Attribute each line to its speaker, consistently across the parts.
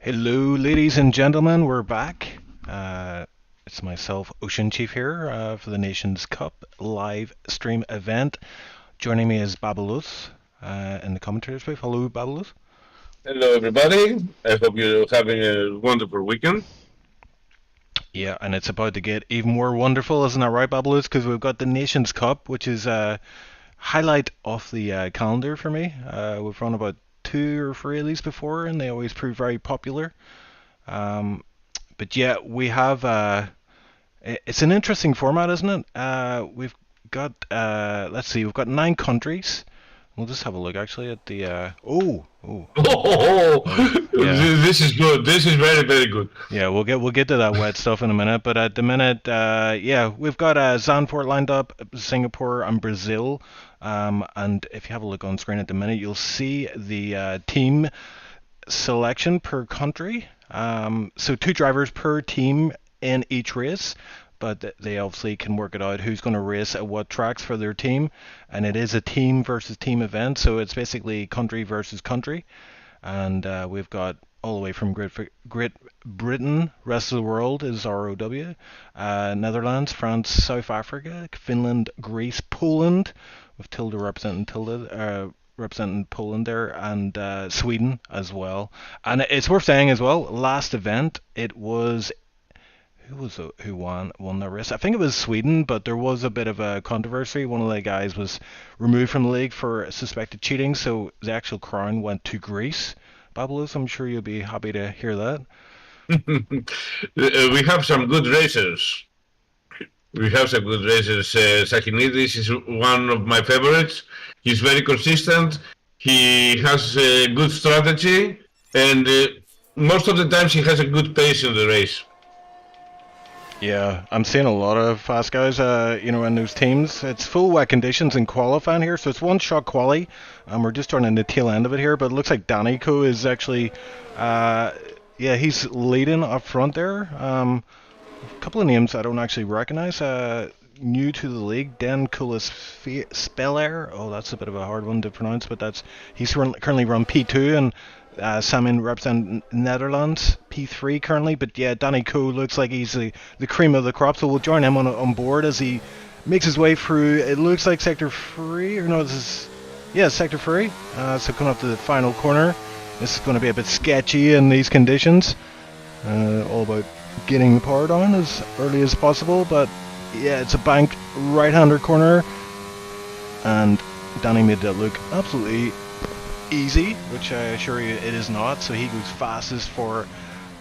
Speaker 1: Hello, ladies and gentlemen, we're back. It's myself, Ocean Chief, here for the Nations Cup live stream event. Joining me is Babalos in the commentators booth. Hello, Babalos.
Speaker 2: Hello, everybody. I hope you're having a wonderful weekend.
Speaker 1: Yeah, and it's about to get even more wonderful, isn't that right, Babalos? Because we've got the Nations Cup, which is a highlight of the calendar for me. We've run about two or three of these before, and they always prove very popular. Um, but yeah, we have. It's an interesting format, isn't it? We've got, let's see, we've got 9 countries. We'll just have a look actually at the. Oh, yeah,
Speaker 2: This is good. This is very, very good.
Speaker 1: yeah. We'll get to that wet stuff in a minute. But at the minute, yeah, we've got Zandvoort lined up, Singapore and Brazil. And if you have a look on screen at the minute, you'll see the team selection per country. So 2 drivers per team in each race, but they obviously can work it out who's going to race at what tracks for their team. And it is a team versus team event, so it's basically country versus country. And we've got all the way from Great Britain, rest of the world is ROW, Netherlands, France, South Africa, Finland, Greece, Poland, with Tilda representing Poland there, and Sweden as well. And it's worth saying as well, last event it was who won that race? I think it was Sweden, but there was a bit of a controversy. One of the guys was removed from the league for suspected cheating, so the actual crown went to Greece. Babalos, I'm sure you'll be happy to hear that.
Speaker 2: We have some good racers. Sakinidis is one of my favorites. He's very consistent. He has a good strategy, and most of the times he has a good pace in the race.
Speaker 1: Yeah, I'm seeing a lot of fast guys, in those teams. It's full wet conditions in qualifying here, so it's one shot quali. We're just turning the tail end of it here, but it looks like Danico is actually, yeah, he's leading up front there. A couple of names I don't actually recognize. New to the league, Den Kulis Speller. Oh, that's a bit of a hard one to pronounce, but he's currently run P2, and Samin represent Netherlands P3 currently. But yeah, Danny Coe looks like he's the cream of the crop, so we'll join him on board as he makes his way through. It looks like sector 3, or no, sector 3. So coming up to the final corner. This is going to be a bit sketchy in these conditions. All about getting the power down as early as possible, but yeah, it's a banked right-hander corner, and Danny made that look absolutely easy, which I assure you it is not. So he goes fastest for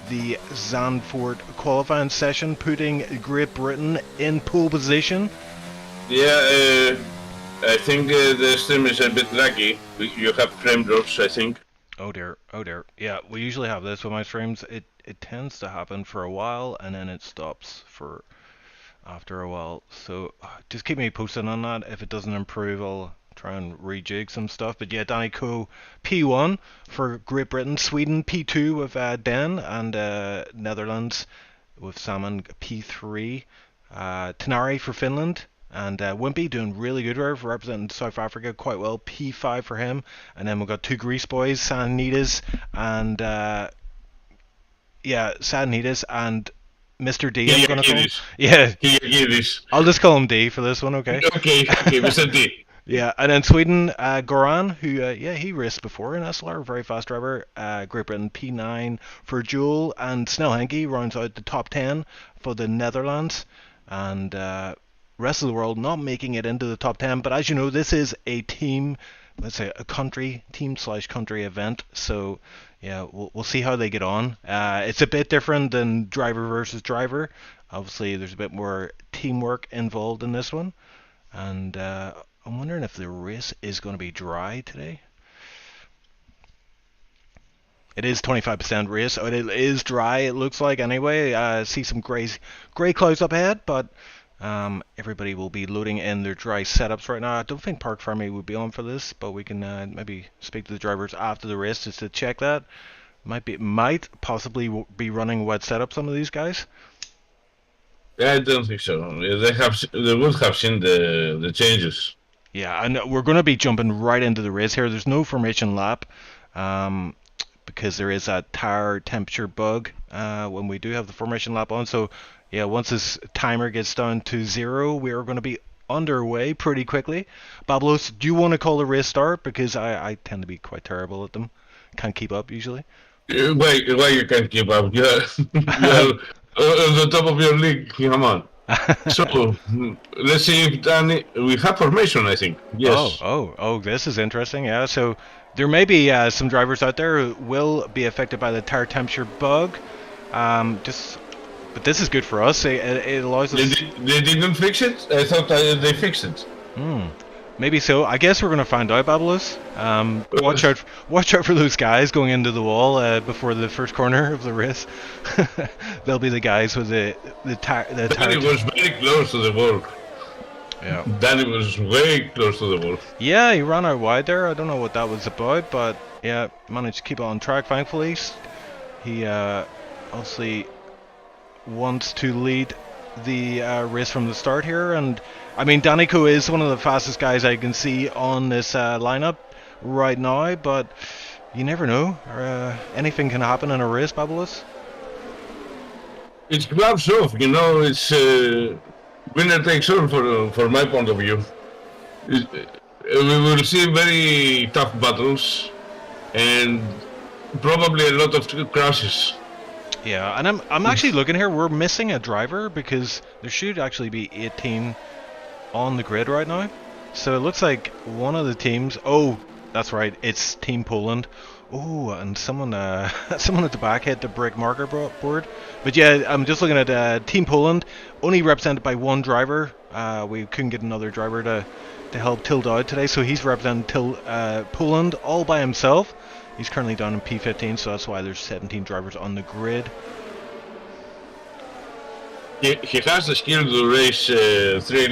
Speaker 1: the Zandvoort qualifying session, putting Great Britain in pole position.
Speaker 2: Yeah, I think the stream is a bit laggy. You have frame drops, I think.
Speaker 1: Oh dear, oh dear. Yeah, we usually have this with my streams. It tends to happen for a while, and then it stops for after a while. So just keep me posted on that. If it doesn't improve, I'll try and rejig some stuff. But yeah, Danny Coe P1 for Great Britain, Sweden P2 with Den, and Netherlands with Salmon P3, Tenari for Finland. And Wimpy doing really good there for representing South Africa quite well. P5 for him. And then we've got 2 Greece boys, Sanitas and Sanitas and Mr. D, I'm gonna call him. Yeah, I'll just call him D for this one, okay?
Speaker 2: Okay, Mr. D.
Speaker 1: Yeah, and then Sweden, Goran, who he raced before in SLR, very fast driver. Great Britain P9 for Joel, and Snell Henke rounds out the top 10 for the Netherlands, and rest of the world not making it into the top 10. But as you know, this is a team, let's say a team/country event, so yeah, we'll see how they get on. It's a bit different than driver versus driver. Obviously, there's a bit more teamwork involved in this one, and I'm wondering if the race is going to be dry today. It is 25% race, so it is dry, it looks like anyway. See some grey clouds up ahead, but everybody will be loading in their dry setups right now. I don't think Park Farming would be on for this, but we can maybe speak to the drivers after the race just to check that. Might possibly be running wet setup, some of these guys.
Speaker 2: Yeah, I don't think so. They would have seen the changes.
Speaker 1: Yeah, and we're going to be jumping right into the race here. There's no formation lap, because there is a tire temperature bug when we do have the formation lap on. So yeah, once this timer gets down to 0, we are going to be underway pretty quickly. Bablos, do you want to call the race start? Because I tend to be quite terrible at them. Can't keep up usually.
Speaker 2: Why you can't keep up? You're on the top of your league. Come on. So let's see if Danny. We have formation, I think. Yes.
Speaker 1: Oh! This is interesting. Yeah. So there may be some drivers out there who will be affected by the tire temperature bug. But this is good for us. It allows us.
Speaker 2: They didn't fix it. I thought they fixed it.
Speaker 1: Maybe so. I guess we're going to find out, Babylus. Watch out for those guys going into the wall before the first corner of the race. They'll be the guys with the tire.
Speaker 2: Danny was very close to the wall.
Speaker 1: Yeah.
Speaker 2: Danny was way close to the wall.
Speaker 1: Yeah, he ran out wide there. I don't know what that was about, but yeah, managed to keep it on track, thankfully. He obviously wants to lead the race from the start here, and I mean Danico is one of the fastest guys I can see on this lineup right now, but you never know. Anything can happen in a race, Babylus.
Speaker 2: It's gloves off, it's winner takes all for my point of view. We will see very tough battles and probably a lot of crashes.
Speaker 1: Yeah, and I'm actually looking here. We're missing a driver because there should actually be 18 on the grid right now. So it looks like one of the teams. Oh, that's right. It's Team Poland. Oh, and someone someone at the back hit the brake marker board. But yeah, I'm just looking at Team Poland, only represented by one driver. We couldn't get another driver to help Tilt out today, so he's representing Poland all by himself. He's currently down in P15, so that's why there's 17 drivers on the grid.
Speaker 2: He has the skill to race three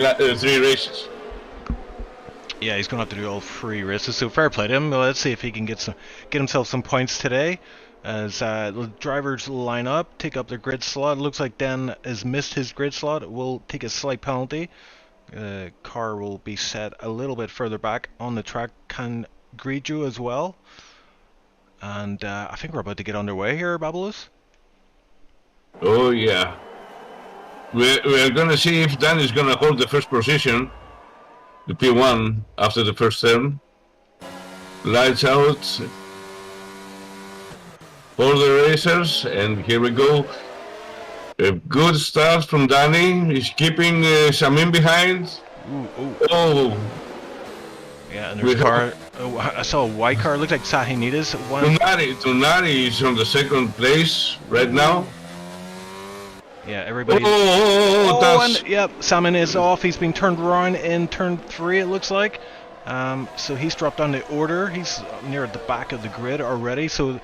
Speaker 2: races.
Speaker 1: Yeah, he's going to have to do all 3 races, so fair play to him. Let's see if he can get himself some points today. As the drivers line up, take up their grid slot. It looks like Dan has missed his grid slot. It will take a slight penalty. The car will be set a little bit further back on the track. Can greet you as well. And I think we're about to get underway here, Babylus.
Speaker 2: Oh yeah. We're going to see if Dan is going to hold the first position, the P1, after the first turn. Lights out for the racers, and here we go. A good start from Danny. He's keeping Samin behind. Oh.
Speaker 1: Yeah, and there's a car. Oh, I saw a white car. It looked like Sahinides.
Speaker 2: Tunari is on the second place right now.
Speaker 1: Yeah, everybody.
Speaker 2: And
Speaker 1: yep, Salmon is off. He's being turned around in turn 3, it looks like. So he's dropped down the order. He's near at the back of the grid already. So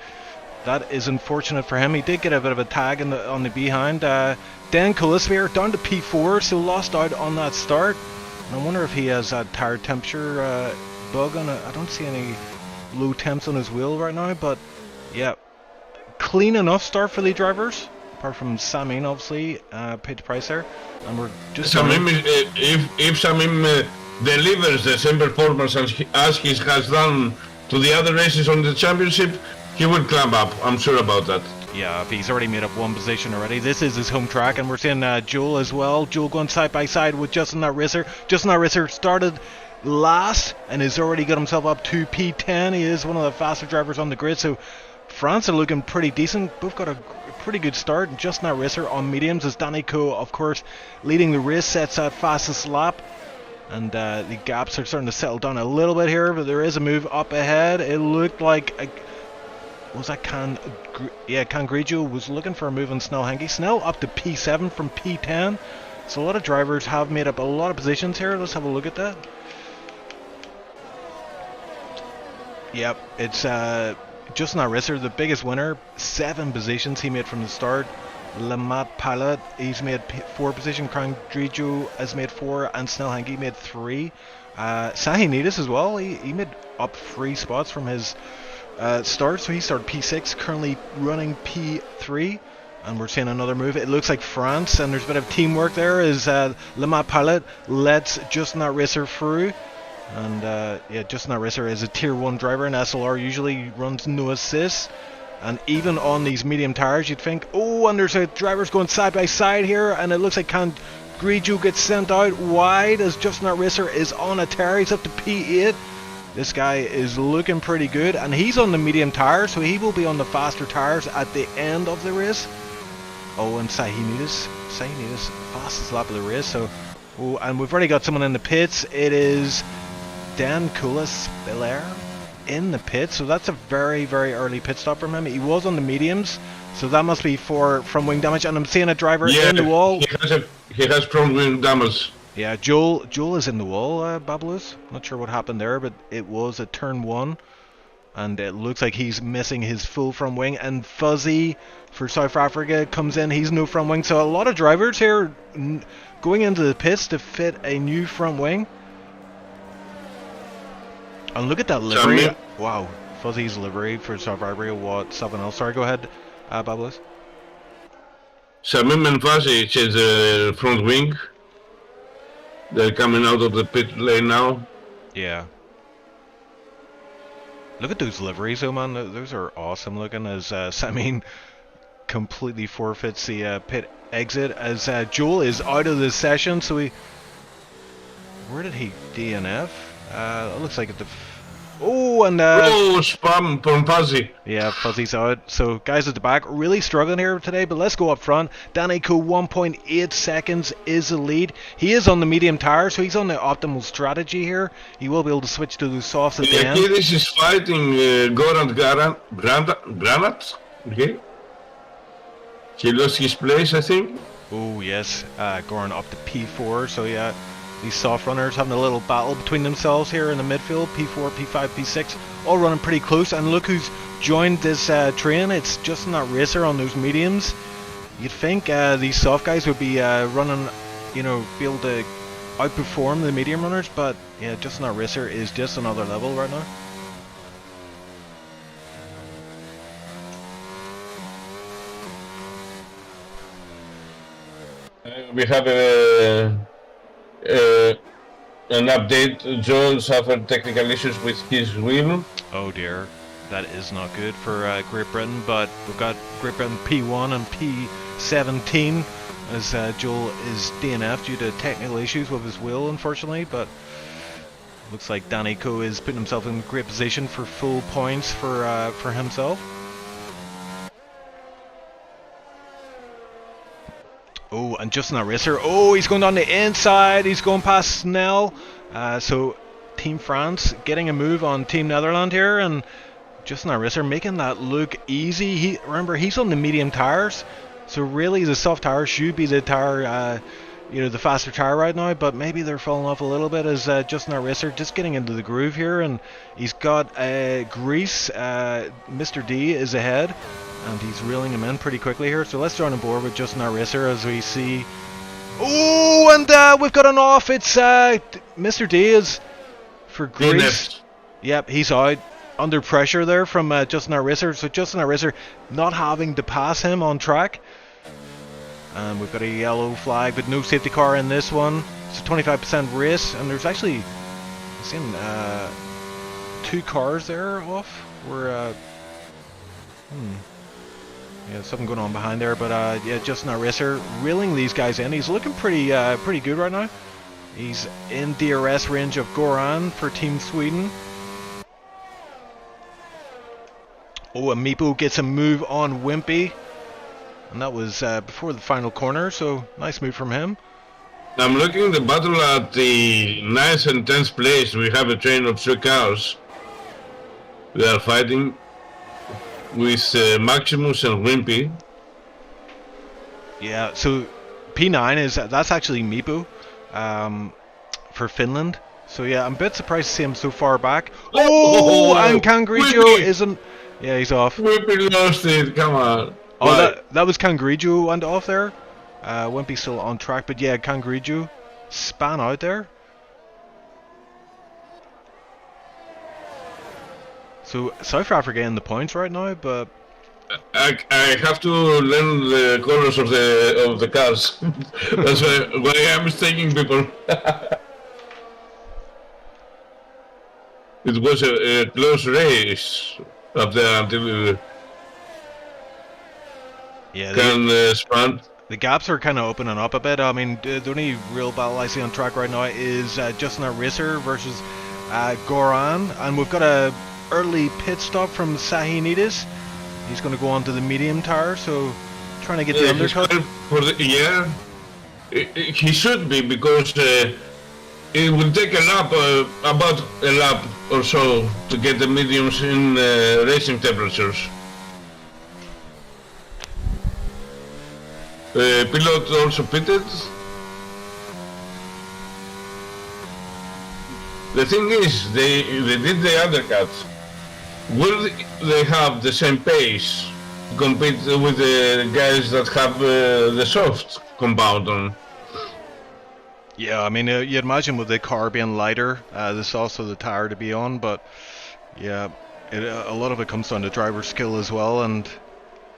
Speaker 1: that is unfortunate for him. He did get a bit of a tag on the behind. Dan Kolisphere down to P4, so lost out on that start. And I wonder if he has a tire temperature bug on it. I don't see any low temps on his wheel right now, but yeah, clean enough start for the drivers. Apart from Samin, obviously, paid the price there, and we're just.
Speaker 2: Samim, if Samim delivers the same performance as he has done to the other races on the championship, he will climb up. I'm sure about that.
Speaker 1: Yeah, he's already made up one position already. This is his home track, and we're seeing Joel as well. Joel going side by side with Justin That Racer. Justin That Racer started last and has already got himself up to P10. He is one of the faster drivers on the grid, so France are looking pretty decent. Both got a pretty good start. Justin That Racer on mediums as Danny Coe, of course, leading the race, sets that fastest lap. And the gaps are starting to settle down a little bit here, but there is a move up ahead. It looked like was that Cangreggio was looking for a move on Snell Henke. Snell up to P7 from P10. So a lot of drivers have made up a lot of positions here. Let's have a look at that. Yep, it's Justin That Racer, the biggest winner. 7 positions he made from the start. Lamat Pilot, he's made 4 positions. Cangreggio has made 4, and Snell Henke made 3. Sahinides as well. He made up 3 spots from his start, so he started P6, currently running P3, and we're seeing another move. It looks like France, and there's a bit of teamwork there as Lamat Pilot lets Justin That Racer through. And yeah, Justin That Racer is a tier 1 driver, and SLR usually runs no assists. And even on these medium tires, you'd think, oh, and there's a drivers going side by side here, and it looks like Cangrejo gets sent out wide as Justin Art Racer is on a tear. He's up to P8. This guy is looking pretty good, and he's on the medium tire, so he will be on the faster tires at the end of the race. Oh, and Sahinidis, fastest lap of the race. So, oh, and we've already got someone in the pits. It is Dan Coulis-Belair in the pit, so that's a very, very early pit stop from him. He was on the mediums, so that must be for from wing damage. And I'm seeing a driver in the wall.
Speaker 2: He has from wing damage.
Speaker 1: Yeah, Joel is in the wall, Babulous. Not sure what happened there, but it was at turn 1. And it looks like he's missing his full front wing. And Fuzzy for South Africa comes in. He's no front wing. So a lot of drivers here going into the pits to fit a new front wing. And look at that livery. Wow, Fuzzy's livery for South Africa. What? Something else. Sorry, go ahead, Babulous.
Speaker 2: Samim and Fuzzy is the front wing. They're coming out of the pit lane now.
Speaker 1: Yeah. Look at those liveries, though, man. Those are awesome looking. As Samin completely forfeits the pit exit, as Joel is out of the session. So where did he DNF? It looks like at the. Oh, and
Speaker 2: spam from Fuzzy.
Speaker 1: Yeah, Fuzzy's out. So guys at the back really struggling here today, but let's go up front. Danny Co 1.8 seconds is the lead. He is on the medium tire, so he's on the optimal strategy here. He will be able to switch to the softs at the end.
Speaker 2: This is fighting Goran Granat. Okay. He lost his place, I think.
Speaker 1: Oh yes, Goran up to P4. So yeah. These soft runners having a little battle between themselves here in the midfield. P4, P5, P6, all running pretty close. And look who's joined this train. It's Justin Art Racer on those mediums. You'd think these soft guys would be running, be able to outperform the medium runners. But yeah, Justin Art Racer is just another level right now.
Speaker 2: We have an update. Joel suffered technical issues with his wheel.
Speaker 1: Oh dear, that is not good for Great Britain, but we've got Great Britain P1 and P17 as Joel is DNF due to technical issues with his wheel, unfortunately, but looks like Danny Co is putting himself in a great position for full points for himself. Oh, and Justin Art Racer. Oh, he's going down the inside. He's going past Snell. So Team France getting a move on Team Netherlands here, and Justin Art Racer making that look easy. Remember, he's on the medium tires, so really the soft tires should be the tire, the faster tire right now. But maybe they're falling off a little bit as Justin Art Racer just getting into the groove here, and he's got Greece. Mr. D is ahead. And he's reeling him in pretty quickly here. So let's join on board with Justin Art Racer as we see. Oh, and we've got an off. It's Mr. D is for Greece. Yep, he's out under pressure there from Justin Art Racer. So Justin Art Racer not having to pass him on track. And we've got a yellow flag, but no safety car in this one. It's a 25% race, and there's actually I've seen 2 cars there off. Where yeah, something going on behind there, but yeah, Justin Art Racer reeling these guys in. He's looking pretty good right now. He's in DRS range of Goran for Team Sweden. Oh, and Meepo gets a move on Wimpy, and that was before the final corner, so nice move from him.
Speaker 2: I'm looking at the battle at the 9th and 10th place. We have a train of 3 cars. They are fighting with Maximus and Wimpy.
Speaker 1: Yeah, so P9 that's actually Meepo for Finland. So yeah, I'm a bit surprised to see him so far back. Oh, and Cangrejo isn't. Yeah, he's off.
Speaker 2: Wimpy lost it. Come on.
Speaker 1: Oh, that was Cangrejo went off there. Wimpy's still on track, but yeah, Cangrejo span out there. So South Africa in the points right now, but
Speaker 2: I have to learn the colors of the cars. That's why I'm mistaking people. It was a close race up there until
Speaker 1: Yeah,
Speaker 2: can span.
Speaker 1: the gaps are kind of opening up a bit. I mean, the only real battle I see on track right now is Justin Racer versus Goran, and we've got a early pit stop from Sahinidis. He's going to go on to the medium tire, so trying to get the undercut.
Speaker 2: He should be, because it will take a lap, about a lap or so, to get the mediums in racing temperatures. Pilot also pitted. The thing is, they did the undercuts. Will they have the same pace to compete with the guys that have the soft compound on?
Speaker 1: Yeah, I mean, you'd imagine with the car being lighter, this is also the tire to be on, but yeah, a lot of it comes down to driver skill as well, and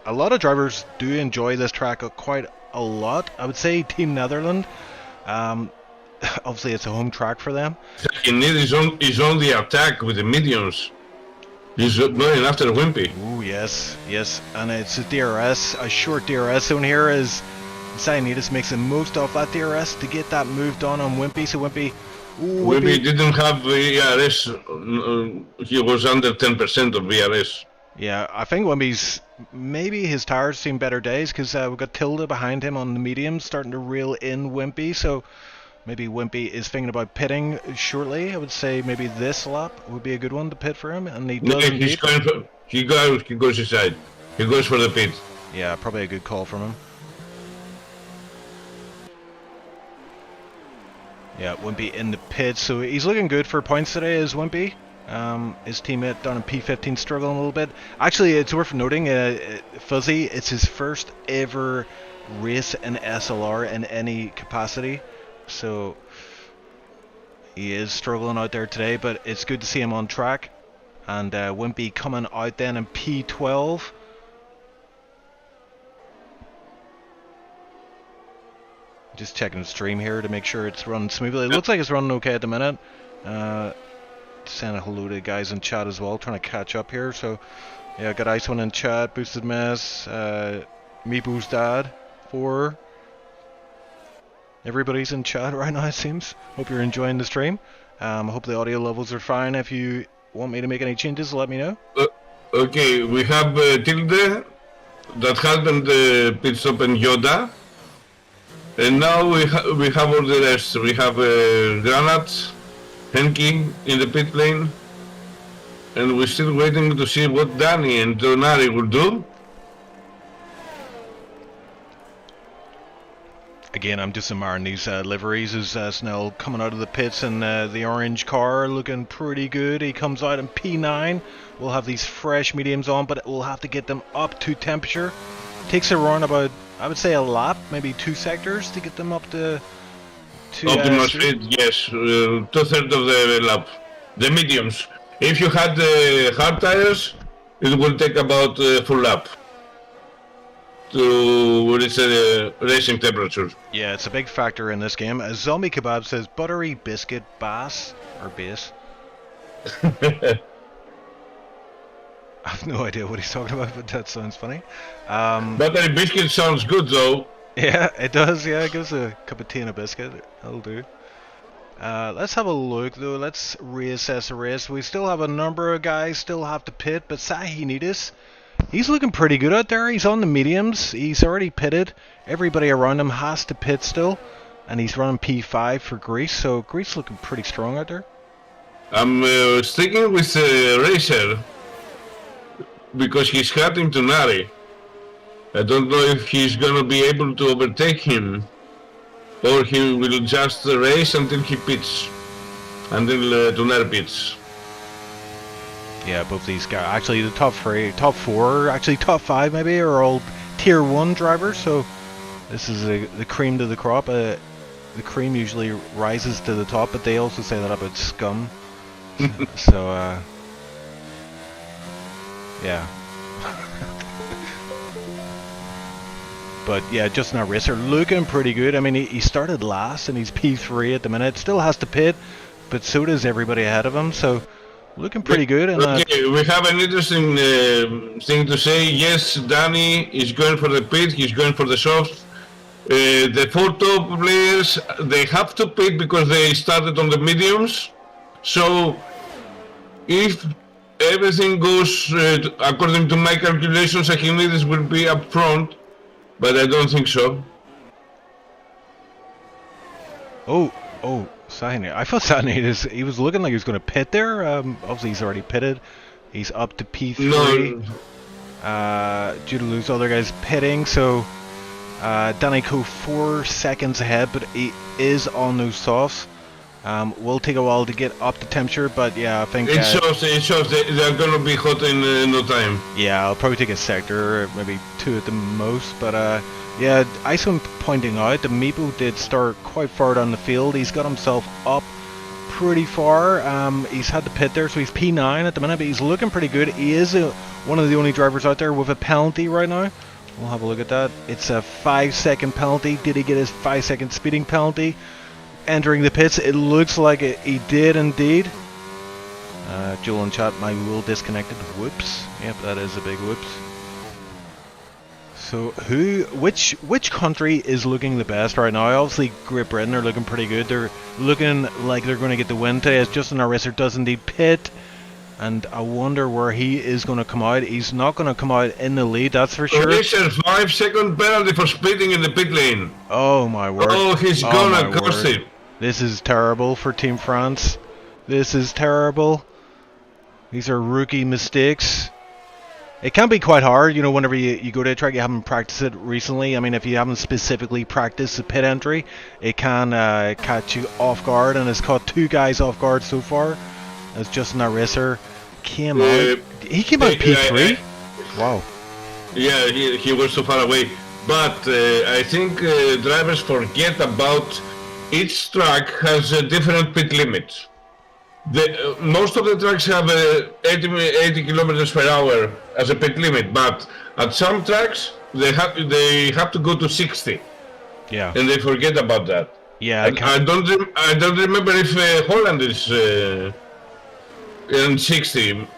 Speaker 1: a lot of drivers do enjoy this track quite a lot. I would say Team Netherland, obviously it's a home track for them.
Speaker 2: He needs his own the attack with the mediums. He's going after Wimpy.
Speaker 1: Ooh, yes, and it's a DRS, a short DRS zone here as Sainidis makes the most of that DRS to get that moved on Wimpy. So Wimpy
Speaker 2: didn't have VRS. He was under 10% of VRS.
Speaker 1: Yeah, I think Wimpy's, maybe his tires seen better days, because we've got Tilda behind him on the mediums starting to reel in Wimpy. So maybe Wimpy is thinking about pitting shortly. I would say maybe this lap would be a good one to pit for him, and he does.
Speaker 2: No, he's going for, he goes inside. He goes for the pit.
Speaker 1: Yeah, probably a good call from him. Yeah, Wimpy in the pit, so he's looking good for points today, is Wimpy. His teammate down in P15 struggling a little bit. Actually, it's worth noting, Fuzzy, it's his first ever race in SLR in any capacity, so he is struggling out there today, but it's good to see him on track. And Wimpy coming out then in P12. Just checking the stream here to make sure it's running smoothly. It looks like it's running okay at the minute. Saying a hello to the guys in chat as well, trying to catch up here. So, yeah, got Ice One in chat, Boosted Mess, Meepo's Dad, 4. Everybody's in chat right now, it seems. Hope you're enjoying the stream. Hope the audio levels are fine. If you want me to make any changes, let me know.
Speaker 2: Okay, we have Tilde that has been the pit stop in Yoda. And now we have all the rest. We have Granat, Henke in the pit lane, and we're still waiting to see what Danny and Donari will do.
Speaker 1: Again, I'm just admiring these liveries as Snell coming out of the pits in the orange car, looking pretty good. He comes out in P9. We'll have these fresh mediums on, but we'll have to get them up to temperature. Takes around about, I would say, a lap, maybe 2 sectors to get them up to
Speaker 2: optimal speed. Yes, 2/3 of the lap. The mediums. If you had the hard tires, it will take about full lap to reach the racing temperature.
Speaker 1: Yeah, it's a big factor in this game. As Zombie Kebab says, buttery biscuit bass or base. I have no idea what he's talking about, but that sounds funny.
Speaker 2: Buttery biscuit sounds good though.
Speaker 1: Yeah, it does. Yeah, it gives a cup of tea and a biscuit. That'll do. Let's have a look though. Let's reassess the race. We still have a number of guys still have to pit, but Sahinidis, he's looking pretty good out there. He's on the mediums. He's already pitted. Everybody around him has to pit still, and he's running P5 for Greece. So Greece looking pretty strong out there.
Speaker 2: I'm sticking with Racer because he's cutting to Nari. I don't know if he's gonna be able to overtake him, or he will just race until he pits, until Tunari pits.
Speaker 1: Yeah, both these guys, actually the top 4, actually top 5 maybe, are all tier 1 drivers, so this is the cream to the crop. The cream usually rises to the top, but they also say that about scum. So, yeah. But yeah, Justin our racer looking pretty good. I mean, he started last and he's P3 at the minute. Still has to pit, but so does everybody ahead of him. So looking pretty good. And
Speaker 2: okay, we have an interesting thing to say. Yes, Danny is going for the pit. He's going for the soft. The 4 top players, they have to pit because they started on the mediums. So if everything goes according to my calculations, Archimedes will be up front, but I don't think so.
Speaker 1: Oh, Sahin. I thought Sahin, he was looking like he was going to pit there. Obviously, he's already pitted. He's up to P3.
Speaker 2: No.
Speaker 1: Due to lose other guys pitting, so Danny Co 4 seconds ahead, but he is on those softs. Will take a while to get up to temperature, but yeah, I think
Speaker 2: it shows they're gonna be hot in no time.
Speaker 1: Yeah, I'll probably take a sector, maybe 2 at the most, but yeah, Iceman pointing out that Meepo did start quite far down the field. He's got himself up pretty far. He's had to pit there, so he's P9 at the minute, but he's looking pretty good. He is one of the only drivers out there with a penalty right now. We'll have a look at that. It's a 5-second penalty. Did he get his 5-second speeding penalty entering the pits? It looks like he did indeed. Joel in chat, my wheel disconnected. Whoops. Yep, that is a big whoops. So which country is looking the best right now? Obviously Great Britain are looking pretty good. They're looking like they're going to get the win today, as Justin Arresser does indeed pit. And I wonder where he is going to come out. He's not going to come out in the lead, that's for sure.
Speaker 2: Arresser, 5-second penalty for speeding in the pit lane.
Speaker 1: Oh my word.
Speaker 2: Oh, he's gonna cost it.
Speaker 1: This is terrible for Team France. This is terrible. These are rookie mistakes. It can be quite hard, you know, whenever you go to a track, you haven't practiced it recently. I mean, if you haven't specifically practiced the pit entry, it can catch you off guard, and it's caught 2 guys off guard so far. As Justin Arresser came out. He came out P3? Wow.
Speaker 2: Yeah, he was so far away. But I think drivers forget about each track has a different pit limit. Most of the tracks have 80 kilometers per hour as a pit limit, but at some tracks they have to go to 60.
Speaker 1: Yeah.
Speaker 2: And they forget about that.
Speaker 1: Yeah.
Speaker 2: I don't remember if Holland is in 60.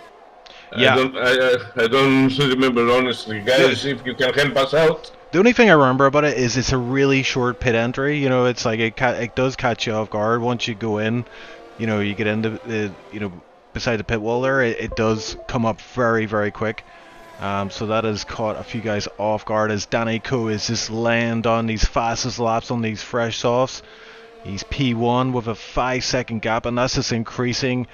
Speaker 1: Yeah.
Speaker 2: I don't remember honestly, guys. If you can help us out.
Speaker 1: The only thing I remember about it is it's a really short pit entry. You know, it's like it does catch you off guard once you go in. You know, you get into the, you know, beside the pit wall there. It does come up very, very quick. So that has caught a few guys off guard as Danny Co is just laying down these fastest laps on these fresh softs. He's P1 with a 5-second gap, and that's just increasing.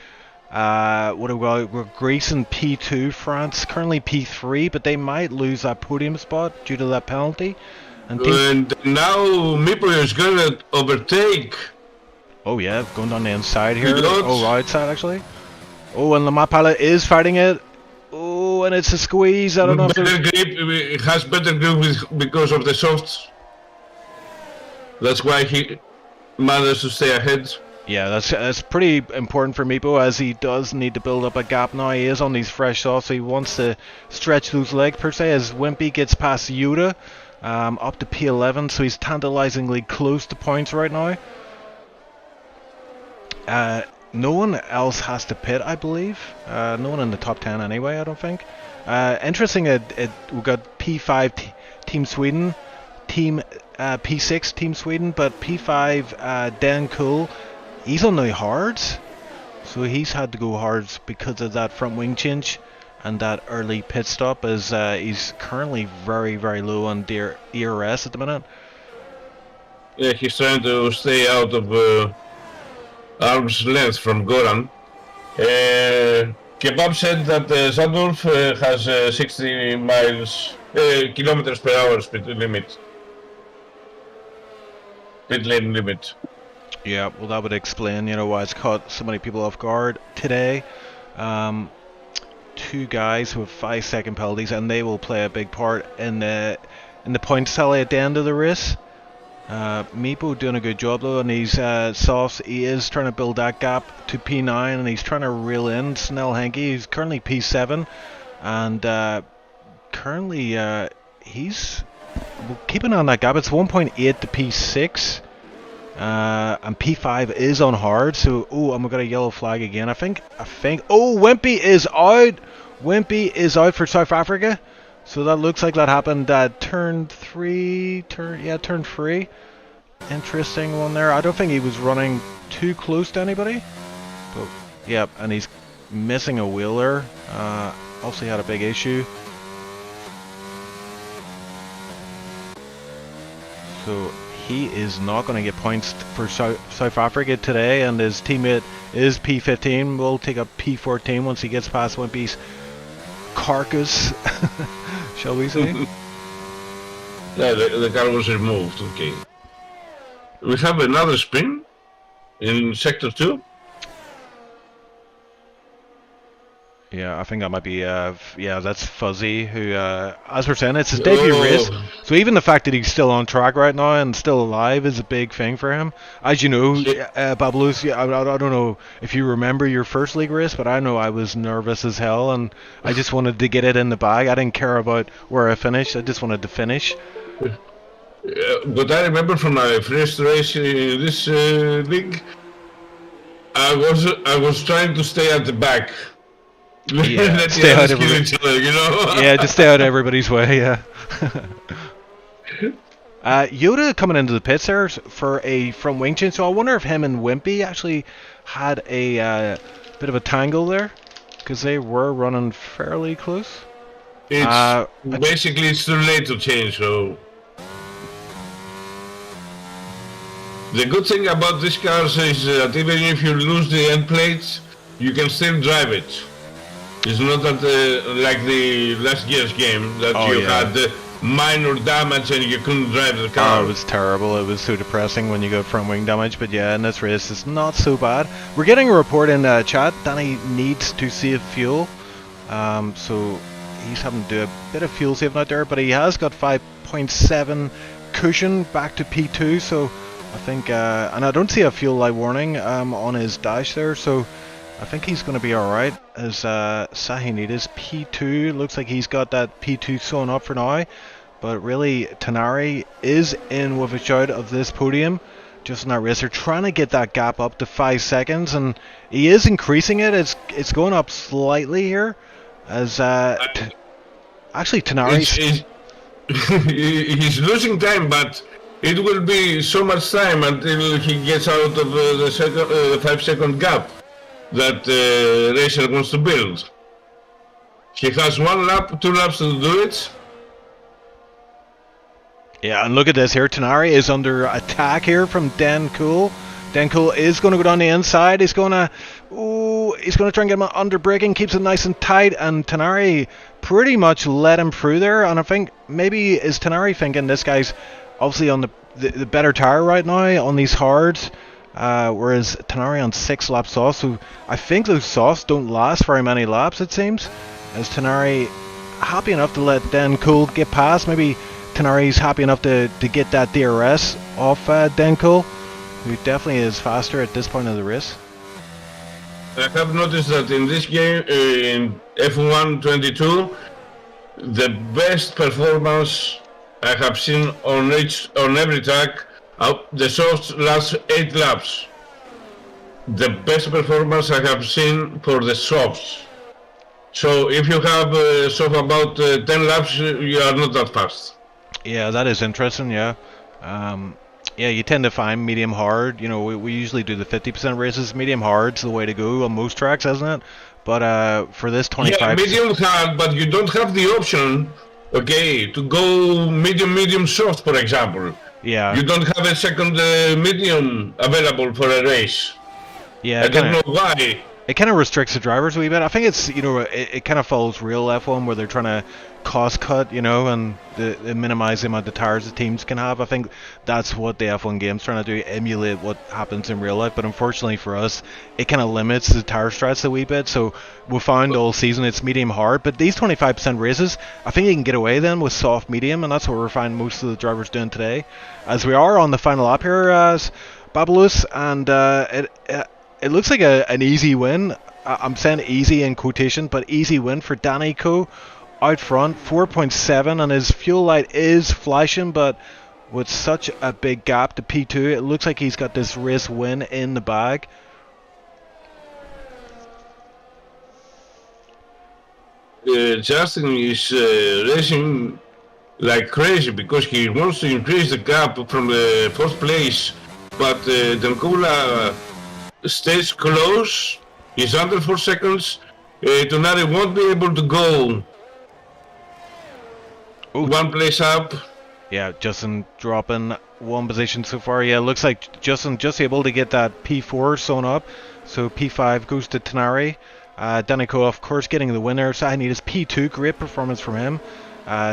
Speaker 1: We're Greece in P2, France currently P3, but they might lose that podium spot due to that penalty.
Speaker 2: And now Meepo is going to overtake.
Speaker 1: Oh yeah, going down the inside here. Oh, right side actually. Oh, and the map pilot is fighting it. Oh, and it's a squeeze. I don't know.
Speaker 2: Better grip. It has better grip because of the softs. That's why he managed to stay ahead.
Speaker 1: Yeah, that's pretty important for Meepo, as he does need to build up a gap now. He is on these fresh softs, so he wants to stretch those legs per se. As Wimpy gets past Yuta, up to P11, so he's tantalizingly close to points right now. No one else has to pit, I believe. No one in the top 10 anyway, I don't think. Interesting, we got P5 Team Sweden, Team P6 Team Sweden, but P5 Dan Cole, he's on the hards, so he's had to go hards because of that front wing change and that early pit stop, as he's currently very, very low on ERS at the minute.
Speaker 2: Yeah, he's trying to stay out of arm's length from Goran. Kebab said that Sandulf has 60 kilometers per hour speed limit. Pit lane limit.
Speaker 1: Yeah, well, that would explain, you know, why it's caught so many people off guard today. 2 guys who have 5-second penalties, and they will play a big part in the points tally at the end of the race. Meepo doing a good job though, and he's softs. He is trying to build that gap to P9, and he's trying to reel in Snell Henke. He's currently P7, and currently he's keeping on that gap. It's 1.8 to P6. And P5 is on hard, so and we got a yellow flag again. I think. Oh, Wimpy is out. Wimpy is out for South Africa. So that looks like that happened at turn 3. Turn 3. Interesting one there. I don't think he was running too close to anybody. But yeah, and he's missing a wheel there. Obviously had a big issue. So he is not going to get points for South Africa today, and his teammate is P15. Will take up P14 once he gets past Wimpy's carcass, shall we say?
Speaker 2: Yeah, the car was removed. Okay. We have another spin in sector 2.
Speaker 1: Yeah, I think that might be, that's Fuzzy, who, as we're saying, it's his debut race. So even the fact that he's still on track right now and still alive is a big thing for him. As you know, Babulus, I don't know if you remember your first league race, but I know I was nervous as hell, and I just wanted to get it in the bag. I didn't care about where I finished. I just wanted to finish.
Speaker 2: But I remember from my first race in this league, I was trying to stay at the back.
Speaker 1: Yeah, stay out of
Speaker 2: each other, you know?
Speaker 1: Yeah, just stay out of everybody's way. Yeah. Yoda coming into the pits there for a front wing change. So I wonder if him and Wimpy actually had a bit of a tangle there, because they were running fairly close.
Speaker 2: It's basically it's too late to change. So the good thing about these cars is that even if you lose the end plates, you can still drive it. It's not that like the last year's game that you had minor damage and you couldn't drive the car.
Speaker 1: Oh, it was terrible. It was so depressing when you got front wing damage. But yeah, in this race, it's not so bad. We're getting a report in chat. Danny needs to save fuel. So he's having to do a bit of fuel saving out there. But he has got 5.7 cushion back to P2. So I think, and I don't see a fuel light warning on his dash there. So I think he's going to be alright, as Sahinida's P2, looks like he's got that P2 sewn up for now, but really Tanari is in with a shout of this podium, just in that race. They're trying to get that gap up to 5 seconds, and he is increasing it. It's going up slightly here, as actually Tanari's...
Speaker 2: He's losing time, but it will be so much time until he gets out of the 5 second gap that racer wants to build. He has 1 lap, 2 laps to do it.
Speaker 1: Yeah, and look at this here. Tanari is under attack here from Den Cool. Den Cool is going to go down the inside. He's going to try and get him under braking. Keeps it nice and tight, and Tanari pretty much let him through there. And I think maybe is Tanari thinking this guy's obviously on the better tire right now on these hards. Whereas Tanari on 6 lap softs, so I think those softs don't last very many laps, it seems. As Tanari happy enough to let Den Cool get past. Maybe Tanari's happy enough to get that DRS off Den Cool, who definitely is faster at this point of the race.
Speaker 2: I have noticed that in this game, in F1 22, the best performance I have seen on every track, the softs last 8 laps. The best performance I have seen for the softs. So if you have a soft about 10 laps, you are not that fast.
Speaker 1: Yeah, that is interesting. Yeah, yeah, you tend to find medium hard. You know, we usually do the 50% races. Medium hard's the way to go on most tracks, isn't it? But for this 25%,
Speaker 2: yeah, medium hard, but you don't have the option, okay, to go medium soft, for example.
Speaker 1: Yeah.
Speaker 2: You don't have a second medium available for a race.
Speaker 1: Yeah.
Speaker 2: I don't know why.
Speaker 1: It kind of restricts the drivers a wee bit. I think it's, you know, it kind of follows real F1 where they're trying to cost cut, you know, and minimize the amount of tires the teams can have. I think that's what the F1 game's trying to do, emulate what happens in real life. But unfortunately for us, it kind of limits the tire strats a wee bit. So we found all season it's medium hard. But these 25% races, I think you can get away then with soft medium, and that's what we're finding most of the drivers doing today. As we are on the final lap here, Babulus, and it looks like an easy win. I'm saying easy in quotation, but easy win for Danny Co. Out front, 4.7, and his fuel light is flashing, but with such a big gap to P2. It looks like he's got this race win in the bag.
Speaker 2: Justin is racing like crazy because he wants to increase the gap from the fourth place, but Dankula stays close. He's under 4 seconds. Tonari won't be able to go one place up.
Speaker 1: Yeah, Justin dropping one position so far. Yeah, looks like Justin just able to get that P4 sewn up. So P5 goes to Tonari. Danico, of course, getting the winner. So I need his P2. Great performance from him.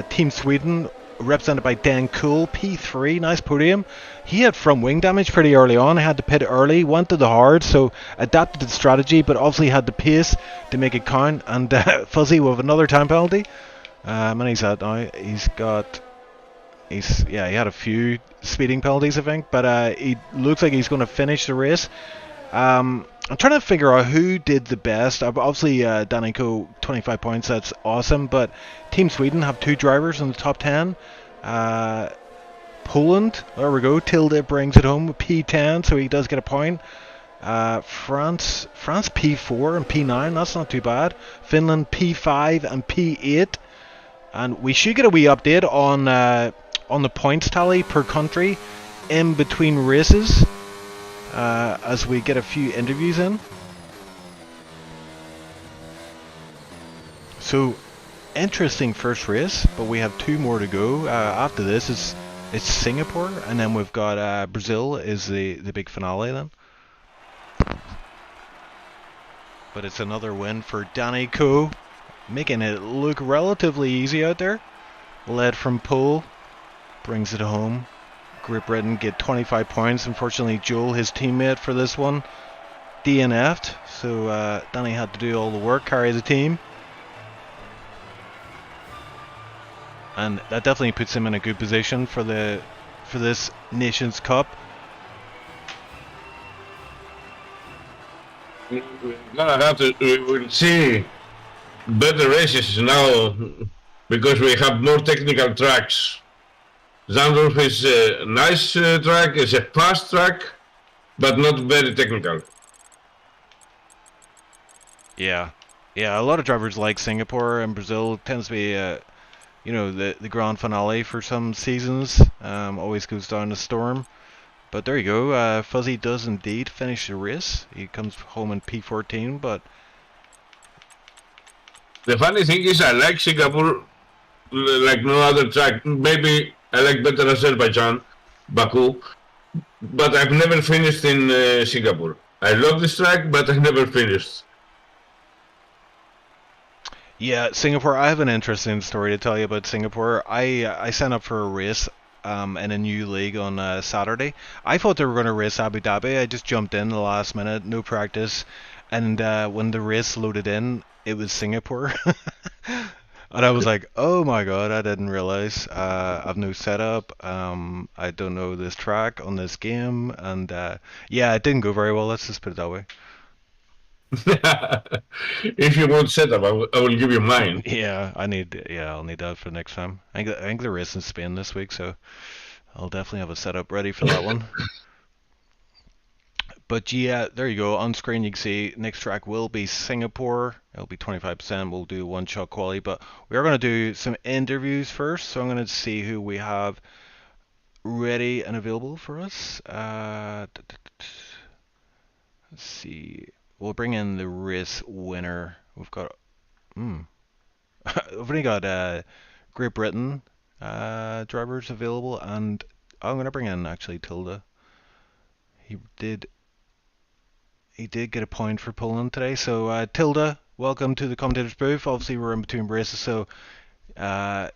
Speaker 1: Team Sweden, represented by Dan Cool, P3. Nice podium. He had front wing damage pretty early on. Had to pit early, went to the hard, so adapted the strategy, but obviously had the pace to make it count. And Fuzzy with another time penalty. And he's at now. He had a few speeding penalties, I think, but he looks like he's going to finish the race. I'm trying to figure out who did the best. Obviously, Danico, 25 points, that's awesome, but Team Sweden have 2 drivers in the top 10. Poland, there we go, Tilde brings it home with P10, so he does get a point. France P4 and P9, that's not too bad. Finland P5 and P8. And we should get a wee update on the points tally per country in between races as we get a few interviews in. So, interesting first race, but we have 2 more to go. After this, it's Singapore, and then we've got Brazil is the big finale then. But it's another win for Danny Coe, making it look relatively easy out there. Led from pole, brings it home. Great Britain get 25 points. Unfortunately, Joel, his teammate for this one, DNF'd. So Danny had to do all the work, carry the team. And that definitely puts him in a good position for this Nations Cup.
Speaker 2: We'll see better races now because we have more technical tracks. Zandorf is a nice track, it's a fast track, but not very technical.
Speaker 1: Yeah, a lot of drivers like Singapore, and Brazil tends to be, the grand finale for some seasons. Always goes down the storm. But there you go, Fuzzy does indeed finish the race. He comes home in P14, but...
Speaker 2: The funny thing is I like Singapore like no other track. Maybe I like better Azerbaijan, Baku, but I've never finished in Singapore. I love this track, but I've never finished.
Speaker 1: Yeah, Singapore, I have an interesting story to tell you about Singapore. I signed up for a race in a new league on Saturday. I thought they were going to race Abu Dhabi. I just jumped in the last minute, no practice, and when the race loaded in, it was Singapore. And I was like, oh my god, I didn't realize. I've no setup. I don't know this track on this game. And yeah, it didn't go very well. Let's just put it that way.
Speaker 2: If you want setup, I will give you mine.
Speaker 1: Yeah, I'll need that for next time. I think they're racing Spain this week, so I'll definitely have a setup ready for that one. But yeah, there you go. On screen you can see next track will be Singapore. It'll be 25%. We'll do one shot quality, but we are going to do some interviews first. So I'm going to see who we have ready and available for us. Let's see. We'll bring in the race winner. We've got we've only got Great Britain drivers available, and I'm going to bring in actually Tilda. He did get a point for Poland today. So Tilda, welcome to the commentators booth. Obviously we're in between races, so
Speaker 3: hello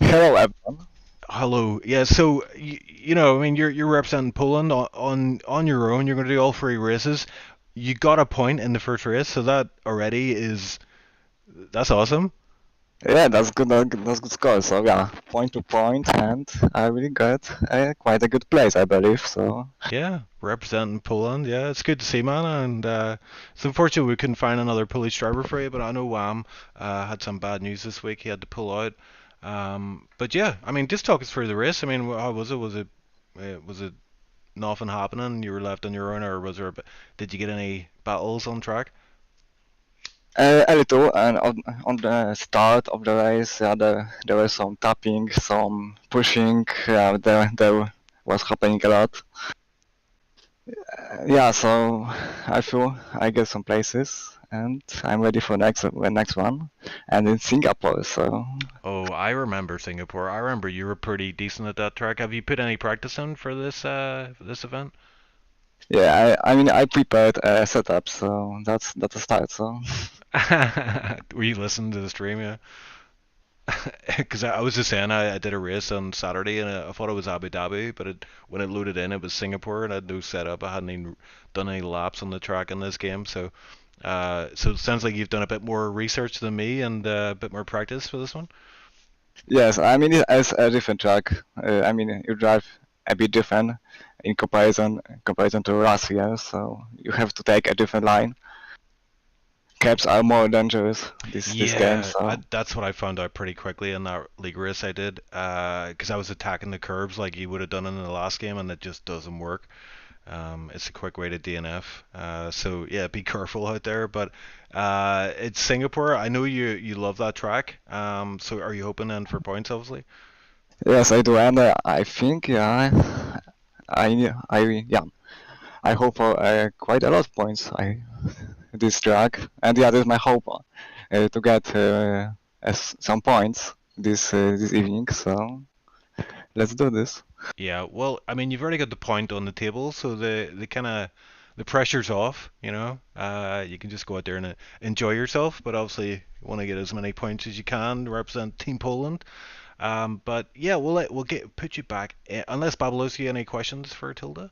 Speaker 3: everyone.
Speaker 1: Hello. Yeah, so I mean you're representing Poland on your own. You're going to do all 3 races. You got a point in the first race, so that already that's awesome.
Speaker 3: Yeah, that's good. That's good score. So yeah, point to point, and I really got quite a good place, I believe. So
Speaker 1: yeah, representing Poland. Yeah, it's good to see, man. And it's unfortunate we couldn't find another Polish driver for you, but I know Wham had some bad news this week. He had to pull out. But yeah, I mean, just talk us through the race. I mean, how was it? Was it nothing happening? You were left on your own, or was there? Did you get any battles on track?
Speaker 3: A little, and on the start of the race, there was some tapping, some pushing. There was happening a lot. Yeah, so I feel I get some places, and I'm ready for next one, and in Singapore. So
Speaker 1: Oh, I remember Singapore. I remember you were pretty decent at that track. Have you put any practice in for this event?
Speaker 3: yeah, I mean I prepared a setup, so that's a start. So
Speaker 1: Were you listening to the stream? Yeah. Because I was just saying, I did a race on Saturday and I thought it was Abu Dhabi, but when it loaded in, it was Singapore and I had no setup. I hadn't even done any laps on the track in this game, so it sounds like you've done a bit more research than me and a bit more practice for this one.
Speaker 3: yes, I mean it's a different track. I mean you drive a bit different in comparison to last year, so you have to take a different line. Caps are more dangerous this game,
Speaker 1: Yeah,
Speaker 3: so
Speaker 1: that's what I found out pretty quickly in that league race I did, because I was attacking the curbs like you would have done in the last game, and it just doesn't work. It's a quick way to DNF. So yeah, be careful out there. But it's Singapore. I know you love that track. So are you hoping then for points, obviously?
Speaker 3: yes I do, and I think yeah I hope for quite a lot of points. This track, and yeah, this is my hope to get some points this evening. So let's do this.
Speaker 1: Yeah. Well, I mean, you've already got the point on the table, so the kind of the pressure's off. You can just go out there and enjoy yourself. But obviously, you want to get as many points as you can to represent Team Poland. But yeah, we'll put you back. Unless Babeloski, any questions for Tilda?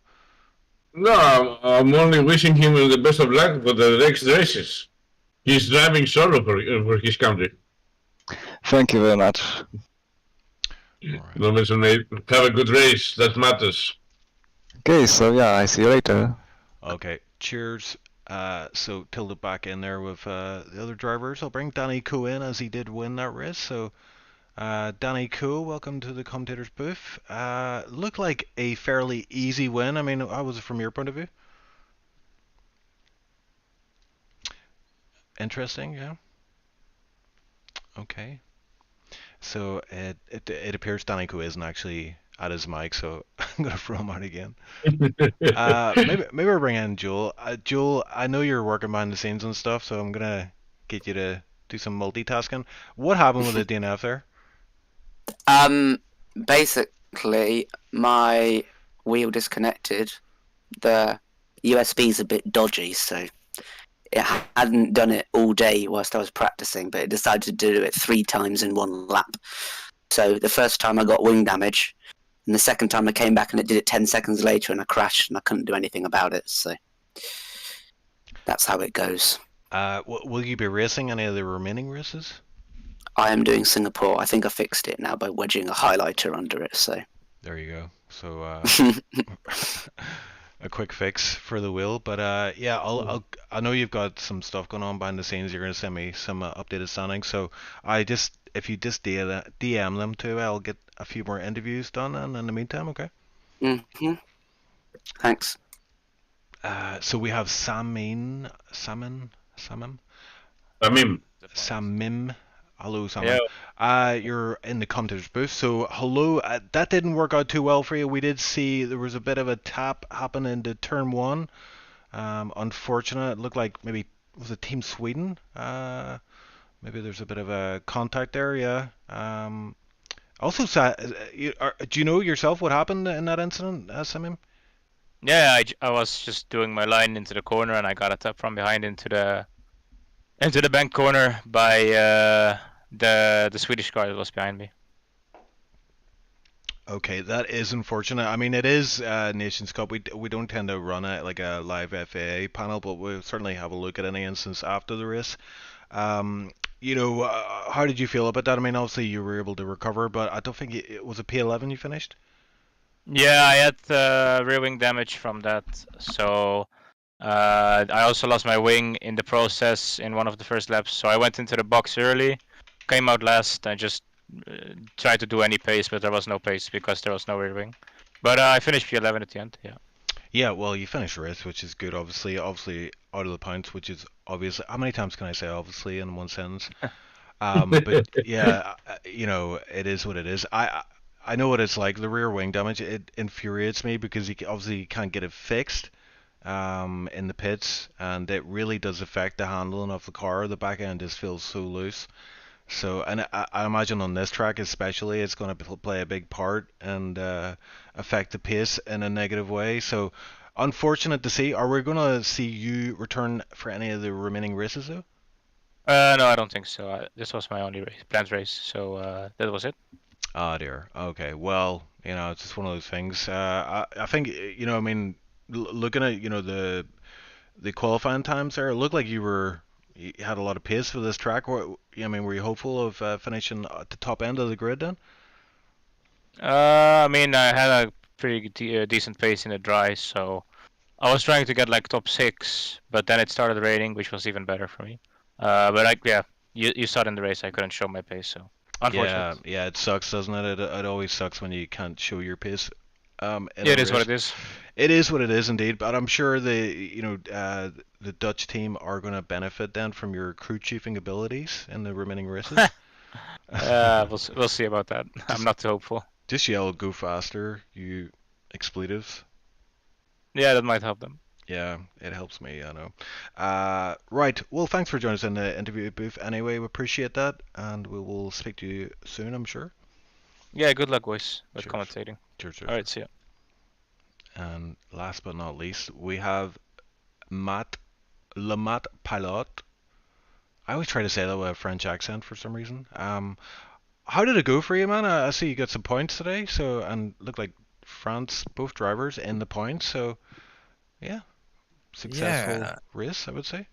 Speaker 2: No, I'm only wishing him the best of luck for the next races. He's driving solo for his country.
Speaker 3: Thank you very much.
Speaker 1: Alright.
Speaker 2: No mention it. Have a good race. That matters.
Speaker 3: Okay, so yeah, I see you later.
Speaker 1: Okay, cheers. So Tilda back in there with the other drivers. I'll bring Danny Koo in as he did win that race. So Danny Koo, welcome to the commentator's booth. Looked like a fairly easy win. I mean, how was it from your point of view? Interesting, yeah. Okay. So it appears Danny Koo isn't actually at his mic, so I'm gonna throw him out again. Maybe we'll bring in Joel. Joel, I know you're working behind the scenes and stuff, so I'm gonna get you to do some multitasking. What happened with the DNF there?
Speaker 4: Basically, my wheel disconnected. The USB's a bit dodgy, so it hadn't done it all day whilst I was practicing, but it decided to do it 3 times in 1 lap. So the first time I got wing damage, and the second time I came back and it did it 10 seconds later and I crashed and I couldn't do anything about it, so that's how it goes.
Speaker 1: Will you be racing any of the remaining races?
Speaker 4: I am doing Singapore. I think I fixed it now by wedging a highlighter under it, so.
Speaker 1: There you go. So a quick fix for the wheel, but yeah, I know you've got some stuff going on behind the scenes. You're gonna send me some updated standings. So if you just DM them to, I'll get a few more interviews done, and in the meantime, okay.
Speaker 4: Thanks.
Speaker 1: So we have Samim. Hello, Samim.
Speaker 2: Yeah.
Speaker 1: You're in the commentators booth. So hello. That didn't work out too well for you. We did see there was a bit of a tap happen into turn 1. Unfortunate. It looked like maybe was it Team Sweden. Maybe there's a bit of a contact there. Yeah. Also, do you know yourself what happened in that incident, Samim?
Speaker 5: Yeah, I was just doing my line into the corner and I got a tap from behind into the bank corner by the Swedish car that was behind me.
Speaker 1: Okay, that is unfortunate. I mean, it is Nations Cup. We don't tend to run it like a live FAA panel, but we'll certainly have a look at any instance after the race. How did you feel about that? I mean, obviously you were able to recover, but I don't think it was a P11 you finished.
Speaker 5: Yeah, I had rear wing damage from that, so I also lost my wing in the process in one of the first laps. So I went into the box early, came out last, and just try to do any pace, but there was no pace because there was no rear wing. But I finished P11 at the end. Yeah.
Speaker 1: Yeah, well, you finished race, which is good. Obviously, out of the points, which is obviously. How many times can I say obviously in one sentence? But yeah, it is what it is. I know what it's like. The rear wing damage, it infuriates me because obviously you can't get it fixed in the pits, and it really does affect the handling of the car. The back end just feels so loose. So, and I imagine on this track especially, it's going to play a big part and affect the pace in a negative way. So, unfortunate to see. Are we going to see you return for any of the remaining races though?
Speaker 5: No, I don't think so. This was my only planned race, so that was it.
Speaker 1: Oh dear. Okay. Well, it's just one of those things. I think, I mean, looking at, the qualifying times there, it looked like you had a lot of pace for this track. I mean, were you hopeful of finishing at the top end of the grid then?
Speaker 5: I mean, I had a pretty decent pace in the dry, so I was trying to get like top 6, but then it started raining, which was even better for me. But yeah, you saw it in the race. I couldn't show my pace, so unfortunate.
Speaker 1: Yeah, it sucks, doesn't it? It always sucks when you can't show your pace. In
Speaker 5: Yeah,
Speaker 1: a
Speaker 5: it is what
Speaker 1: race.
Speaker 5: it is.
Speaker 1: It is what it is indeed, but I'm sure the Dutch team are going to benefit then from your crew chiefing abilities in the remaining races.
Speaker 5: We'll see about that. I'm not too hopeful.
Speaker 1: Just yell "Go faster!" You expletives.
Speaker 5: Yeah, that might help them.
Speaker 1: Yeah, it helps me, I know. Right, well, thanks for joining us in the interview booth anyway. We appreciate that, and we will speak to you soon, I'm sure.
Speaker 5: Yeah, good luck, boys, with
Speaker 1: Cheers.
Speaker 5: commentating.
Speaker 1: Cheers.
Speaker 5: All right, see ya.
Speaker 1: And last but not least, we have Matt Pilot. I always try to say that with a French accent for some reason. How did it go for you, man? I see you got some points today, and look like France, both drivers in the points, so yeah, successful race, I would say.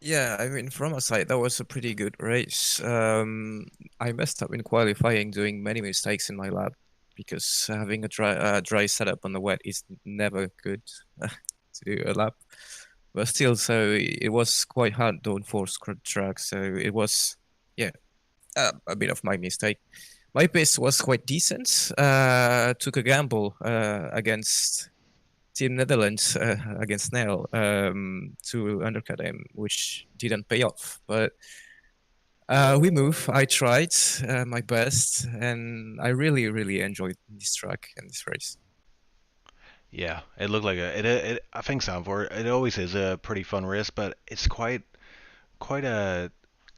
Speaker 6: Yeah, I mean, from our side, that was a pretty good race. I messed up in qualifying, doing many mistakes in my lap because having a dry setup on the wet is never good to do a lap. But still, so it was quite hard on force track. So it was, a bit of my mistake. My pace was quite decent. Took a gamble against Team Netherlands, against Nel, to undercut him, which didn't pay off. But we move. I tried my best, and I really, really enjoyed this track and this race.
Speaker 1: Yeah, it looked like I think Zandvoort, it always is a pretty fun race, but it's quite a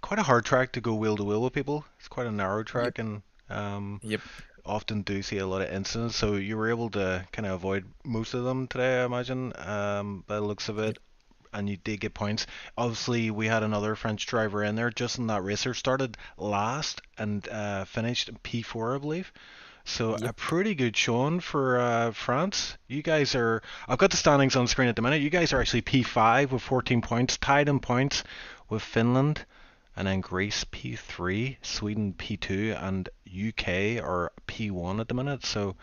Speaker 1: hard track to go wheel to wheel with people. It's quite a narrow track, and
Speaker 6: Yep.
Speaker 1: often do see a lot of incidents. So you were able to kind of avoid most of them today, I imagine, by the looks of it. And you did get points. Obviously, we had another French driver in there just in that racer. Started last and finished P4, I believe. So a pretty good showing for France. You guys are. I've got the standings on screen at the minute. You guys are actually P5 with 14 points, tied in points with Finland, and then Greece P3, Sweden P2, and UK are P1 at the minute. So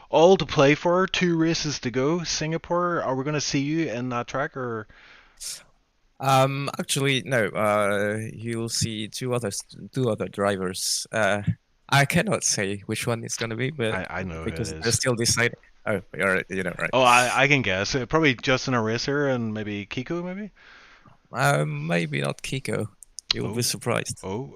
Speaker 1: all to play for. 2 races to go. Singapore. Are we going to see you in that track or?
Speaker 6: Actually, no. You'll see two other drivers. I cannot say which one it's gonna be, but
Speaker 1: I know
Speaker 6: because
Speaker 1: who it
Speaker 6: they're
Speaker 1: is.
Speaker 6: still deciding. Oh, you're right. Right.
Speaker 1: Oh, I can guess. Probably Justin Eraser and maybe Kiko, maybe?
Speaker 6: Maybe not Kiko. You'll be surprised.
Speaker 1: Oh,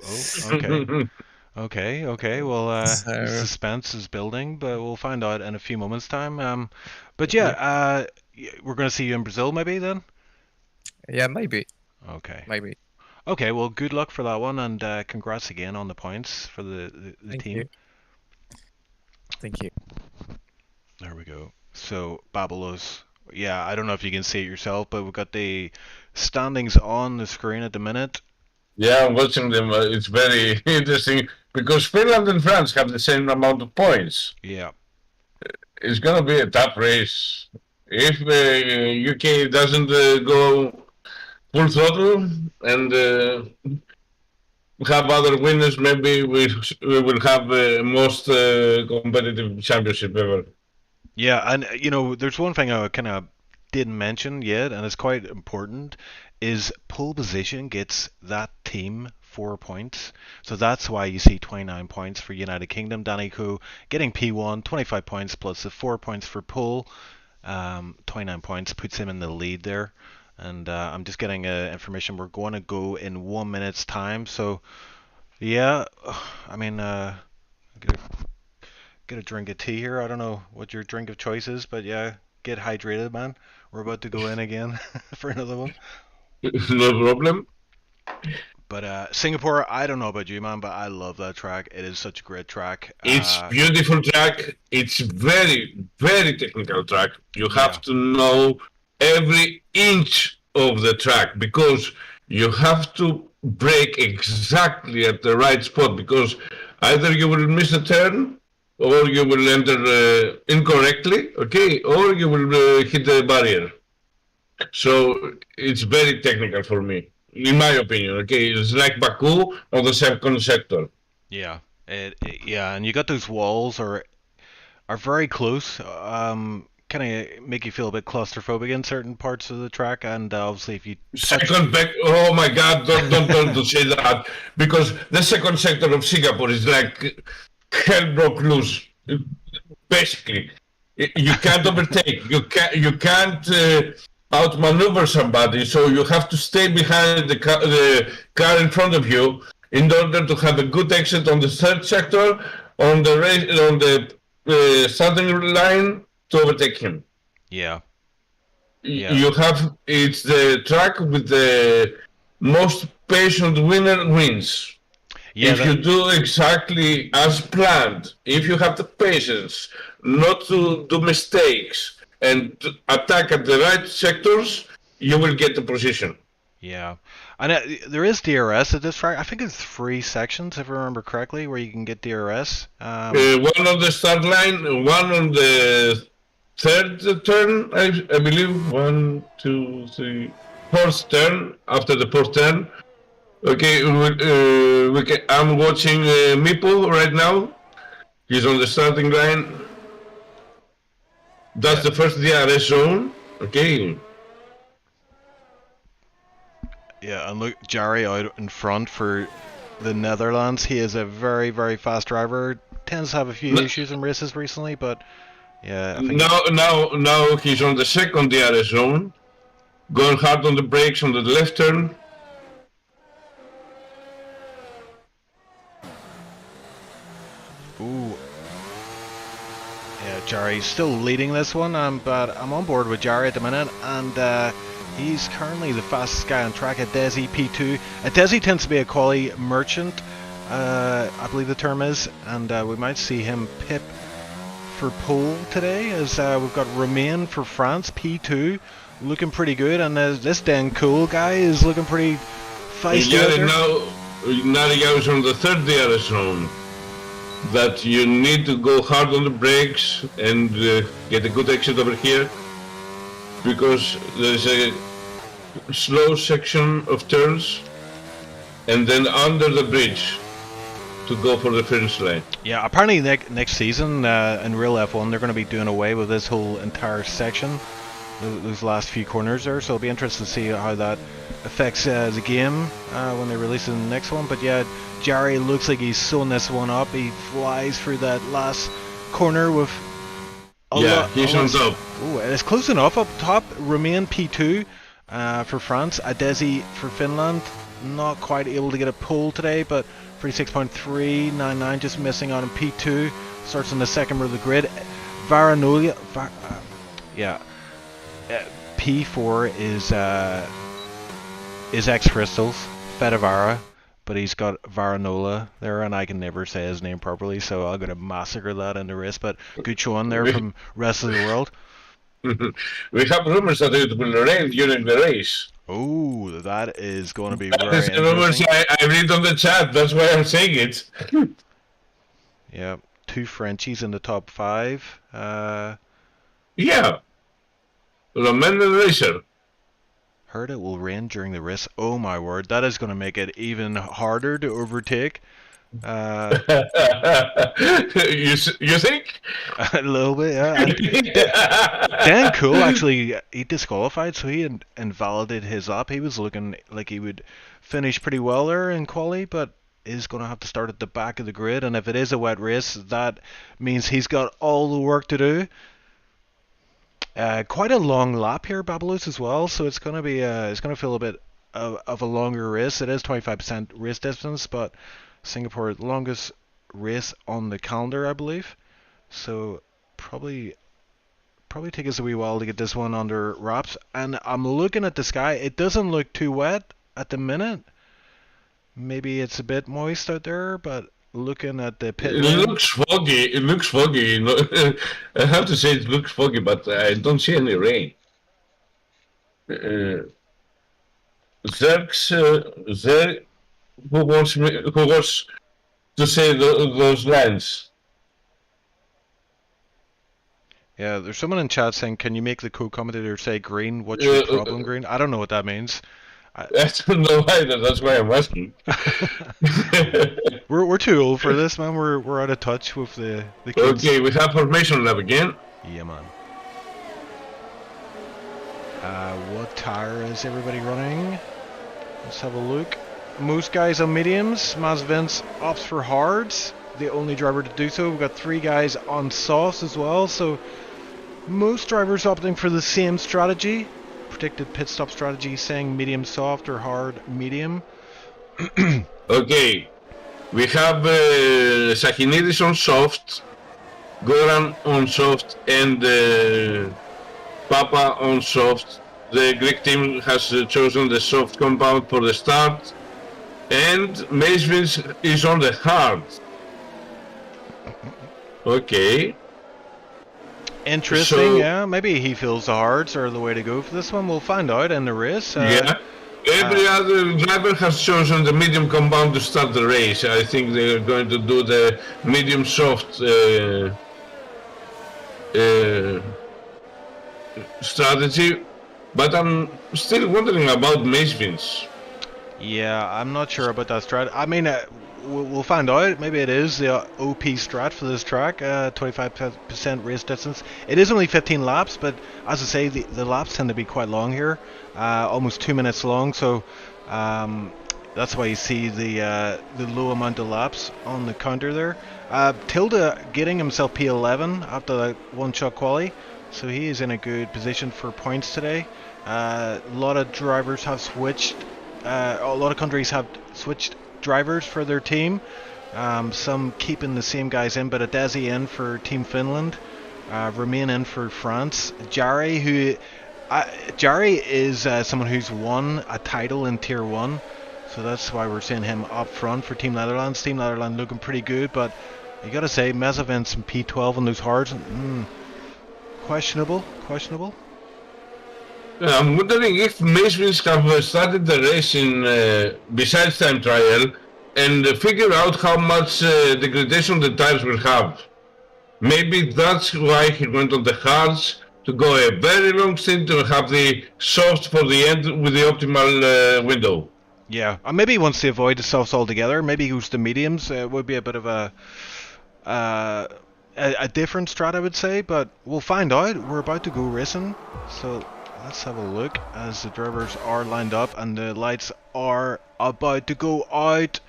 Speaker 1: okay. Okay. Well, the
Speaker 6: So,
Speaker 1: suspense is building, but we'll find out in a few moments' time. But yeah, we're going to see you in Brazil maybe then?
Speaker 6: yeah, maybe.
Speaker 1: Okay.
Speaker 6: Maybe.
Speaker 1: Okay, well, good luck for that one, and congrats again on the points for the
Speaker 6: Thank
Speaker 1: team.
Speaker 6: you. Thank you.
Speaker 1: There we go. So, Babalos, yeah, I don't know if you can see it yourself, but we've got the standings on the screen at the minute.
Speaker 2: Yeah, I'm watching them. It's very interesting because Finland and France have the same amount of points.
Speaker 1: Yeah.
Speaker 2: It's gonna be a tough race. If UK doesn't go full throttle and have other winners, maybe we will have the most competitive championship ever.
Speaker 1: Yeah, and there's one thing I kind of didn't mention yet, and it's quite important, is pole position gets that team 4 points. So that's why you see 29 points for United Kingdom. Danny Coe getting P1, 25 points plus the 4 points for pole. 29 points puts him in the lead there. And I'm just getting information. We're going to go in 1 minute's time. So, yeah, I mean, get a drink of tea here. I don't know what your drink of choice is, but yeah, get hydrated, man. We're about to go in again for another one.
Speaker 2: No problem.
Speaker 1: But Singapore, I don't know about you, man, but I love that track. It is such a great track.
Speaker 2: It's beautiful track. It's very, very technical track. You have
Speaker 1: Yeah.
Speaker 2: to know every inch of the track because you have to brake exactly at the right spot because either you will miss a turn or you will enter incorrectly, okay, or you will hit the barrier. So it's very technical for me, in my opinion, okay? It's like Baku on the second sector.
Speaker 1: Yeah, yeah, and you got those walls are very close. Kind of make you feel a bit claustrophobic in certain parts of the track, and obviously if you touch,
Speaker 2: Second back, oh my God! Don't say that because the second sector of Singapore is like hell broke loose. Basically, you can't overtake. You can't outmaneuver somebody. So you have to stay behind the car in front of you in order to have a good exit on the third sector on the starting line to overtake him.
Speaker 1: yeah, Yeah.
Speaker 2: You have it's the track with the most patient winner wins.
Speaker 1: yeah,
Speaker 2: If you do exactly as planned, if you have the patience not to do mistakes and to attack at the right sectors, you will get the position.
Speaker 1: yeah. And there is DRS at this track. I think it's 3 sections, if I remember correctly, where you can get DRS.
Speaker 2: One on the start line, one on the third turn, I believe. 1, 2, 3, fourth turn. After the fourth turn, okay. I'm watching Meeple right now. He's on the starting line. That's the first DRS zone. Okay.
Speaker 1: Yeah, and look, Jarry out in front for the Netherlands. He is a very, very fast driver. Tends to have a few issues in races recently, but yeah, I think
Speaker 2: Now he's on the second DRS zone, going hard on the brakes on the left turn.
Speaker 1: ooh, yeah, Jarry's still leading this one, but I'm on board with Jarry at the minute, and he's currently the fastest guy on track at Desi P2. Desi tends to be a quality merchant, I believe the term is, and we might see him pip for pole today, as we've got Romain for France, P2, looking pretty good, and this Dan Cool guy is looking pretty feisty out there.
Speaker 2: Now is on the third DRS zone. That you need to go hard on the brakes and get a good exit over here, because there's a slow section of turns, and then under the bridge to go for the finish line.
Speaker 1: Yeah, apparently next season in real F1 they're going to be doing away with this whole entire section, those last few corners there, so it'll be interesting to see how that affects the game when they release the next one. But yeah, Jarry looks like he's sewing this one up. He flies through that last corner with
Speaker 2: he's on top.
Speaker 1: Oh, it's close enough up top. Romain P2 for France, Adesi for Finland. Not quite able to get a pole today, but 36.399 just missing on P2. Starts on the second row of the grid. Varanola, P4 is X Crystals, Fedavara, but he's got Varanola there, and I can never say his name properly, so I'm gonna massacre that in the race. But good showing there from rest of the world.
Speaker 2: We have rumors that it will rain during the race.
Speaker 1: Oh, that is going to be
Speaker 2: That
Speaker 1: very
Speaker 2: is the rumors
Speaker 1: interesting.
Speaker 2: I read on the chat. That's why I'm saying it.
Speaker 1: Yeah, 2 Frenchies in the top 5.
Speaker 2: Yeah. Romain and Racer.
Speaker 1: Heard it will rain during the race. Oh my word, that is going to make it even harder to overtake. Uh,
Speaker 2: You think?
Speaker 1: a little bit, yeah. And Dan Cool actually he disqualified, so he invalidated his lap. He was looking like he would finish pretty well there in quali, but is going to have to start at the back of the grid. And if it is a wet race, that means he's got all the work to do. Quite a long lap here, Babalus, as well. So it's going to be it's going to feel a bit of a longer race. It is 25% race distance, but Singapore longest race on the calendar, I believe. So probably take us a wee while to get this one under wraps. And I'm looking at the sky. It doesn't look too wet at the minute. Maybe it's a bit moist out there, but looking at the pit
Speaker 2: It
Speaker 1: lane,
Speaker 2: looks foggy. It looks foggy. You know? I have to say it looks foggy, but I don't see any rain. Zerx, Zer, who wants to say those lines?
Speaker 1: yeah, there's someone in chat saying, "Can you make the co-commentator say green? What's your problem, green?" I don't know what that means.
Speaker 2: I don't know either. That's why I'm asking.
Speaker 1: We're too old for this, man. We're out of touch with the kids.
Speaker 2: Okay, we have formation lab again.
Speaker 1: Yeah, man. What tire is everybody running? Let's have a look. Most guys on mediums. Maz Vince opts for hards. The only driver to do so. We've got 3 guys on softs as well. So most drivers opting for the same strategy. Predicted pit stop strategy saying medium soft or hard medium.
Speaker 2: Okay, we have Sakinidis on soft, Goran on soft, and Papa on soft. The Greek team has chosen the soft compound for the start, and Maisvins is on the hard. Okay.
Speaker 1: Interesting,
Speaker 2: So-
Speaker 1: yeah. Maybe he feels the hards are the way to go for this one. We'll find out in the race.
Speaker 2: Yeah. Every other driver has chosen the medium compound to start the race. I think they're going to do the medium soft strategy, but I'm still wondering about Maisvins.
Speaker 1: Yeah, I'm not sure about that strat. I mean, we'll find out. Maybe it is the OP strat for this track. 25% race distance. It is only 15 laps, but as I say, the laps tend to be quite long here, almost 2 minutes long. So that's why you see the low amount of laps on the counter there. Tilda getting himself P11 after that one-shot quali, so he is in a good position for points today. A lot of drivers have switched. A lot of countries have switched drivers for their team. Some keeping the same guys in, but Adesi in for Team Finland, Remain in for France. Jari is someone who's won a title in Tier 1, so that's why we're seeing him up front for Team Netherlands. Team Netherlands looking pretty good, but you gotta say, Mezavins and P12 on those hards, questionable.
Speaker 2: I'm wondering if Maisvins have started the race in besides time trial and figure out how much degradation the tires will have. Maybe that's why he went on the hards, to go a very long stint to have the soft for the end with the optimal window.
Speaker 1: Yeah, maybe he wants to avoid the softs altogether. Maybe he goes to mediums. Would be a bit of a different strat, I would say, but we'll find out. We're about to go racing, so let's have a look as the drivers are lined up and the lights are about to go out.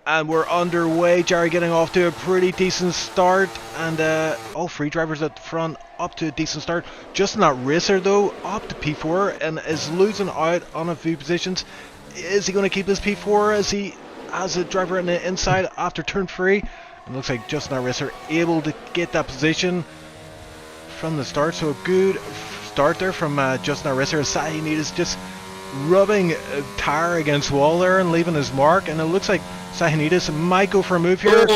Speaker 1: And we're underway. Jerry getting off to a pretty decent start, and all 3 drivers at the front up to a decent start. Just not Racer though, up to P4 and is losing out on a few positions. Is he going to keep his P4 as he has a driver on the inside after turn 3? It looks like Just Not Racer able to get that position from the start. So a good start there from Just Not Racer. Sahinid is just rubbing a tire against wall there and leaving his mark, and it looks like Sahinidis might go for a move here.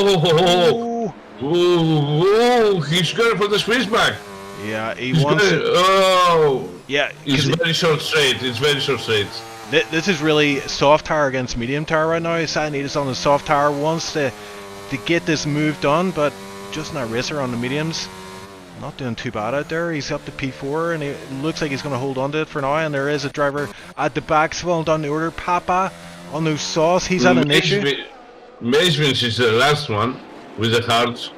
Speaker 2: Oh, he's going for the switchback.
Speaker 1: Yeah, he
Speaker 2: He's
Speaker 1: wants
Speaker 2: going,
Speaker 1: it.
Speaker 2: oh,
Speaker 1: Yeah,
Speaker 2: it's
Speaker 1: 'cause
Speaker 2: very short straight. It's very short straight.
Speaker 1: this is really soft tire against medium tire right now. Sahinidis on the soft tire wants to get this move done, but Just Not Racer on the mediums. Not doing too bad out there. He's up to P4 and it looks like he's going to hold on to it for now. And there is a driver at the back slowing down the order. Papa on those sauce. He's had an issue.
Speaker 2: Macevin's is the last one with the hearts.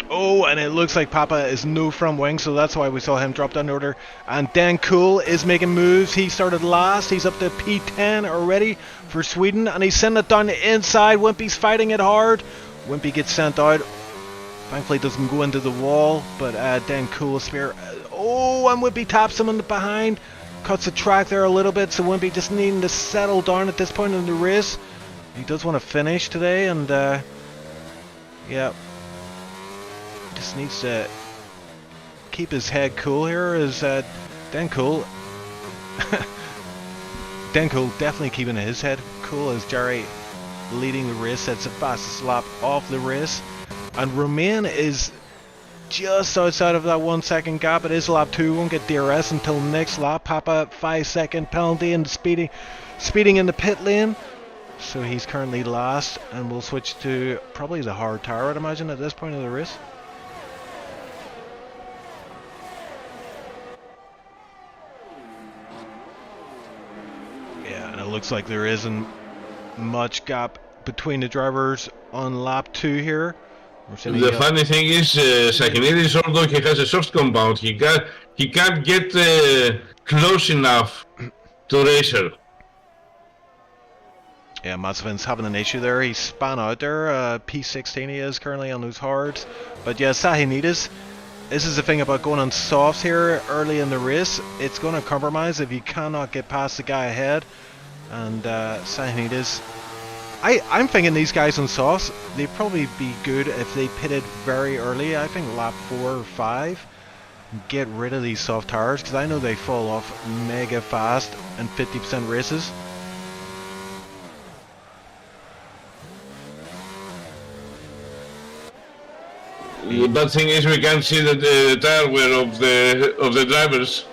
Speaker 1: Oh, and it looks like Papa is no front wing, so that's why we saw him drop down the order. And Dan Cool is making moves. He started last. He's up to P10 already for Sweden, and he's sending it down the inside. Wimpy's fighting it hard. Wimpy gets sent out. Thankfully, doesn't go into the wall, but Dan Cool spear. Oh, and Wimpy taps him in the behind. Cuts the track there a little bit, so Wimpy just needing to settle down at this point in the race. He does want to finish today, and yeah. Just needs to keep his head cool here as Dan Cool Dan Cool definitely keeping his head cool as Jerry leading the race. That's the fastest lap of the race, and Romain is just outside of that 1 second gap. It is lap 2, won't get DRS until next lap. Papa 5-second penalty and speeding in the pit lane, so he's currently last, and we'll switch to probably the hard tire, I'd imagine, at this point of the race. It looks like there isn't much gap between the drivers on lap 2 here.
Speaker 2: The funny thing is, Sakinidis, although he has a soft compound, he can't get close enough to Racer.
Speaker 1: Yeah, Mazepin's having an issue there. He spun out there. P16 he is currently on those hards. But yeah, Sakinidis, this is the thing about going on softs here early in the race. It's going to compromise if you cannot get past the guy ahead. And Sakinidis, I'm thinking these guys on softs, they'd probably be good if they pitted very early. I think lap 4 or 5. Get rid of these soft tires, because I know they fall off mega fast in 50% races.
Speaker 2: The bad thing is we can't see the tire wear of the drivers.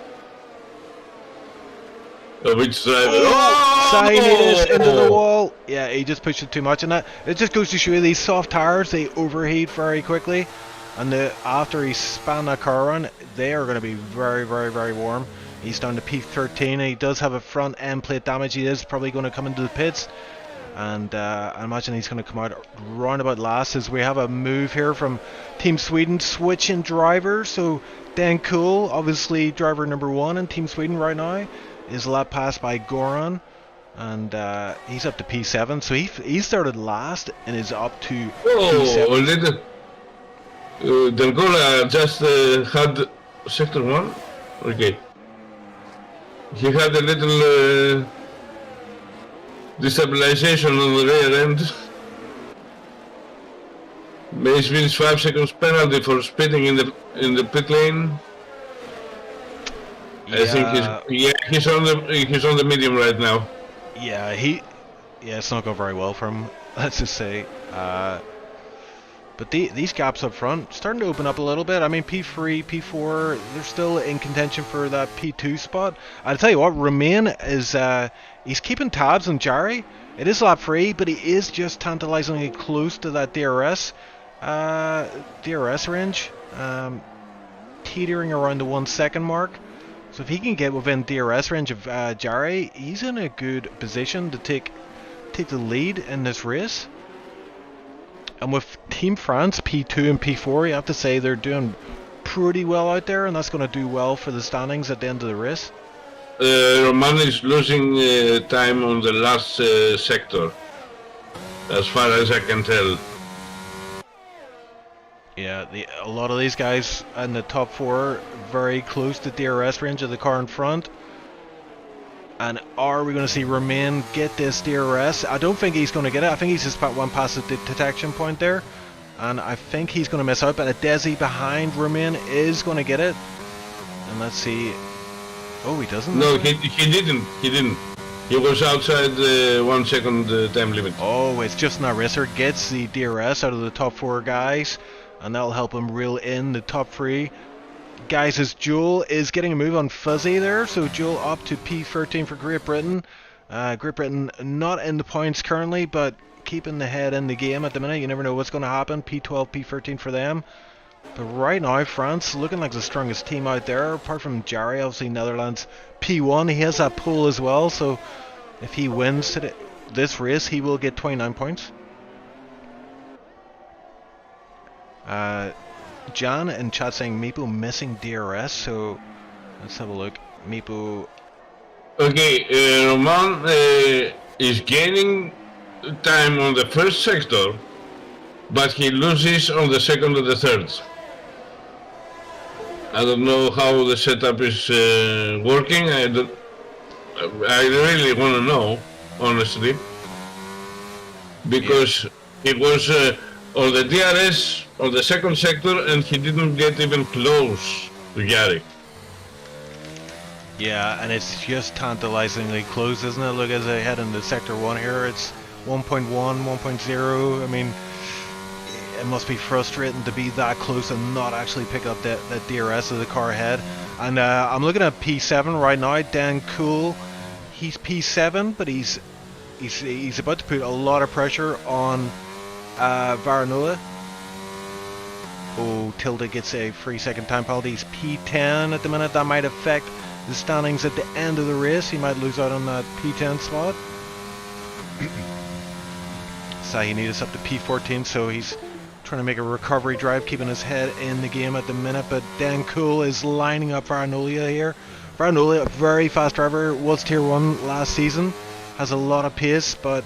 Speaker 2: Of each driver.
Speaker 1: Oh! Sakinidis into the wall. Yeah, he just pushed it too much, and that it just goes to show you these soft tires, they overheat very quickly, and after he span that car around, they are going to be very, very, very warm. He's down to P13. He does have a front end plate damage. He is probably going to come into the pits, and I imagine he's going to come out roundabout last, as we have a move here from Team Sweden switching drivers. So Dan Cool, obviously driver number 1 in Team Sweden right now, is lap passed by Goran, and he's up to P7, so he started last and is up to P7.
Speaker 2: Delgola just had sector 1. Okay. He had a little destabilization on the rear end. Macevin's 5 seconds penalty for speeding in the pit lane.
Speaker 1: Yeah.
Speaker 2: I think he's on the medium right now.
Speaker 1: Yeah, it's not going very well for him, let's just say. But these gaps up front starting to open up a little bit. I mean, P3, P4, they're still in contention for that P2 spot. I'll tell you what, Romain is he's keeping tabs on Jarry. It is lap 3, but he is just tantalizingly close to that DRS range, teetering around the 1 second mark. So if he can get within DRS range of Jarry, he's in a good position to take the lead in this race. And with Team France, P2 and P4, you have to say they're doing pretty well out there, and that's going to do well for the standings at the end of the race.
Speaker 2: Roman is losing time on the last sector, as far as I can tell.
Speaker 1: Yeah, a lot of these guys in the top 4 very close to DRS range of the car in front. And are we going to see Romain get this DRS? I don't think he's going to get it. I think he's just one past the detection point there. And I think he's going to miss out. But a Desi behind Romain is going to get it. And let's see. Oh, he doesn't?
Speaker 2: No, he didn't. He was outside the 1 second time limit.
Speaker 1: Oh, it's just not Racer gets the DRS out of the top 4 guys. And that'll help him reel in the top 3 guys, as Joel is getting a move on Fuzzy there. So Joel up to P13 for Great Britain. Great Britain not in the points currently, but keeping the head in the game at the minute. You never know what's going to happen. P12, P13 for them. But right now, France looking like the strongest team out there, apart from Jarry. Obviously Netherlands P1, he has that pole as well, so if he wins today, this race, he will get 29 points. John in chat saying Meepo missing DRS, so let's have a look. Meepo.
Speaker 2: Okay, Roman is gaining time on the first sector, but he loses on the second and the third. I don't know how the setup is working. I really want to know, honestly, because it was on the DRS on the second sector, and he didn't get even close to Yari.
Speaker 1: Yeah, and it's just tantalizingly close, isn't it? Look, as I head into sector 1 here, it's 1.1, 1.0. I mean, it must be frustrating to be that close and not actually pick up that DRS of the car ahead. And I'm looking at P7 right now. Dan Cool, he's P7, but he's about to put a lot of pressure on Varanola. Oh, Tilda gets a 3-second time penalty. He's P10 at the minute. That might affect the standings at the end of the race. He might lose out on that P10 spot. Sahinidis up to P14, so he's trying to make a recovery drive, keeping his head in the game at the minute. But Dan Cool is lining up Varanola here. Varanola, a very fast driver, was tier 1 last season, has a lot of pace, but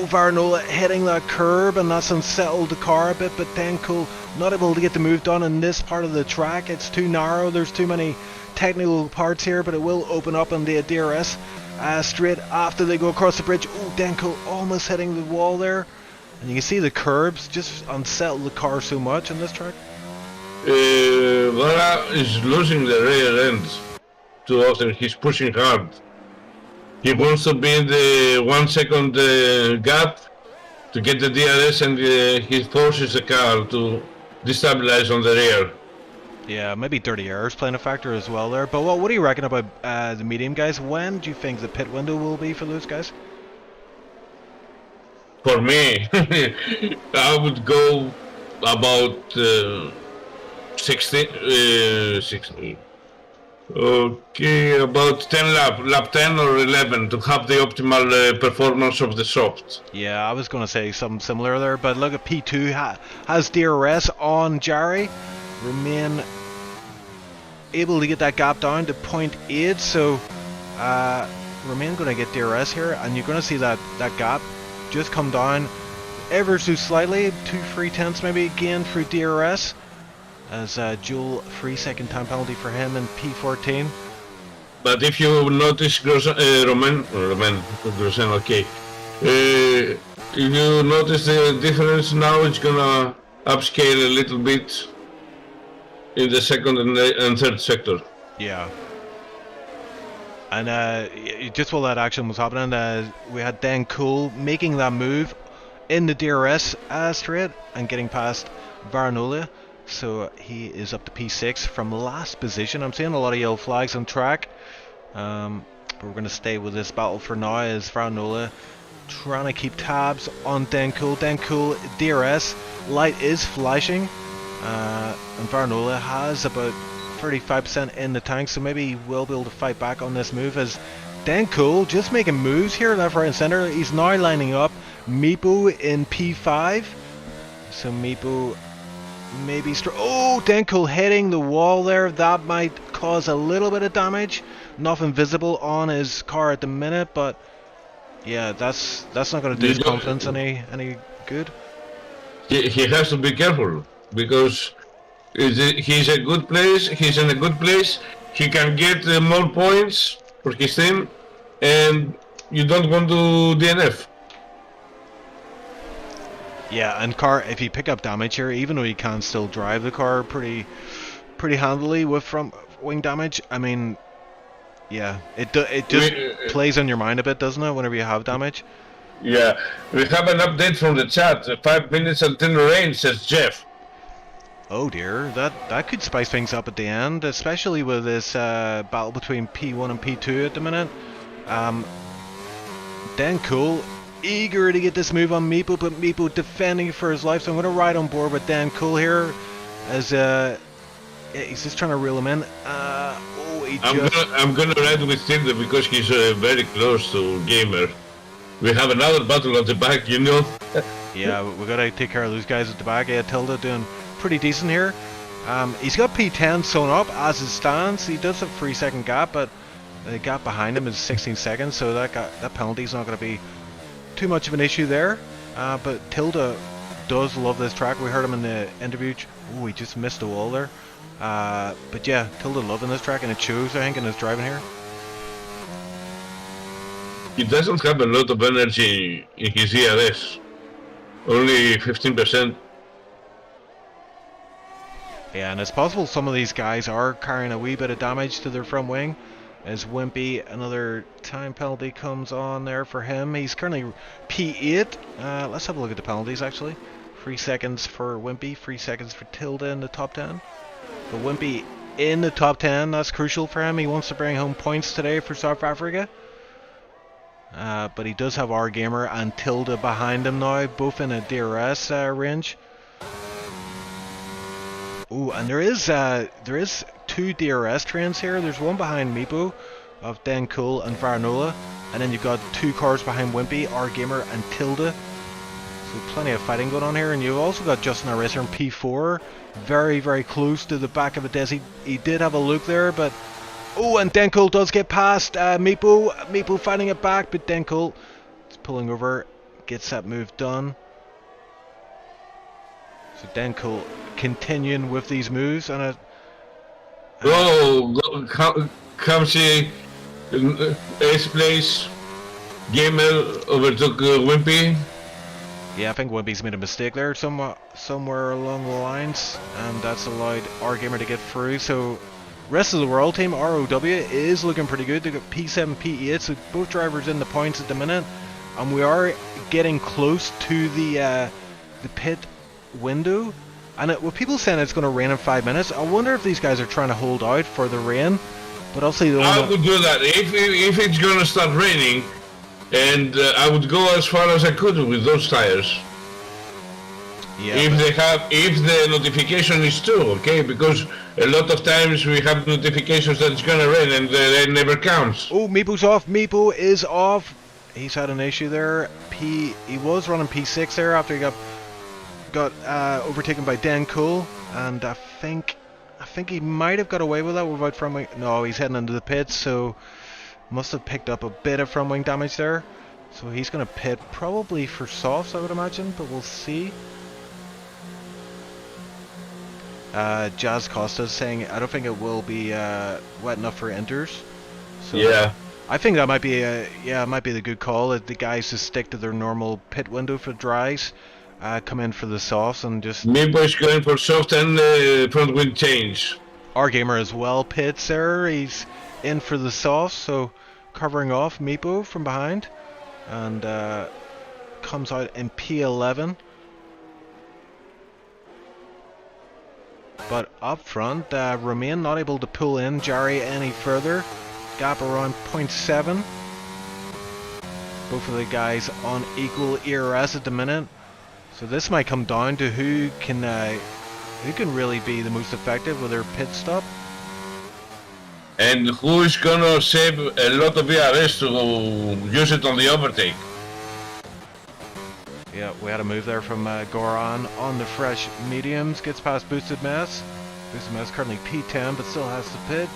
Speaker 1: Varanola hitting that curb, and that's unsettled the car a bit. But Dan Cool not able to get the move done in this part of the track. It's too narrow, there's too many technical parts here, but it will open up on the DRS straight after they go across the bridge. Oh, Dan Cool almost hitting the wall there, and you can see the curbs just unsettle the car so much in this track.
Speaker 2: Vara is losing the rear end too often. He's pushing hard. He wants to be in the 1 second gap to get the DRS, and he forces the car to destabilize on the rear.
Speaker 1: Yeah, maybe dirty errors playing a factor as well there. But what do you reckon about the medium guys? When do you think the pit window will be for those guys?
Speaker 2: For me, I would go about 16. Okay, about 10 lap 10 or 11 to have the optimal performance of the soft.
Speaker 1: Yeah, I was going to say something similar there, but look at P2 has DRS on Jari. Remain able to get that gap down to 0.8, so Remain going to get DRS here, and you're going to see that gap just come down ever so slightly, 2-3 tenths maybe again through DRS, as Joel 3-second time penalty for him in P14.
Speaker 2: But if you notice, Roman, okay. If you notice the difference now, it's gonna upscale a little bit in the second and third sector.
Speaker 1: Yeah. And just while that action was happening, we had Dan Cool making that move in the DRS straight and getting past Varanola. So he is up to P6 from last position. I'm seeing a lot of yellow flags on track. But we're going to stay with this battle for now as Varanola trying to keep tabs on Dan Cool. Dan Cool, DRS, light is flashing. And Varanola has about 35% in the tank, so maybe he will be able to fight back on this move as Dan Cool just making moves here left, right and center. He's now lining up Meepo in P5. So Meepo maybe Dan Cool hitting the wall there. That might cause a little bit of damage. Nothing visible on his car at the minute, but yeah, that's not going to do his confidence any good.
Speaker 2: He has to be careful because he's a good place. He's in a good place. He can get more points for his team, and you don't want to DNF.
Speaker 1: Yeah, and car, if you pick up damage here, even though you can still drive the car pretty handily with front wing damage, I mean, yeah, it just plays on your mind a bit, doesn't it, whenever you have damage?
Speaker 2: Yeah, we have an update from the chat. 5 minutes until the rain, says Jeff.
Speaker 1: Oh dear, that could spice things up at the end, especially with this battle between P1 and P2 at the minute. Dan Cool, eager to get this move on Meepo, but Meepo defending for his life, so I'm going to ride on board with Dan Cool here, as he's just trying to reel him in.
Speaker 2: I'm gonna ride with Tilde because he's very close to Gamer. We have another battle at the back, you know.
Speaker 1: Yeah, we gotta take care of those guys at the back. Yeah, Tilda doing pretty decent here. He's got P10 sewn up as it stands. He does have a 3-second gap, but the gap behind him is 16 seconds, so that penalty's not going to be too much of an issue there. But Tilda does love this track. We heard him in the interview. Oh, he just missed the wall there. But yeah, Tilda loving this track, and it shows, I think, in his driving here.
Speaker 2: He doesn't have a lot of energy in his ERS. Only 15%.
Speaker 1: Yeah, and it's possible some of these guys are carrying a wee bit of damage to their front wing. As Wimpy, another time penalty comes on there for him. He's currently P8. Let's have a look at the penalties actually. 3 seconds for Wimpy, 3 seconds for Tilda in the top 10. But Wimpy in the top 10, that's crucial for him. He wants to bring home points today for South Africa. But he does have our Gamer and Tilda behind him now, both in a DRS range. Ooh, and there is 2 DRS trains here. There's one behind Meepo of Den Cool and Varanola, and then you've got 2 cars behind Wimpy, our Gamer and Tilda. So plenty of fighting going on here, and you've also got Justin our Racer in P4, very, very close to the back of a Desi. He did have a look there, but oh, and Denko does get past Meepo. Meepo fighting it back, but Denko is pulling over, gets that move done. So Denko continuing with these moves, and
Speaker 2: Kamsi, 8th place. Gamer overtook Wimpy.
Speaker 1: yeah, I think Wimpy's made a mistake there somewhere along the lines, and that's allowed our Gamer to get through. So rest of the world team, ROW, is looking pretty good. They've got P7, P8, so both drivers in the points at the minute, and we are getting close to the pit window. And with people saying it's going to rain in 5 minutes, I wonder if these guys are trying to hold out for the rain. But obviously,
Speaker 2: I would do that if it's going to start raining, and I would go as far as I could with those tires.
Speaker 1: Yeah,
Speaker 2: if the notification is true, okay, because a lot of times we have notifications that it's gonna rain and it never counts.
Speaker 1: Oh, Meepo's off. Meepo is off. He's had an issue there. He was running P6 there after he got overtaken by Dan Cole, and I think he might have got away with that without front wing. No, he's heading into the pits, so must have picked up a bit of front wing damage there. So he's gonna pit probably for softs, I would imagine, but we'll see. Jazz Costa saying I don't think it will be wet enough for inters. So
Speaker 2: yeah,
Speaker 1: I think that might be it might be the good call. The guys just stick to their normal pit window for dries, come in for the softs and just.
Speaker 2: Meepo is going for soft and front wing change.
Speaker 1: Our Gamer as well pits there. He's in for the softs, so covering off Meepo from behind, and comes out in P11. But up front, Romain not able to pull in Jarry any further. Gap around 0.7. Both of the guys on equal ERS at the minute. So this might come down to who can really be the most effective with their pit stop.
Speaker 2: And who is gonna save a lot of ERS to use it on the overtake.
Speaker 1: Yeah, we had a move there from Goran on the fresh mediums, gets past Boosted Mess. Boosted Mess currently P10, but still has to pit.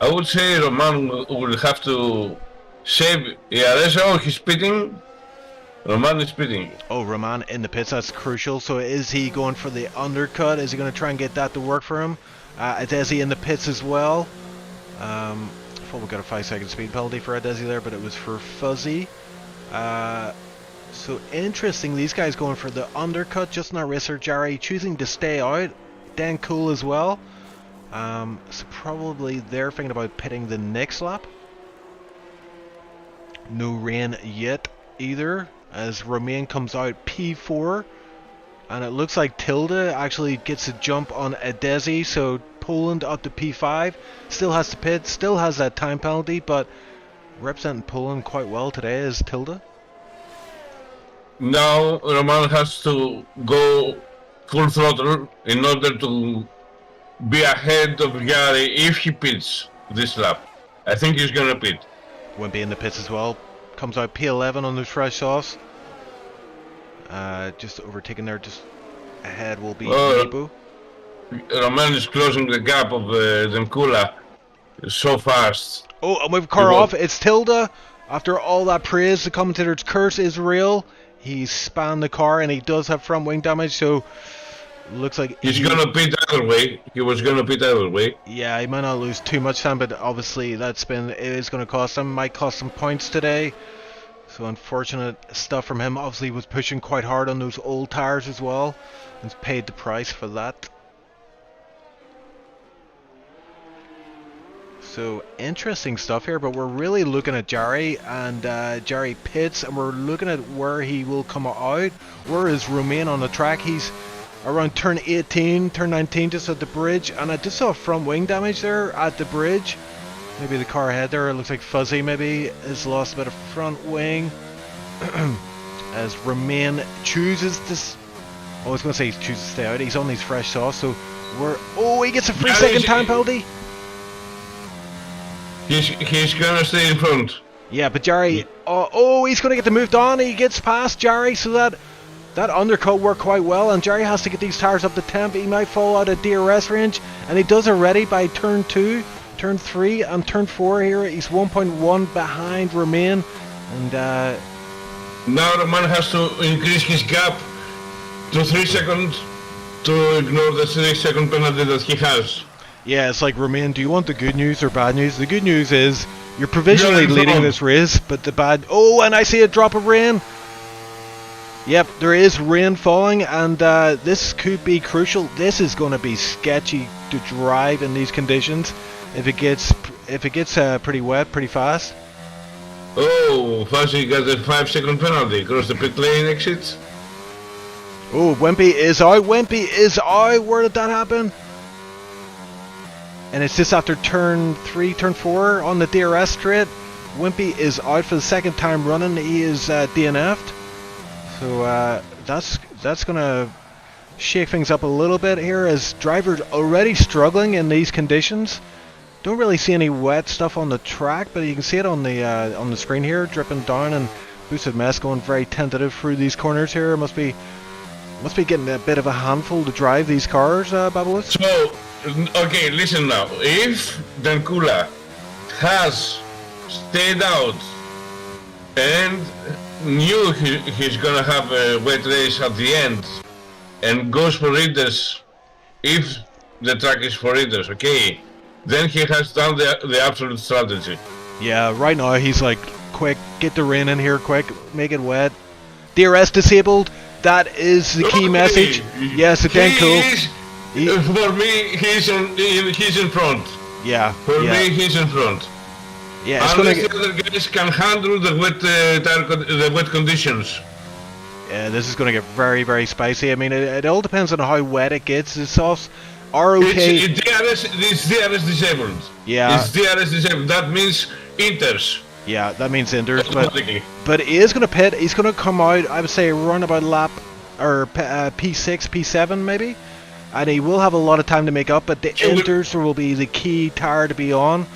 Speaker 2: I would say Roman will have to save ERS. Oh, he's pitting. Roman is pitting.
Speaker 1: Oh, Roman in the pits, that's crucial. So is he going for the undercut? Is he going to try and get that to work for him? Adesi in the pits as well. I thought we got a 5-second speed penalty for Adesi there, but it was for Fuzzy. So interesting, these guys going for the undercut. Justin our Racer, Jarry choosing to stay out. Dan Cool as well. So probably they're thinking about pitting the next lap. No rain yet either, as Romain comes out P4. And it looks like Tilda actually gets a jump on Adesi, so Poland up to P5, still has to pit, still has that time penalty, but representing Poland quite well today is Tilda.
Speaker 2: Now Roman has to go full throttle in order to be ahead of Yari if he pits this lap. I think he's gonna pit.
Speaker 1: Wimpy in the pits as well. Comes out P11 on those fresh softs. Just overtaken there, just ahead will be Nebo.
Speaker 2: Roman is closing the gap of Demkula so fast.
Speaker 1: Oh, and we've car off. It's Tilda. After all that praise, the commentator's curse is real. He's spanned the car and he does have front wing damage, so looks like
Speaker 2: he's gonna pit either way. He was gonna pit either way.
Speaker 1: Yeah, he might not lose too much time, but obviously that spin is going to cost him. Might cost some points today. So unfortunate stuff from him. Obviously he was pushing quite hard on those old tires as well. He's paid the price for that. So interesting stuff here, but we're really looking at Jari, and Jari pits, and we're looking at where he will come out. Where is Romain on the track? He's around turn 18, turn 19, just at the bridge, and I just saw front wing damage there at the bridge. Maybe the car ahead there, it looks like Fuzzy maybe has lost a bit of front wing. As Romain chooses this. I was going to say he chooses to stay out. He's on these fresh sauce, so we're. Oh, he gets a 3-second time penalty.
Speaker 2: He's gonna stay in front.
Speaker 1: Yeah, but Jari. Oh, he's going to get the move on. He gets past Jari, so that undercut worked quite well, and Jari has to get these tires up to temp. He might fall out of DRS range, and he does already by turn 2, turn 3, and turn 4 here. He's 1.1 behind Romain, and
Speaker 2: now Roman has to increase his gap to 3 seconds to ignore the 3-second penalty that he has.
Speaker 1: Yeah, it's like, Romain, do you want the good news or bad news? The good news is you're provisionally leading this race, but the bad... Oh, and I see a drop of rain. Yep, there is rain falling, and this could be crucial. This is going to be sketchy to drive in these conditions if it gets pretty wet, pretty fast.
Speaker 2: Oh, Fuzzy got a 5-second penalty across the pit lane exits.
Speaker 1: Oh, Wimpy is out. Wimpy is out. Where did that happen? And it's just after turn 3, turn 4 on the DRS straight. Wimpy is out for the second time running. He is DNF'd. So that's going to shake things up a little bit here, as drivers already struggling in these conditions. Don't really see any wet stuff on the track, but you can see it on the screen here, dripping down, and Boosted Mess going very tentative through these corners here. Must be getting a bit of a handful to drive these cars, Babalus.
Speaker 2: So, okay, listen now. If Dankula has stayed out and knew he's gonna have a wet race at the end and goes for readers, if the track is for readers, okay, then he has done the absolute strategy.
Speaker 1: Yeah, right now he's like, quick, get the rain in here, quick, make it wet. DRS disabled. That is the key message. Yes, it's Dan cool.
Speaker 2: For me, he's in front.
Speaker 1: Yeah.
Speaker 2: For me, he's in front.
Speaker 1: Yeah, it's
Speaker 2: unless the other guys can handle the wet conditions.
Speaker 1: Yeah, this is going to get very, very spicy. I mean, it all depends on how wet it gets. The softs are okay.
Speaker 2: It's DRS disabled.
Speaker 1: Yeah.
Speaker 2: It's DRS disabled. That means inters.
Speaker 1: Yeah, that means inters. But he is going to pit. He's going to come out, I would say, around about lap or P6, P7 maybe. And he will have a lot of time to make up. But the inters will be the key tire to be on.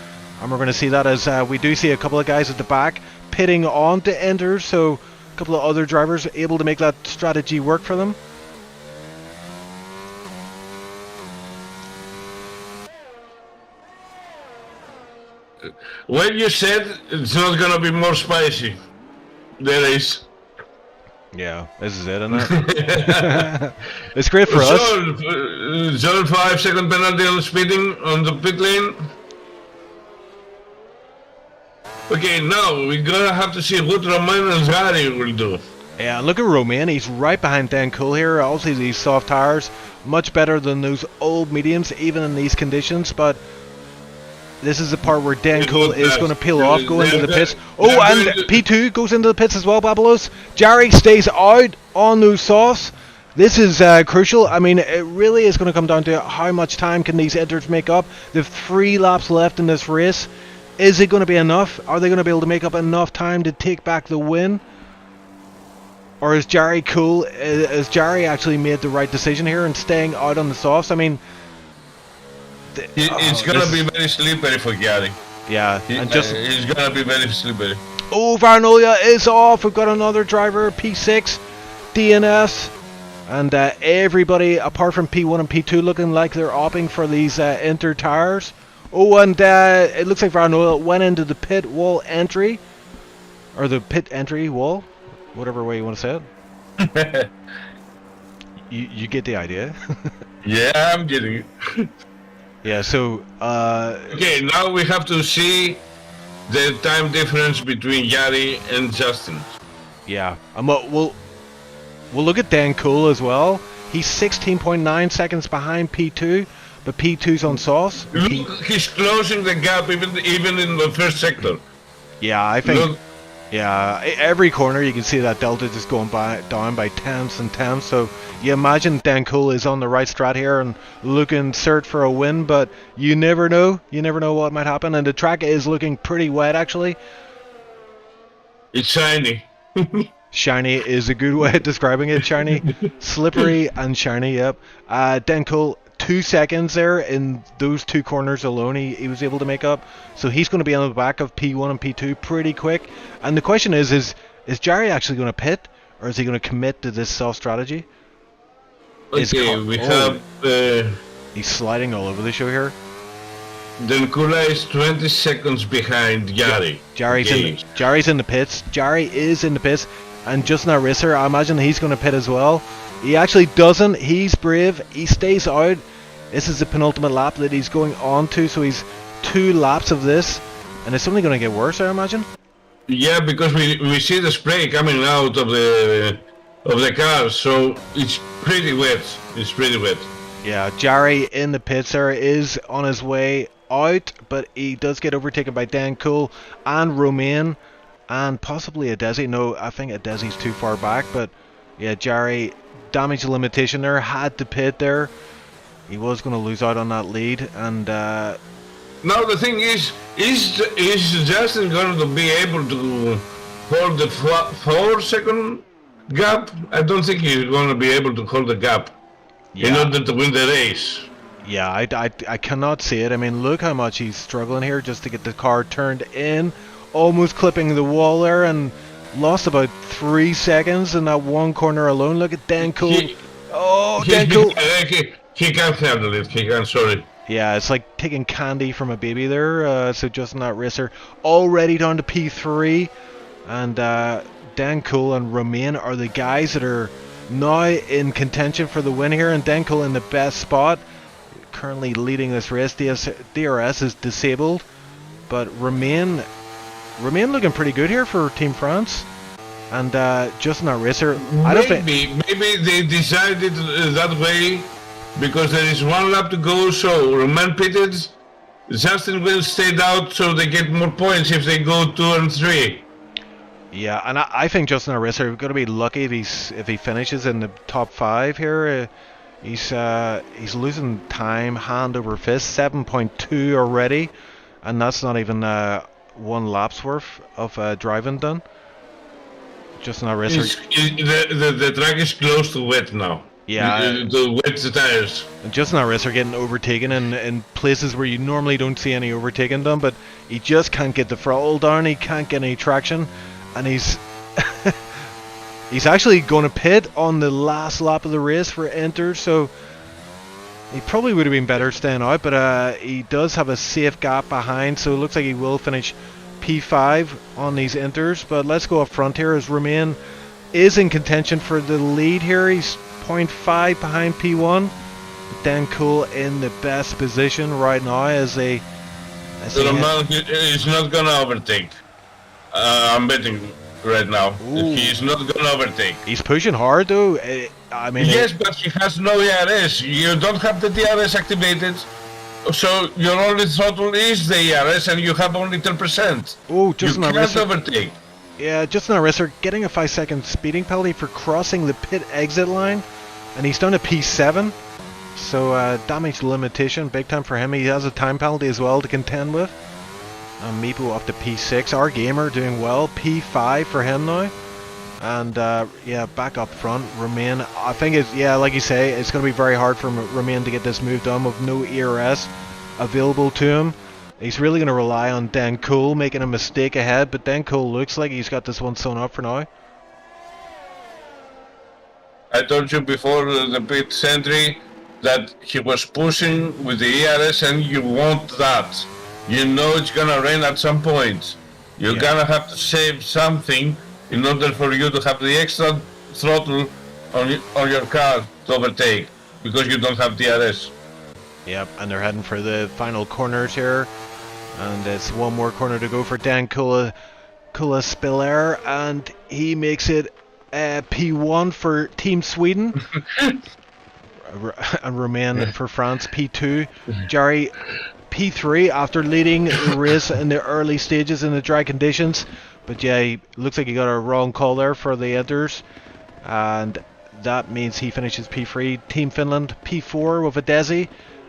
Speaker 1: And we're going to see that as we do see a couple of guys at the back pitting on to inters. So a couple of other drivers able to make that strategy work for them.
Speaker 2: Well, you said it's not gonna be more spicy. There is.
Speaker 1: Yeah, this is it, isn't it? It's great for us.
Speaker 2: Zone 5-second penalty on speeding on the pit lane. Okay, now we're gonna have to see what Romain and Zari will do.
Speaker 1: Yeah, look at Romain. He's right behind Dan Cool here. Obviously, these soft tires, much better than those old mediums, even in these conditions, but this is the part where Dan Cole is going to peel off, go into the pits. Oh, and P2 goes into the pits as well, Babalos. Jari stays out on those softs. This is crucial. I mean, it really is going to come down to how much time can these inters make up. They've 3 laps left in this race. Is it going to be enough? Are they going to be able to make up enough time to take back the win? Or is Jari cool? Has Jari actually made the right decision here and staying out on the softs? I mean,
Speaker 2: it's gonna be very slippery for Gary.
Speaker 1: Yeah, and just
Speaker 2: It's gonna be very slippery.
Speaker 1: oh, Varnolia is off. We've got another driver, P6, DNS, and everybody apart from P1 and P2 looking like they're opting for these inter tires. Oh, and it looks like Varnolia went into the pit wall entry, or the pit entry wall, whatever way you want to say it. You get the idea.
Speaker 2: Yeah, I'm getting it.
Speaker 1: Yeah, so
Speaker 2: Okay, now we have to see the time difference between Yari and Justin.
Speaker 1: yeah, we'll look at Dan Cole as well. He's 16.9 seconds behind P2, but P2's on sauce.
Speaker 2: Look, he's closing the gap even in the first sector.
Speaker 1: Yeah, I think.
Speaker 2: Look,
Speaker 1: Yeah, every corner you can see that delta just going down by tenths and tenths. So you imagine Dan Cole is on the right strat here and looking cert for a win, but you never know. You never know what might happen. And the track is looking pretty wet actually.
Speaker 2: it's shiny.
Speaker 1: Shiny is a good way of describing it. Shiny, slippery and shiny. Yep. Dan Cole 2 seconds there in those two corners alone. He was able to make up. So he's going to be on the back of P1 and P2 pretty quick. And the question is Jerry actually going to pit, or is he going to commit to this soft strategy?
Speaker 2: Okay, we have
Speaker 1: He's sliding all over the show here.
Speaker 2: Denkula is 20 seconds behind Yari.
Speaker 1: Jerry's in the pits. Jerry is in the pits, and Justin Arisser, I imagine he's going to pit as well. He actually doesn't. He's brave. He stays out. This is the penultimate lap that he's going on to, so he's 2 laps of this, and it's only going to get worse, I imagine.
Speaker 2: Yeah, because we see the spray coming out of the car, so it's pretty wet. It's pretty wet.
Speaker 1: Yeah, Jerry in the pits there is on his way out, but he does get overtaken by Dan Cole and Romain, and possibly a Desi. No, I think a Desi's too far back, but yeah, Jerry, damage limitation there, had to pit there. He was going to lose out on that lead, and
Speaker 2: Now the thing is Justin going to be able to hold the 4-second gap? I don't think he's going to be able to hold the gap in order to win the race.
Speaker 1: yeah, I cannot see it. I mean, look how much he's struggling here just to get the car turned in, almost clipping the wall there, and lost about 3 seconds in that one corner alone. Look at Dan Cole. Dan Cole.
Speaker 2: He can't handle it. He can't, sorry.
Speaker 1: Yeah, it's like taking candy from a baby there. So Justin that racer already down to P3, and Dan Cole and Romain are the guys that are now in contention for the win here, and Dan Cole in the best spot, currently leading this race. DRS is disabled, but Romain looking pretty good here for Team France, and Justin that racer. I don't think.
Speaker 2: Maybe they decided that way. Because there is 1 lap to go, so Romain pitted, Justin will stay out, so they get more points if they go 2 and 3.
Speaker 1: Yeah, and I think Justin Arisser is going to be lucky if he finishes in the top 5 here. He's losing time hand over fist, 7.2 already, and that's not even 1 lap's worth of driving done. Justin Arisser.
Speaker 2: The track is close to wet now.
Speaker 1: Yeah,
Speaker 2: the wet tires.
Speaker 1: Justin Arisser getting overtaken in places where you normally don't see any overtaking done, but he just can't get the throttle down. He can't get any traction, and he's he's actually going to pit on the last lap of the race for Inter. So he probably would have been better staying out, but he does have a safe gap behind, so it looks like he will finish P5 on these Inters. But let's go up front here as Romain is in contention for the lead here. He's 0.5 behind P1. Dan Cole in the best position right now as a.
Speaker 2: Romain is not gonna overtake. I'm betting right now.
Speaker 1: Ooh.
Speaker 2: He's not gonna overtake.
Speaker 1: He's pushing hard though. I mean.
Speaker 2: Yes, but he has no ERS. You don't have the DRS activated, so your only throttle is the ERS, and you have only 10%.
Speaker 1: Oh, Justin
Speaker 2: you can't
Speaker 1: Arisser.
Speaker 2: overtake.
Speaker 1: Yeah, Justin Arisser getting a 5-second speeding penalty for crossing the pit exit line, and he's down to P7. So damage limitation, big time for him. He has a time penalty as well to contend with. Meepo up to P6. Our gamer doing well. P5 for him now. And yeah, back up front, Romain. I think it's, yeah, like you say, it's going to be very hard for Romain to get this move done with no ERS available to him. He's really going to rely on Dan Cole making a mistake ahead, but Dan Cole looks like he's got this one sewn up for now.
Speaker 2: I told you before the pit entry that he was pushing with the ERS, and you want that. You know it's gonna rain at some point. You're gonna have to save something in order for you to have the extra throttle on your car to overtake, because you don't have DRS.
Speaker 1: Yep, and they're heading for the final corners here. And it's one more corner to go for Dan Kula Spiller, and he makes it P1 for Team Sweden. And Romain for France, P2. Jerry, P3 after leading the race in the early stages in the dry conditions. But yeah, he looks like he got a wrong call there for the enters. And that means he finishes P3. Team Finland, P4 with a Desi.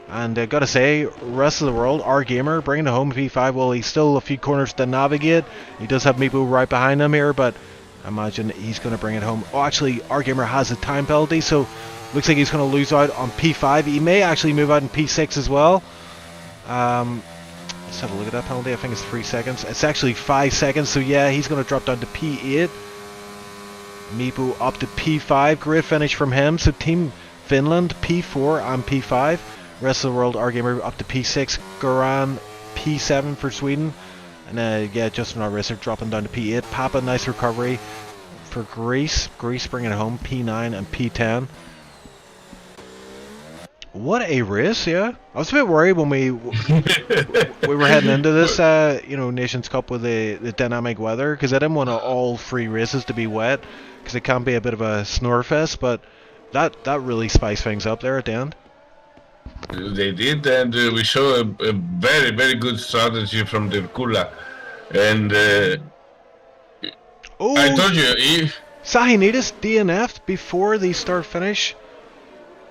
Speaker 1: And I gotta say, rest of the world, our gamer bringing it home P5. Well, he's still a few corners to navigate. He does have Meepo right behind him here, but I imagine he's gonna bring it home. Oh, actually, our gamer has a time penalty, so looks like he's gonna lose out on P5. He may actually move out in P6 as well. Let's have a look at that penalty. I think it's 3 seconds. It's actually 5 seconds, so yeah, he's gonna drop down to P8. Meepo up to P5. Great finish from him. So Team Finland P4 and P5. Rest of the world, our gamer up to P6, Goran P7 for Sweden, and yeah, Justin our racer dropping down to P8. Papa, nice recovery for Greece. Greece bringing it home, P9 and P10. What a race, yeah. I was a bit worried when we were heading into this, Nations Cup with the dynamic weather, because I didn't want all 3 races to be wet, because it can be a bit of a snore fest, but that really spiced things up there at the end.
Speaker 2: They did, and we saw a very, very good strategy from the Kula. And I told you,
Speaker 1: Sahinidis DNF'd before the start finish,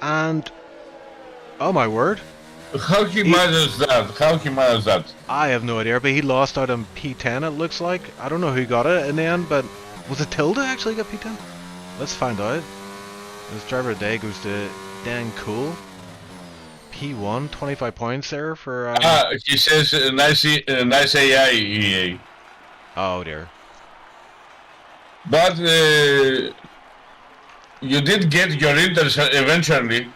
Speaker 1: and oh my word.
Speaker 2: How he managed that?
Speaker 1: I have no idea, but he lost out on P10 it looks like. I don't know who got it in the end, but was it Tilda actually got P10? Let's find out. This driver of the day goes to Dan Cool. P1, 25 points there for...
Speaker 2: he says nice AI, EA.
Speaker 1: Oh dear.
Speaker 2: But you did get your inters eventually,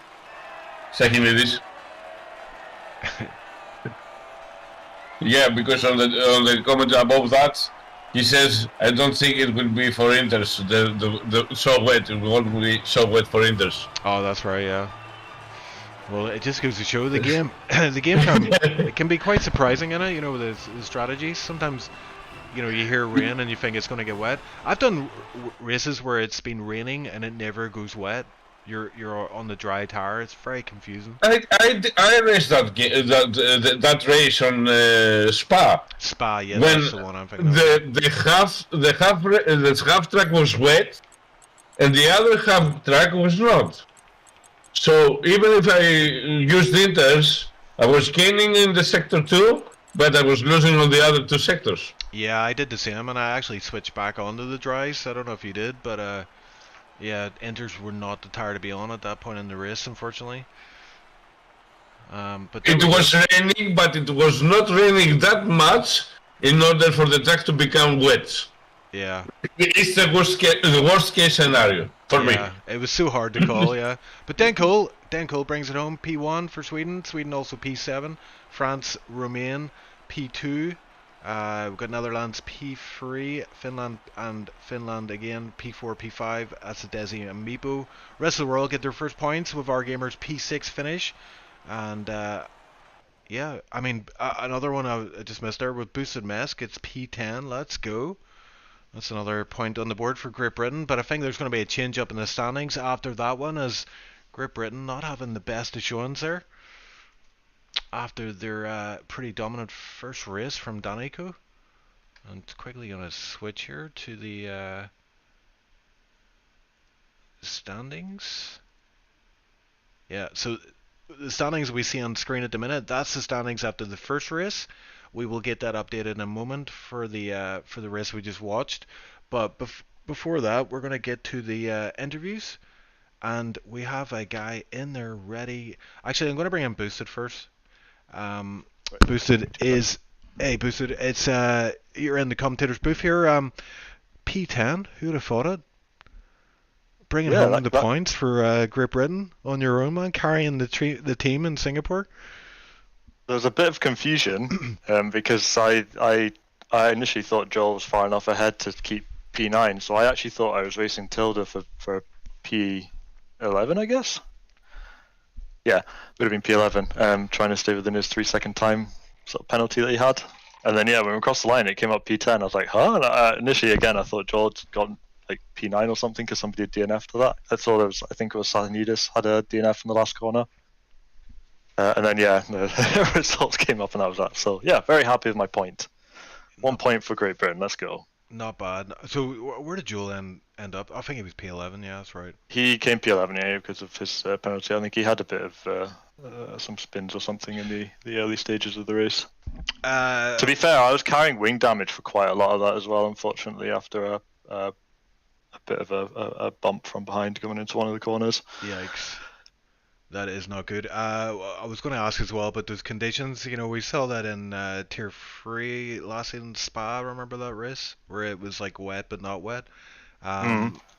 Speaker 2: Sahinidis. Yeah, because on the comment above that, he says, I don't think it will be for inters. The so wet, it won't be so wet for inters.
Speaker 1: Oh, that's right, yeah. Well, it just goes to show the game. The game can be quite surprising in it, with the strategies. Sometimes, you hear rain and you think it's going to get wet. I've done races where it's been raining and it never goes wet. You're on the dry tire. It's very confusing.
Speaker 2: I raced that race on Spa.
Speaker 1: Spa, yeah,
Speaker 2: when
Speaker 1: that's the one I'm thinking of.
Speaker 2: The half track was wet, and the other half track was not. So even if I used inters, I was gaining in the sector 2, but I was losing on the other 2 sectors.
Speaker 1: Yeah, I did the same, and I actually switched back onto the dries. I don't know if you did, but yeah, inters were not the tire to be on at that point in the race, unfortunately. But
Speaker 2: it was raining, but it was not raining that much in order for the track to become wet.
Speaker 1: Yeah.
Speaker 2: It's the worst case scenario for me.
Speaker 1: Yeah, it was so hard to call, yeah. But Dan Cole brings it home, P1 for Sweden. Sweden also P7. France, Romain, P2. We've got Netherlands P3, Finland again P4, P5. That's a Desi and Meepo. Rest of the world get their first points with our gamers P6 finish, and yeah, I mean another one I just missed there with Boosted Mesk. It's P10. Let's go. That's another point on the board for Great Britain, but I think there's going to be a change up in the standings after that one, as Great Britain not having the best of showings there after their pretty dominant first race from Danico. And quickly going to switch here to the standings. Yeah, so the standings we see on screen at the minute, that's the standings after the first race. We will get that updated in a moment for the race we just watched. But before that, we're going to get to the interviews, and we have a guy in there ready. Actually, I'm going to bring in Boosted first. Boosted is Boosted. It's you're in the commentators booth here. P10. Who'd have thought it? Bringing
Speaker 7: Yeah,
Speaker 1: home the points for Great Britain on your own, man. Carrying the team in Singapore.
Speaker 7: There was a bit of confusion because I initially thought Joel was far enough ahead to keep P9, so I actually thought I was racing Tilda for P11, I guess. Yeah, would have been P11, trying to stay within his 3-second time sort of penalty that he had. And then, yeah, when we crossed the line, it came up P10. I was like, huh? And initially, again, I thought Joel had gotten like P9 or something because somebody had DNF to that. I thought I think it was Satanidis had a DNF in the last corner. And then, yeah, the results came up and that was that. So, yeah, very happy with my point. 1 point for Great Britain. Let's go.
Speaker 1: Not bad. So, where did Joel end up? I think he was P11. Yeah, that's right.
Speaker 7: He came P11, yeah, because of his penalty. I think he had a bit of some spins or something in the early stages of the race. To be fair, I was carrying wing damage for quite a lot of that as well, unfortunately, after a bit of a bump from behind coming into one of the corners.
Speaker 1: Yikes. That is not good. I was going to ask as well, but those conditions, we saw that in Tier 3 last season, Spa, remember that race? Where it was like wet but not wet.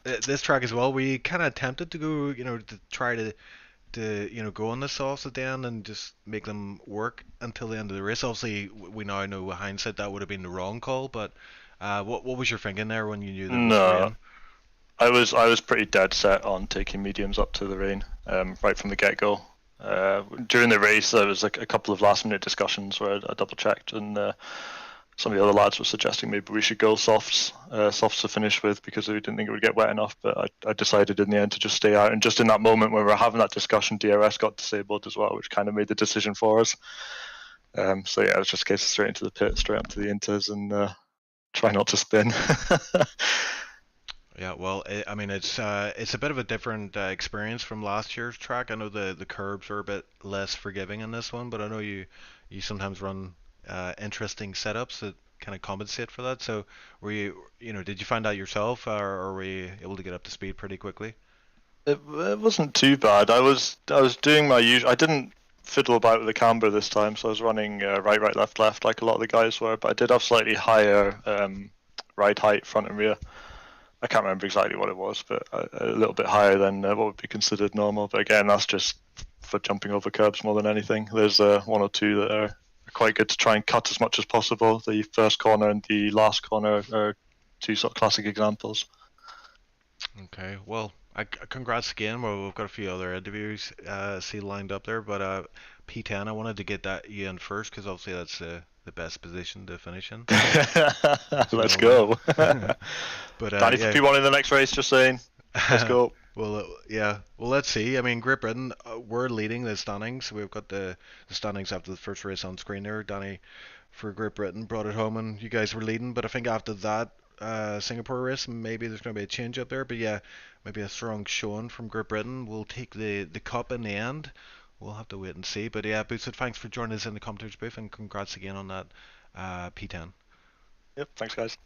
Speaker 1: This track as well, we kind of attempted to go, to try to go on the softs at the end and just make them work until the end of the race. Obviously, we now know with hindsight that would have been the wrong call, but what was your thinking there when you knew that it was rain?
Speaker 7: I was pretty dead set on taking mediums up to the rain right from the get-go. During the race, there was like a couple of last-minute discussions where I double-checked, and some of the other lads were suggesting maybe we should go softs to finish with because we didn't think it would get wet enough. But I decided in the end to just stay out. And just in that moment when we were having that discussion, DRS got disabled as well, which kind of made the decision for us. So yeah, it was just a case of straight into the pit, straight up to the inters, and try not to spin.
Speaker 1: Yeah, well, I mean, it's a bit of a different experience from last year's track. I know the curbs are a bit less forgiving in this one, but I know you sometimes run interesting setups that kind of compensate for that. So, were did you find out yourself, or were you able to get up to speed pretty quickly?
Speaker 7: It wasn't too bad. I was doing my usual. I didn't fiddle about with the camber this time, so I was running right, left like a lot of the guys were. But I did have slightly higher ride height, front and rear. I can't remember exactly what it was, but a little bit higher than what would be considered normal. But again, that's just for jumping over curbs more than anything. There's one or two that are quite good to try and cut as much as possible. The first corner and the last corner are two sort of classic examples.
Speaker 1: Okay, well, congrats again. Well, we've got a few other interviews lined up there, but P10, I wanted to get that you in first because obviously that's the best position to finish in.
Speaker 7: Let's go.
Speaker 1: But
Speaker 7: Danny for P1 in the next race, just saying. Let's go.
Speaker 1: Well, yeah. Well, let's see. I mean, Great Britain, we're leading the standings. We've got the standings after the first race on screen there. Danny for Great Britain brought it home, and you guys were leading. But I think after that Singapore race, maybe there's going to be a change up there. But yeah, maybe a strong showing from Great Britain. We'll take the cup in the end. We'll have to wait and see. But yeah, Boosted, thanks for joining us in the commentators booth, and congrats again on that P10.
Speaker 7: Yep, thanks guys.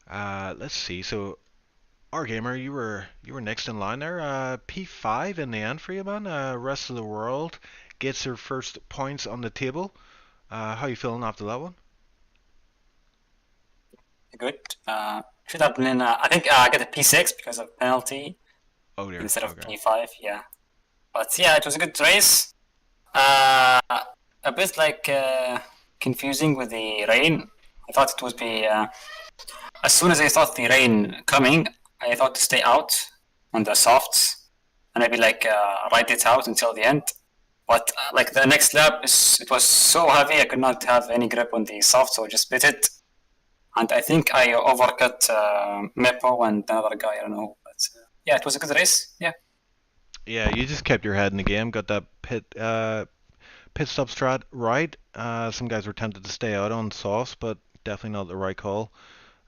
Speaker 1: Let's see. So, our gamer, you were next in line there. P5 in the end for you, man. Rest of the world gets their first points on the table. How you feeling after that one?
Speaker 8: Good. Should have been. I think I get a P6 because of penalty.
Speaker 1: Oh dear.
Speaker 8: Instead of P5, yeah. But yeah, it was a good race. A bit like confusing with the rain. I thought it would be. As soon as I thought the rain coming, I thought to stay out on the softs and maybe ride it out until the end. But like the next lap, it was so heavy I could not have any grip on the soft, so I just bit it. And I think I overcut Mepo and another guy, I don't know. But yeah, it was a good race. Yeah.
Speaker 1: Yeah, you just kept your head in the game. Got that pit stop strat right. Some guys were tempted to stay out on softs, but definitely not the right call.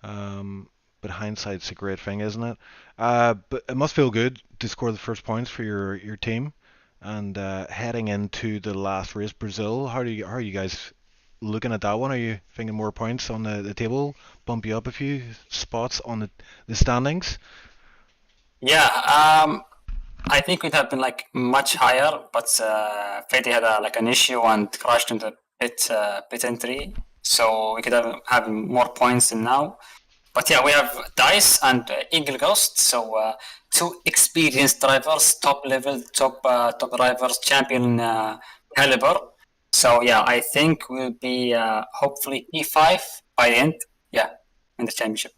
Speaker 1: But hindsight's a great thing, isn't it? But it must feel good to score the first points for your team. And heading into the last race, Brazil, how are you guys looking at that one? Are you thinking more points on the table, bump you up a few spots on the standings?
Speaker 8: Yeah, I think we'd have been like much higher, but Fede had an issue and crashed into pit entry, so we could have more points than now. But yeah, we have Dice and Eagle Ghost, so two experienced drivers, top level, top drivers, champion caliber. So yeah, I think we'll be hopefully E5 by the end. Yeah, in the championship.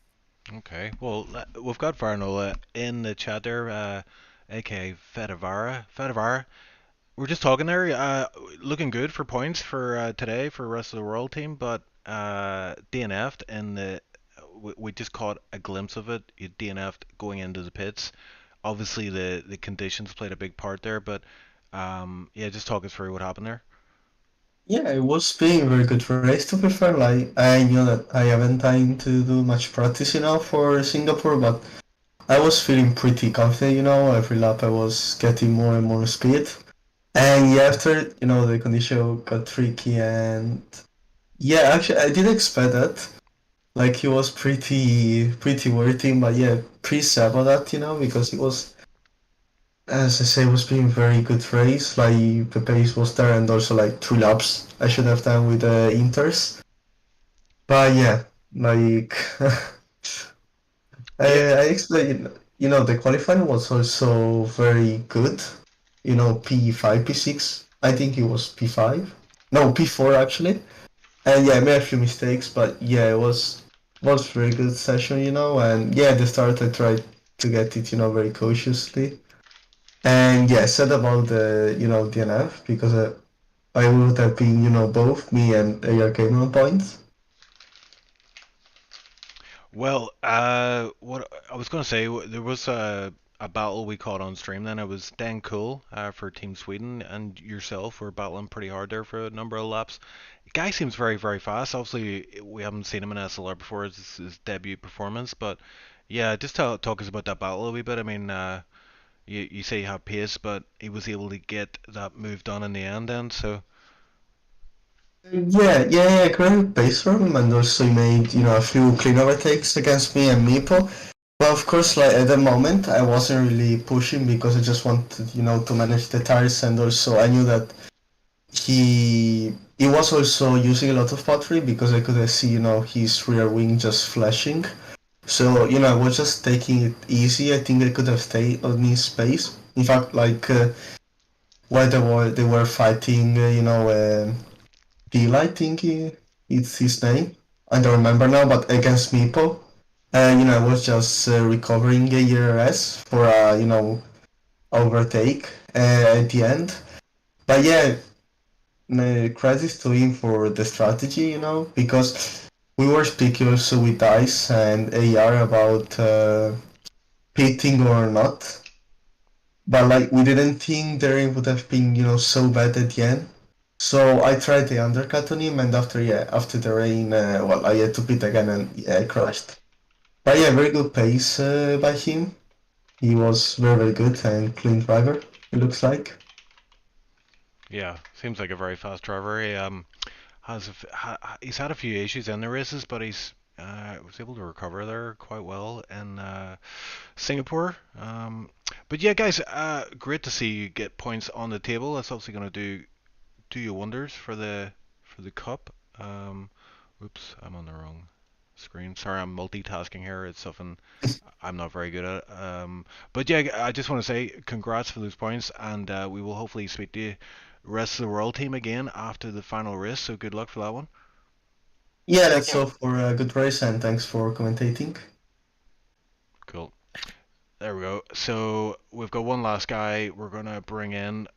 Speaker 1: Okay, well, we've got Varnola in the chat there, aka Fedivara. We're just talking there, looking good for points for today for the rest of the world team, but DNF'd in the. We just caught a glimpse of it. You DNF'd going into the pits. Obviously, the conditions played a big part there, but yeah, just talk us through what happened there.
Speaker 9: Yeah, it was being a very good race to be fair. Like I knew that I haven't time to do much practice, for Singapore, but I was feeling pretty confident, every lap I was getting more and more speed. And yeah, after, the condition got tricky and yeah, actually I didn't expect that. Like he was pretty worthy, but yeah, pretty sad about that, because it was, as I say, it was being a very good race. Like the pace was there, and also like 3 laps I should have done with the Inters. But yeah, like I explained, the qualifying was also very good. P5, P6. I think it was P5. No, P4 actually. And yeah, I made a few mistakes, but yeah, it was very good session, and yeah, at the start I tried to get it, very cautiously. And yeah, I said about the, DNF, because I would have been, both me and AR Cameron points.
Speaker 1: Well, what I was going to say, there was a battle we caught on stream then. It was Dan Cool for Team Sweden, and yourself were battling pretty hard there for a number of laps. The guy seems very, very fast. Obviously, we haven't seen him in SLR before. It's his debut performance, but yeah, just talk us about that battle a wee bit. I mean, you say you have pace, but he was able to get that move done in the end then, so.
Speaker 9: Yeah, great base from him, and also he made, a few clean overtakes against me and Meepo. But of course, like at the moment, I wasn't really pushing because I just wanted, to manage the tires, and also I knew that he was also using a lot of battery because I could see, his rear wing just flashing. So, I was just taking it easy. I think I could have stayed on his pace. In fact, like while they were fighting, Pila, I think it's his name. I don't remember now, but against Meepo. I was just recovering a ERS for a, overtake at the end. But yeah, credits to him for the strategy, because we were speaking also with Dice and AR about pitting or not. But like we didn't think the rain would have been, so bad at the end. So I tried the undercut on him, and after the rain, I had to pit again, and yeah, I crashed. But yeah, very good pace by him. He was very, very good and clean driver, it looks like.
Speaker 1: Yeah, seems like a very fast driver. He he's had a few issues in the races, but he's was able to recover there quite well in Singapore. But yeah, guys, great to see you get points on the table. That's obviously going to do you wonders for the cup. Oops, I'm on the wrong screen. Sorry, I'm multitasking here. It's something I'm not very good at. But yeah, I just want to say congrats for those points, and we will hopefully speak to you rest of the world team again after the final race. So good luck for that one.
Speaker 9: Yeah, that's all for a good race, and thanks for commentating.
Speaker 1: Cool. There we go. So we've got one last guy we're gonna bring in.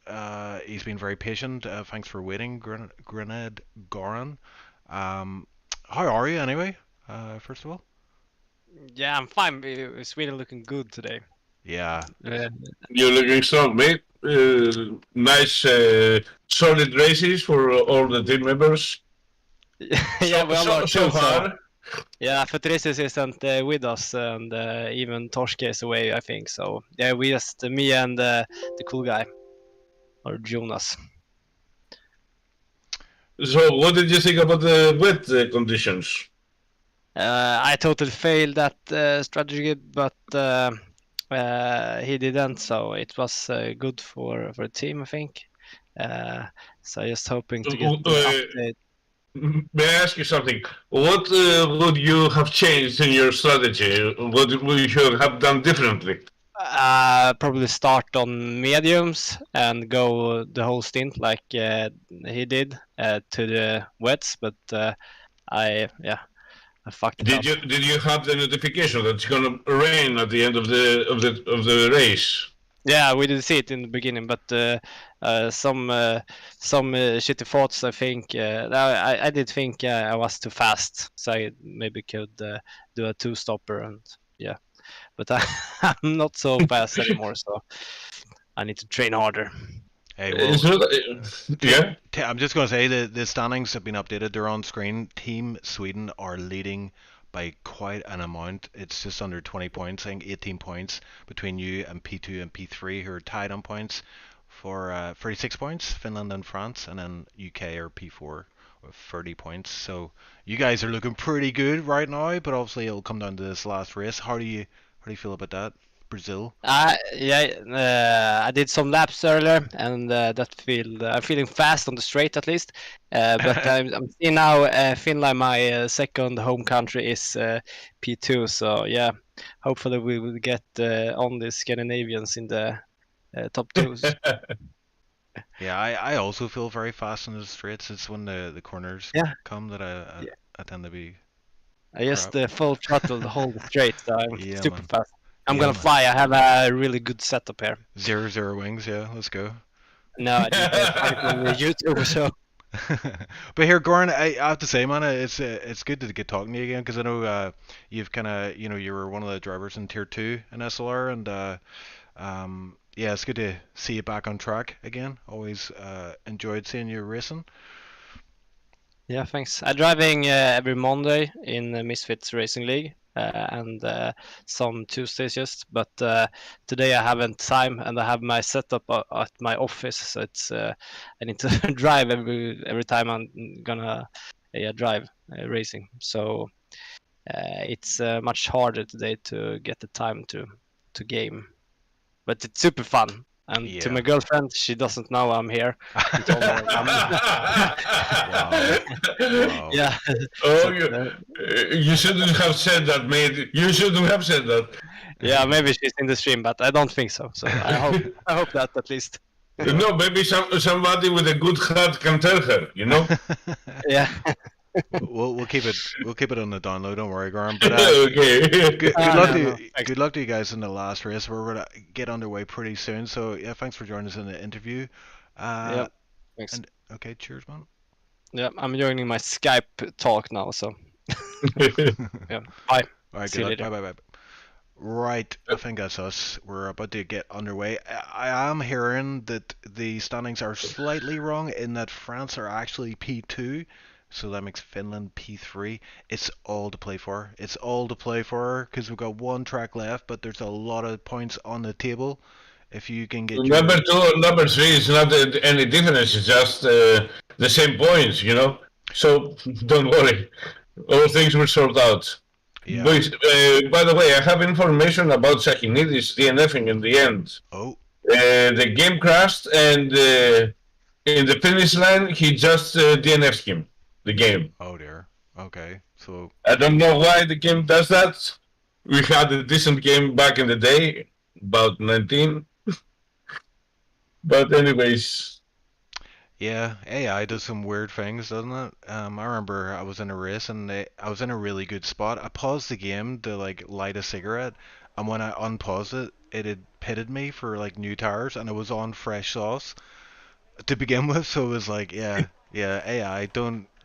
Speaker 1: He's been very patient. Thanks for waiting, Grenad Goran. How are you anyway? First of all.
Speaker 10: Yeah, I'm fine. Sweden looking good today.
Speaker 1: Yeah.
Speaker 2: You're looking strong, mate. Nice, solid races for all the team members.
Speaker 10: Yeah, we all are
Speaker 2: so
Speaker 10: too,
Speaker 2: far.
Speaker 10: Yeah, Fatrizis isn't with us, and even Torske is away, I think. So yeah, we just me and the cool guy, or Jonas.
Speaker 2: So, what did you think about the wet conditions?
Speaker 10: I totally failed that strategy, but he didn't, so it was good for the team, I think. So just hoping to get the update.
Speaker 2: May I ask you something? What would you have changed in your strategy? What would you have done differently?
Speaker 10: Probably start on mediums and go the whole stint like he did to the wets, but I fucked it up.
Speaker 2: Did you have the notification that it's gonna rain at the end of the race?
Speaker 10: Yeah, we did see it in the beginning, but some shitty thoughts. I think I did think I was too fast, so I maybe could do a two-stopper, and yeah, but I'm not so fast anymore, so I need to train harder.
Speaker 1: Hey, well,
Speaker 2: Yeah.
Speaker 1: I'm just going to say the standings have been updated. They're on screen. Team Sweden are leading by quite an amount. It's just under 20 points. I think 18 points between you and P2 and P3, who are tied on points for 36 points. Finland and France, and then UK are P4 with 30 points. So you guys are looking pretty good right now. But obviously it'll come down to this last race. How do you feel about that? Brazil.
Speaker 10: I did some laps earlier, and I'm feeling fast on the straight at least. But I'm seeing now Finland, my second home country, is P2. So yeah, hopefully we will get on the Scandinavians in the top twos.
Speaker 1: Yeah, I also feel very fast in the straights. It's when the corners come that I tend to be.
Speaker 10: I just full throttle the whole straight, so I'm super fast. I'm gonna fly. I have a really good setup here.
Speaker 1: 0 wings, yeah. Let's go.
Speaker 10: No, I didn't find it on the YouTube, so.
Speaker 1: But here, Goran, I have to say, man, it's good to get talking to you again, because I know you've kind of, you were one of the drivers in Tier 2 in SLR, and yeah, it's good to see you back on track again. Always enjoyed seeing you racing.
Speaker 10: Yeah, thanks. I'm driving every Monday in the Misfits Racing League, and some Tuesdays just. But today I haven't time, and I have my setup at my office, so it's I need to drive every time I'm gonna drive racing. So it's much harder today to get the time to game. But it's super fun. And to my girlfriend, she doesn't know I'm here. She told her
Speaker 1: Wow.
Speaker 2: Yeah. Oh, you shouldn't have said that, mate. You shouldn't have said that.
Speaker 10: Yeah, maybe she's in the stream, but I don't think so. So I hope that at least.
Speaker 2: No, maybe somebody with a good heart can tell her. You know.
Speaker 10: Yeah.
Speaker 1: We'll keep it on the download. Don't worry, Goran. But
Speaker 2: okay.
Speaker 1: Good luck to you guys in the last race. We're gonna get underway pretty soon. So yeah, thanks for joining us in the interview.
Speaker 10: Yeah. Thanks.
Speaker 1: And, okay, cheers, man.
Speaker 10: Yeah, I'm joining my Skype talk now. So. Yeah. Bye.
Speaker 1: All right.
Speaker 10: See you later.
Speaker 1: Bye. Right, I think that's us. We're about to get underway. I am hearing that the standings are slightly wrong in that France are actually P2. So that makes Finland P3. It's all to play for. It's all to play for because we've got one track left, but there's a lot of points on the table. If you can get
Speaker 2: number 2 and number 3 is not any difference. It's just the same points, you know. So don't worry. All things will sort out.
Speaker 1: Yeah.
Speaker 2: But, by the way, I have information about Sakinidis DNFing in the end.
Speaker 1: Oh.
Speaker 2: The game crashed, and in the finish line, he just DNF'd him. The game.
Speaker 1: Oh dear. Okay. So
Speaker 2: I don't know why the game does that. We had a decent game back in the day, about 19. But anyways.
Speaker 1: Yeah, AI does some weird things, doesn't it? I remember I was in a race and I was in a really good spot. I paused the game to like light a cigarette, and when I unpaused it, it had pitted me for like new tires, and it was on fresh sauce to begin with. So it was like, yeah, AI,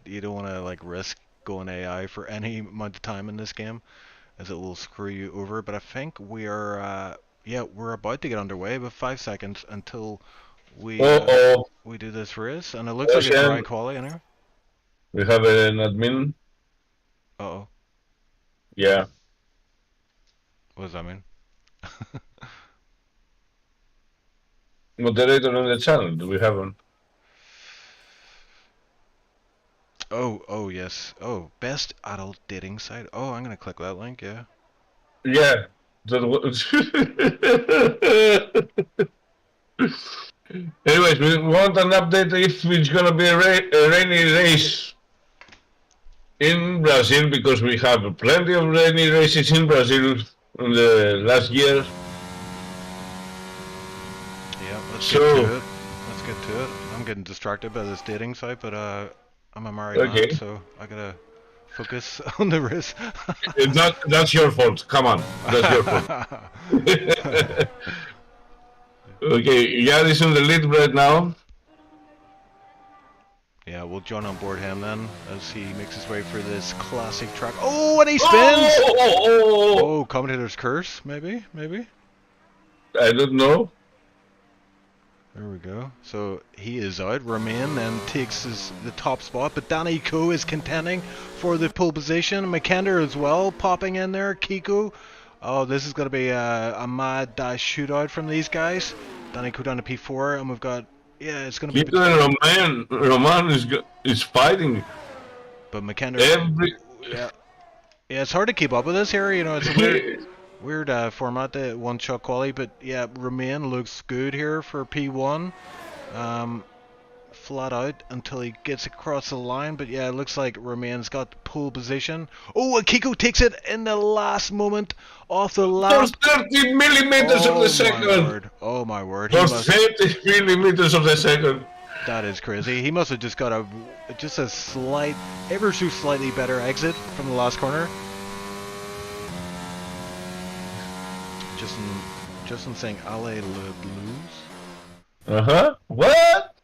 Speaker 1: you don't want to like risk going AI for any amount of time in this game, as it will screw you over. But I think we are, we're about to get underway with 5 seconds until we do this race, and it looks like it's dry quali in here.
Speaker 2: We have an admin.
Speaker 1: Uh-oh.
Speaker 2: Yeah.
Speaker 1: What does that mean?
Speaker 2: Moderator on the channel. Do we have one?
Speaker 1: Oh yes. Oh, best adult dating site. Oh, I'm gonna click that link. Yeah.
Speaker 2: Yeah. That was... Anyways, we want an update if it's gonna be a rainy race in Brazil, because we have plenty of rainy races in Brazil in the last year.
Speaker 1: Yeah, let's get to it. Let's get to it. I'm getting distracted by this dating site, but I'm a married man, so I gotta focus on the race.
Speaker 2: That's your fault. Come on, that's your fault. Okay, Yad is in the lead right now.
Speaker 1: Yeah, we'll join on board him then as he makes his way through this classic track. Oh, and he spins! Oh, commentator's curse, maybe?
Speaker 2: I don't know.
Speaker 1: There we go. So he is out. Romain then takes the top spot, but Danny Coe is contending for the pole position. McKender as well, popping in there. Kiko. Oh, this is going to be a mad dash shootout from these guys. Danny Coe down to P4, and we've got... Yeah, it's going to be...
Speaker 2: Kiko and Roman is fighting.
Speaker 1: But McKender... Yeah, it's hard to keep up with this here. You know, it's a weird format, the one-shot quali, but yeah, Romain looks good here for P1. Flat out until he gets across the line, but yeah, it looks like Romain's got pole position. Oh, and Kiko takes it in the last moment off the lap.
Speaker 2: For 30 millimeters of the second.
Speaker 1: Oh my word.
Speaker 2: For 30 millimeters of the second.
Speaker 1: That is crazy. He must have just got a slight, ever so slightly better exit from the last corner. Justin saying allez le blues.
Speaker 2: What?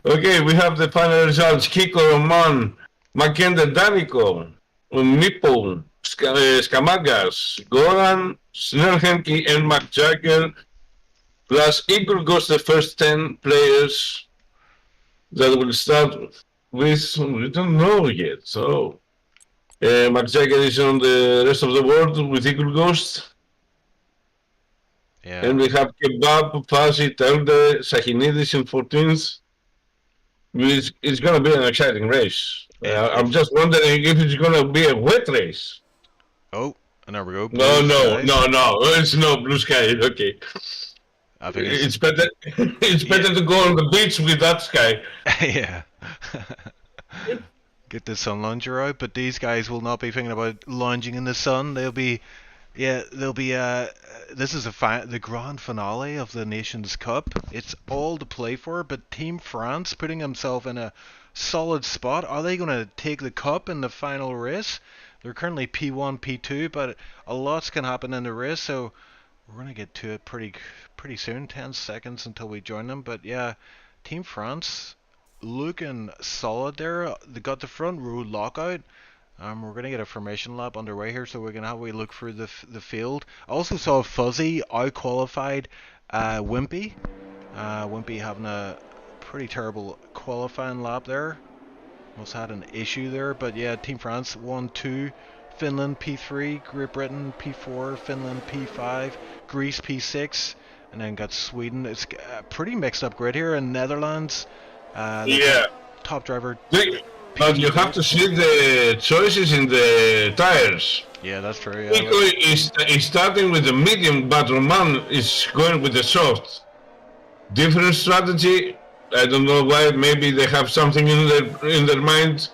Speaker 2: Okay, we have the final results. Kiko, Roman, Mackenzie, Danico, Mipo, Skamagas, Goran, Snellhenke, and Mac Jagger, plus Eagle Ghost, the first 10 players that will start with, we don't know yet, so Mac Jagger is on the rest of the world with Eagle Ghost.
Speaker 1: Yeah.
Speaker 2: And we have Kebab, Fazi, Telde, Sahinidis in 14th. It's going to be an exciting race. I'm just wondering if it's going to be a wet race.
Speaker 1: Oh, and there we go.
Speaker 2: No, it's no blue sky. Okay.
Speaker 1: I think
Speaker 2: it's better. It's better to go on the beach with that sky.
Speaker 1: Yeah. Get the sun lounger out, but these guys will not be thinking about lounging in the sun. They'll be. This is the grand finale of the Nations Cup. It's all to play for, but Team France putting himself in a solid spot. Are they going to take the cup in the final race? They're currently P1, P2, but a lot can happen in the race, so we're going to get to it pretty soon. 10 seconds until we join them, but yeah, Team France looking solid there. They got the front row lockout. We're going to get a formation lap underway here, so we're going to have a look through the field. I also saw Fuzzy out-qualified Wimpy. Wimpy having a pretty terrible qualifying lap there. Must have had an issue there, but yeah, Team France 1-2, Finland P3, Great Britain P4, Finland P5, Greece P6, and then got Sweden. It's a pretty mixed up grid here, and Netherlands. Top driver.
Speaker 2: But you have to see the choices in the tires.
Speaker 1: Yeah, that's true. Yeah,
Speaker 2: Nico is starting with the medium, but Roman is going with the soft. Different strategy. I don't know why. Maybe they have something in their mind.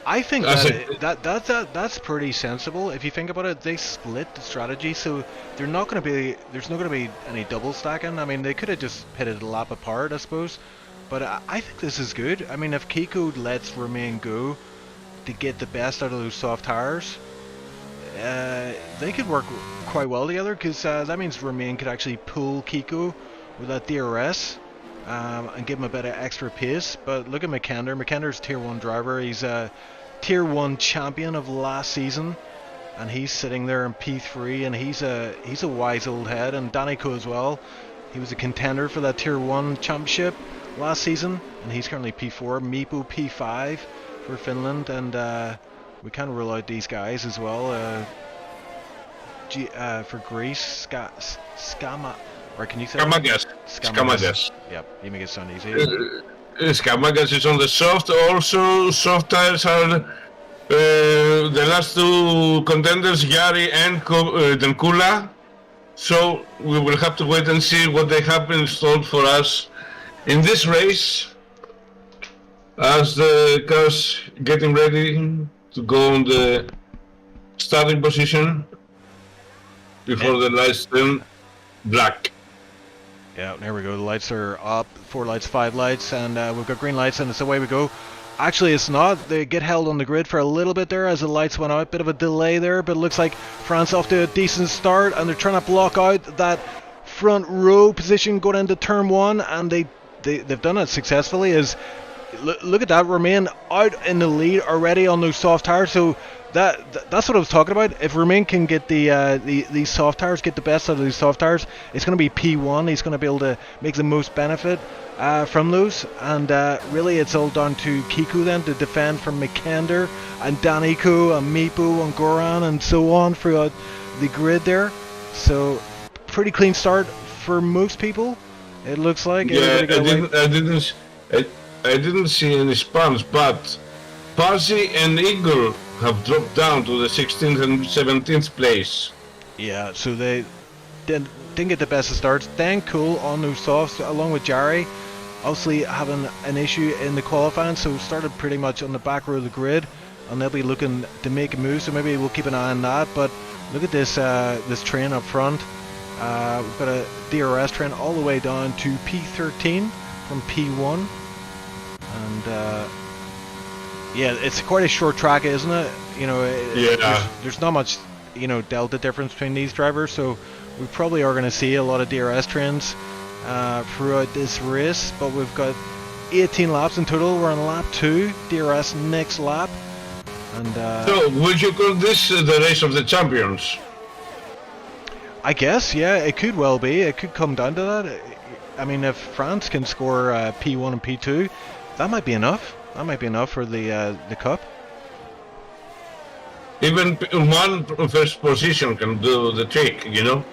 Speaker 1: I think that's pretty sensible. If you think about it, they split the strategy, so there's not going to be any double stacking. I mean, they could have just pitted a lap apart, I suppose. But I think this is good. I mean, if Kiko lets Romain go to get the best out of those soft tires, they could work quite well together, because that means Romain could actually pull Kiko with that DRS and give him a bit of extra pace. But look at McKender. McKender's tier 1 driver. He's a tier 1 champion of last season, and he's sitting there in P3, and he's a wise old head. And Danico as well. He was a contender for that tier 1 championship last season, and he's currently P4. Mipo P5 for Finland, and we can't rule out these guys as well. For Greece, Skama, or can you say
Speaker 2: Skamagas.
Speaker 1: Yep, you make it sound easy.
Speaker 2: Skamagas is on the soft. Also, soft tires are The last two contenders, Yari and Dankula. So we will have to wait and see what they have installed for us in this race as the cars getting ready to go on the starting position before the lights turn black.
Speaker 1: Yeah, there we go. The lights are up. 4 lights, 5 lights, and we've got green lights, and it's away we go. Actually, it's not. They get held on the grid for a little bit there as the lights went out. Bit of a delay there, but it looks like France off to a decent start, and they're trying to block out that front row position going into turn 1, and they've done it successfully. Look at that, Romain out in the lead already on those soft tires. So that's what I was talking about. If Romain can get these soft tires, get the best out of these soft tires, it's going to be P1. He's going to be able to make the most benefit from those, and really it's all down to Kiku then to defend from Mikander and Daniko and Mipo and Goran and so on throughout the grid there. So pretty clean start for most people, it looks like.
Speaker 2: Yeah, I didn't see any spawns, but Parsi and Igor have dropped down to the 16th and 17th place.
Speaker 1: Yeah, so they didn't get the best of starts. Then Cool on those softs along with Jari, obviously having an issue in the qualifying, so started pretty much on the back row of the grid, and they'll be looking to make a move, so maybe we'll keep an eye on that. But look at this this train up front. We've got a DRS train all the way down to P13 from P1, and yeah, it's quite a short track, isn't it? You know, there's not much, you know, delta difference between these drivers, so we probably are going to see a lot of DRS trains throughout this race. But we've got 18 laps in total. We're on lap 2, DRS next lap, and
Speaker 2: so would you call this the race of the champions?
Speaker 1: I guess, yeah, it could well be. It could come down to that. I mean, if France can score P1 and P2, that might be enough. That might be enough for the cup.
Speaker 2: Even one first position can do the trick, you know.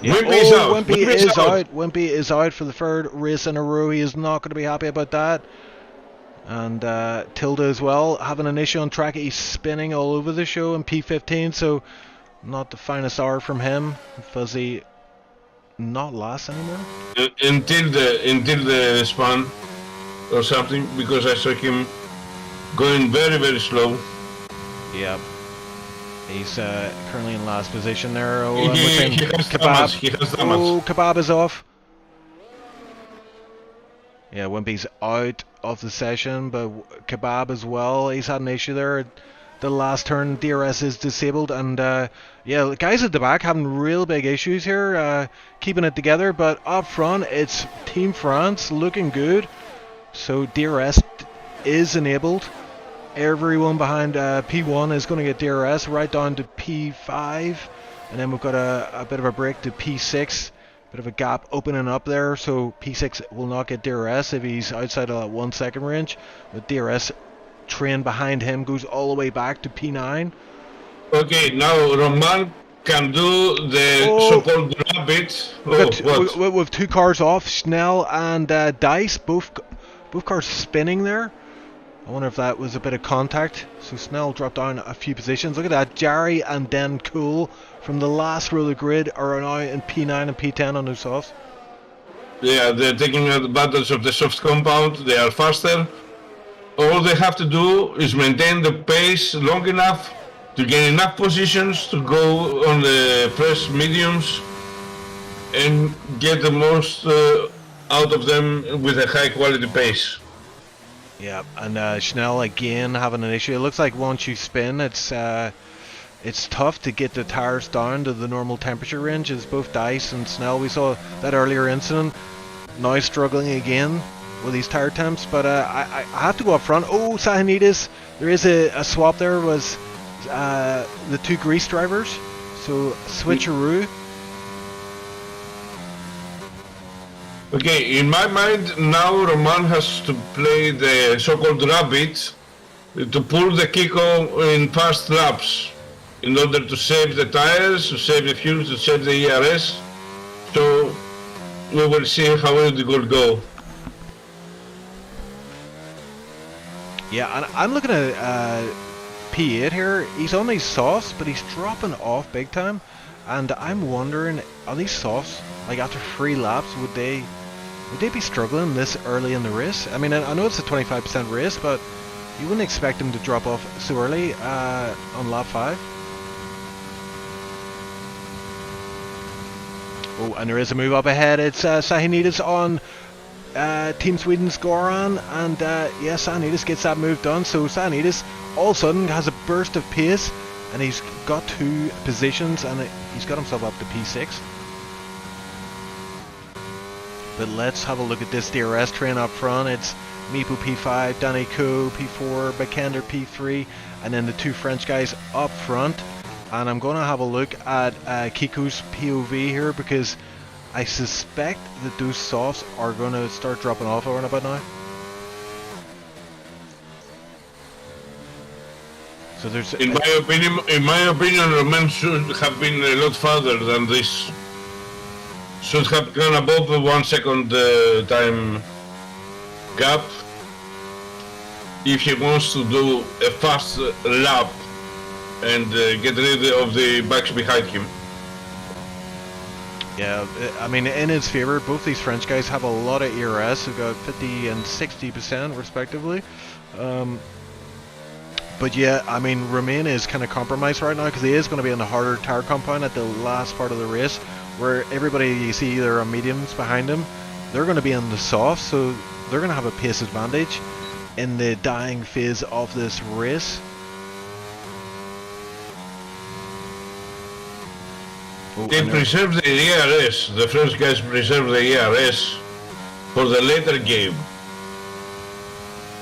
Speaker 1: Yeah.
Speaker 2: Wimpy is out.
Speaker 1: Wimpy is out. Wimpy is out for the 3rd race in a row. He is not going to be happy about that. And Tilda as well, having an issue on track. He's spinning all over the show in P15, so not the finest hour from him. Fuzzy not last anymore.
Speaker 2: Until the span or something, because I saw him going very, very slow.
Speaker 1: Yeah. He's currently in last position there. Oh,
Speaker 2: He has Kebab. He has
Speaker 1: Oh, Kebab is off. Yeah, Wimpy's out of the session, but Kebab as well. He's had an issue there. The last turn, DRS is disabled, and yeah, the guys at the back having real big issues here, keeping it together. But up front, it's Team France looking good. So DRS is enabled. Everyone behind P1 is going to get DRS right down to P5, and then we've got a bit of a break to P6. Bit of a gap opening up there, so P6 will not get DRS if he's outside of that 1 second range. The DRS train behind him goes all the way back to P9.
Speaker 2: Okay, now Roman can do the so-called rabbit.
Speaker 1: With 2 cars off, Schnell and Dice, both cars spinning there. I wonder if that was a bit of contact. So Snell dropped down a few positions. Look at that. Jari and Den Cool from the last row of the grid are now in P9 and P10 on those softs.
Speaker 2: Yeah, they're taking advantage of the soft compound. They are faster. All they have to do is maintain the pace long enough to gain enough positions to go on the fresh mediums and get the most out of them with a high quality pace.
Speaker 1: Yeah, and Schnell again having an issue. It looks like once you spin, it's tough to get the tires down to the normal temperature range. As both Dice and Snell, we saw that earlier incident, now struggling again with these tire temps. But I have to go up front. Oh, Sahanides, there is a swap there. Was the 2 Greece drivers, so switcheroo.
Speaker 2: Okay, in my mind now Roman has to play the so-called rabbit to pull the Kiko in fast laps in order to save the tires, to save the fuel, to save the ERS. So we will see how it will go.
Speaker 1: Yeah, and I'm looking at P8 here. He's on these softs, but he's dropping off big time. And I'm wondering, are these softs, like after 3 laps, would they be struggling this early in the race? I mean, I know it's a 25% race, but you wouldn't expect him to drop off so early on lap 5. Oh, and there is a move up ahead. It's Sahinidis on Team Sweden's Goran, and yeah, Sahinidis gets that move done. So Sahinidis all of a sudden has a burst of pace, and he's got 2 positions, and he's got himself up to P6. But let's have a look at this DRS train up front. It's Mipo P5, Danny Ko P4, Bakander P3, and then the 2 French guys up front. And I'm going to have a look at Kiku's POV here, because I suspect that those softs are going to start dropping off around about now. So there's,
Speaker 2: in my opinion, Roman should have been a lot farther than this. Should have gone above the 1 second time gap if he wants to do a fast lap and get rid of the backs behind him.
Speaker 1: Yeah, I mean, in his favour, both these French guys have a lot of ERS. They've got 50 and 60% respectively. But yeah, I mean, Romain is kind of compromised right now, because he is going to be in the harder tire compound at the last part of the race, where everybody you see either on mediums behind him, they're going to be in the softs, so they're going to have a pace advantage in the dying phase of this race. Oh,
Speaker 2: They preserve the ERS, the French guys preserve the ERS for the later game,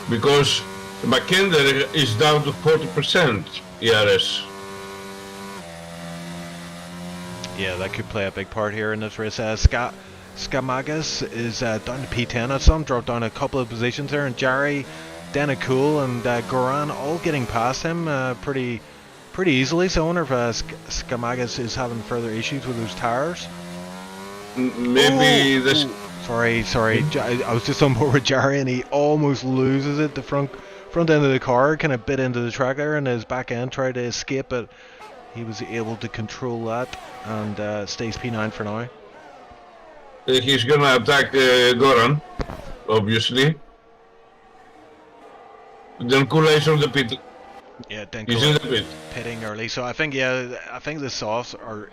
Speaker 2: because Bakander is down to 40% ERS.
Speaker 1: Yeah, that could play a big part here in this race. Skamagas is down to P10 at some, dropped down a couple of positions there, and Jari, Denakul and Goran all getting past him pretty easily. So I wonder if Skamagas is having further issues with those tires.
Speaker 2: Maybe this.
Speaker 1: Sorry. I was just on board with Jari, and he almost loses it. The front end of the car kind of bit into the track there, and his back end tried to escape, but he was able to control that and stays P9 for now.
Speaker 2: He's gonna attack Goran, obviously. Then Kula is on the pit.
Speaker 1: Yeah,
Speaker 2: He's in the pit.
Speaker 1: Pitting early. So I think the softs are,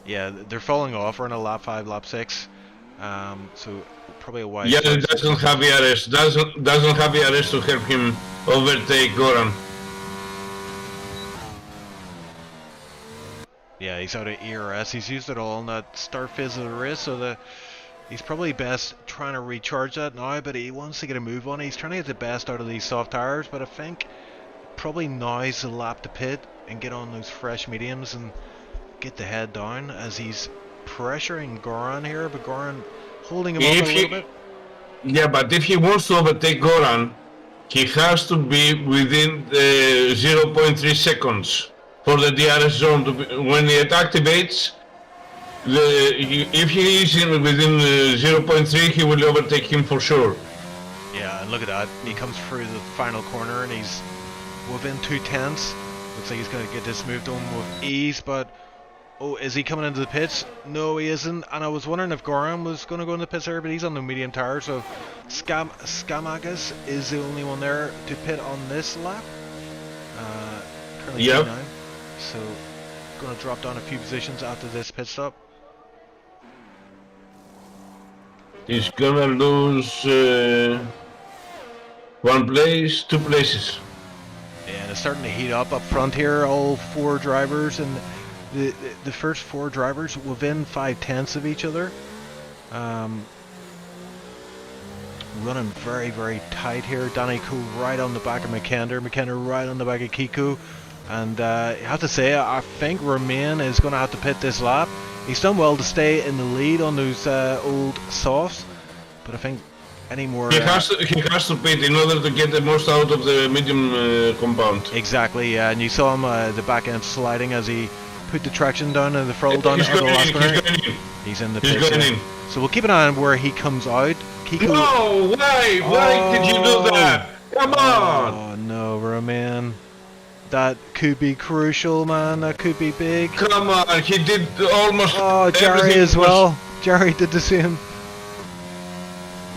Speaker 1: they're falling off around a lap 5, lap 6. So probably a wide.
Speaker 2: Yeah, it doesn't have ERS. Doesn't have ERS to help him overtake Goran.
Speaker 1: Yeah, he's out of ERS. He's used it all in that start phase of the race, so he's probably best trying to recharge that now, but he wants to get a move on. He's trying to get the best out of these soft tires, but I think probably now is the lap to pit and get on those fresh mediums and get the head down, as he's pressuring Goran here, but Goran holding him up a little bit.
Speaker 2: Yeah, but if he wants to overtake Goran, he has to be within 0.3 seconds for the DRS zone to be, when it activates. If he is within 0.3, he will overtake him for sure.
Speaker 1: Yeah, and look at that. He comes through the final corner and he's within 2/10. Looks like he's going to get this moved on with ease, but oh, is he coming into the pits? No, he isn't. And I was wondering if Goran was going to go in the pits there, but he's on the medium tire, so Skamagas is the only one there to pit on this lap. Currently
Speaker 2: yep.
Speaker 1: P9. So going to drop down a few positions after this pit stop.
Speaker 2: He's gonna lose 1 place, 2 places.
Speaker 1: And it's starting to heat up front here. All 4 drivers, and the first 4 drivers within 0.5 of each other. Running very, very tight here. Danny Ko right on the back of McKender right on the back of Kiku. And I have to say, I think Romain is going to have to pit this lap. He's done well to stay in the lead on those old softs, but I think any more...
Speaker 2: He has to pit in order to get the most out of the medium compound.
Speaker 1: Exactly, yeah, and you saw him the back end sliding as he put the traction down and the throttle down on the last corner. He's in the pit. So we'll keep an eye on where he comes out. Kiko...
Speaker 2: No, why did you do that? Come on!
Speaker 1: Oh no, Romain. That could be crucial, man. That could be big.
Speaker 2: Come on, he did almost
Speaker 1: Oh, Jerry
Speaker 2: everything
Speaker 1: as
Speaker 2: was-
Speaker 1: well. Jerry did the same.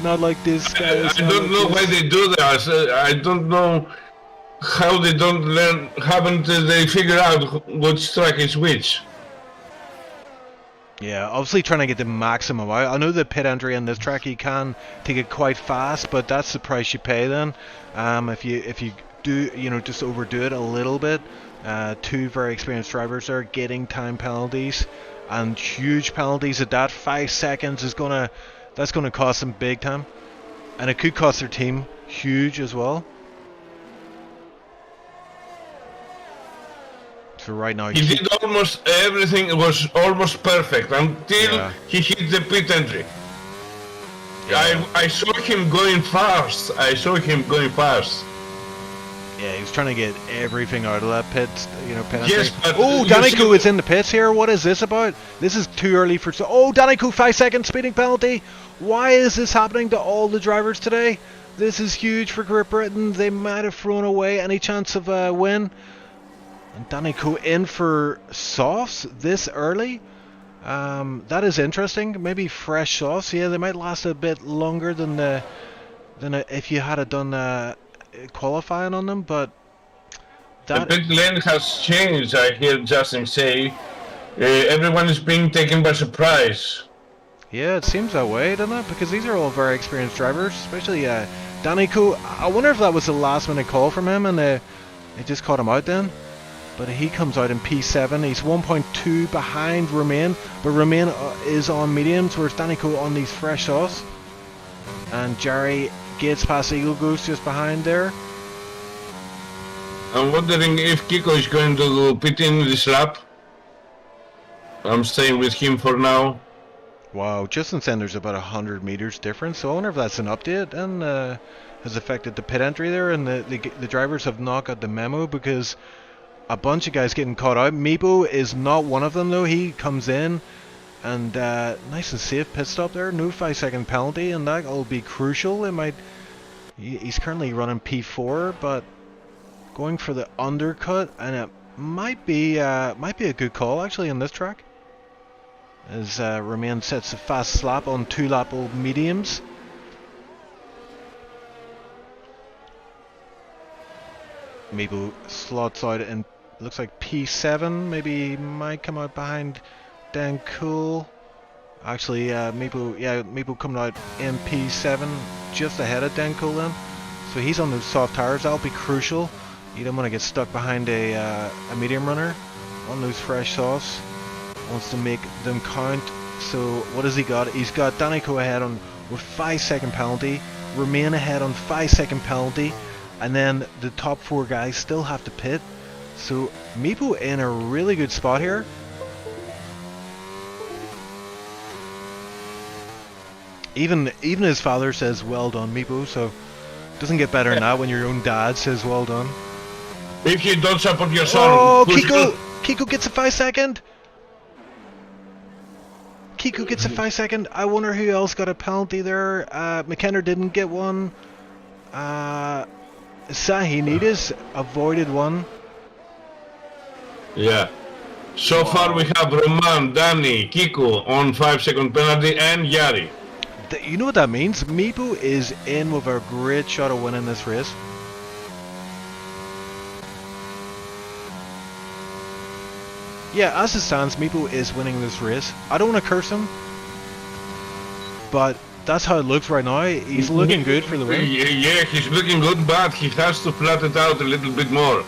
Speaker 1: Not like this, guys.
Speaker 2: I don't know why they do that. I don't know how they don't learn. Haven't they figured out which track is which?
Speaker 1: Yeah, obviously trying to get the maximum out. I know the pit entry on this track you can take it quite fast, but that's the price you pay then. If you do, you know, just overdo it a little bit. Two very experienced drivers there getting time penalties and huge penalties at that. 5 seconds is that's gonna cost them big time, and it could cost their team huge as well. So right now
Speaker 2: He did almost everything. It was almost perfect until
Speaker 1: Yeah.
Speaker 2: he hit the pit entry.
Speaker 1: Yeah.
Speaker 2: I saw him going fast.
Speaker 1: Yeah, he was trying to get everything out of that pit, pit
Speaker 2: Yes,
Speaker 1: entry.
Speaker 2: but
Speaker 1: Oh,
Speaker 2: you
Speaker 1: Danico
Speaker 2: see-
Speaker 1: is in the pits here. What is this about? This is too early for... Oh, Danico, 5 second speeding penalty. Why is this happening to all the drivers today? This is huge for Great Britain. They might have thrown away any chance of a win. And Danico in for softs this early. That is interesting. Maybe fresh softs. Yeah, they might last a bit longer than if you had done qualifying on them, but
Speaker 2: The
Speaker 1: that
Speaker 2: pit lane has changed. I hear Justin say everyone is being taken by surprise.
Speaker 1: yeah, it seems that way, doesn't it? Because these are all very experienced drivers, especially Danico. I wonder if that was a last minute call from him and it just caught him out then. But he comes out in P7. He's 1.2 behind Romain, but Romain is on mediums, whereas Danico on these fresh sauce. And Jerry gets past Eagle Goose just behind there.
Speaker 2: I'm wondering if Kiko is going to pit in this lap. I'm staying with him for now.
Speaker 1: Wow, Justin saying there's about 100 meters difference, so I wonder if that's an update and has affected the pit entry there, and the drivers have not got the memo because a bunch of guys getting caught out. Meepo is not one of them though. He comes in and nice and safe pit stop there. No 5 second penalty, and that'll be crucial. It might. He's currently running P4, but going for the undercut, and it might be a good call actually on this track. As Romain sets a fast slap on 2 lap old mediums. Meepo slots out in looks like P7, maybe might come out behind Dan Cool. Actually, Meepo coming out in P7, just ahead of Dan Cool then. So he's on those soft tires. That'll be crucial. You don't want to get stuck behind a medium runner on those fresh sauce. Wants to make them count. So what has he got? He's got Danico ahead on with 5 second penalty. Romain ahead on 5 second penalty, and then the top 4 guys still have to pit. So Meepo in a really good spot here. Even his father says well done, Meepo, so doesn't get better than that when your own dad says well done.
Speaker 2: If you don't support your son,
Speaker 1: Oh,
Speaker 2: push
Speaker 1: Kiko gets a 5 second. Kiko gets a 5 second. I wonder who else got a penalty there. McKenna didn't get one. Sahinides avoided one.
Speaker 2: Yeah. So far we have Roman, Danny, Kiko on 5 second penalty, and Yari.
Speaker 1: You know what that means? Meepo is in with a great shot of winning this race. Yeah, as it stands, Meepo is winning this race. I don't want to curse him, but that's how it looks right now. He's looking good for the win.
Speaker 2: Yeah, he's looking good, but he has to flat it out a little bit more.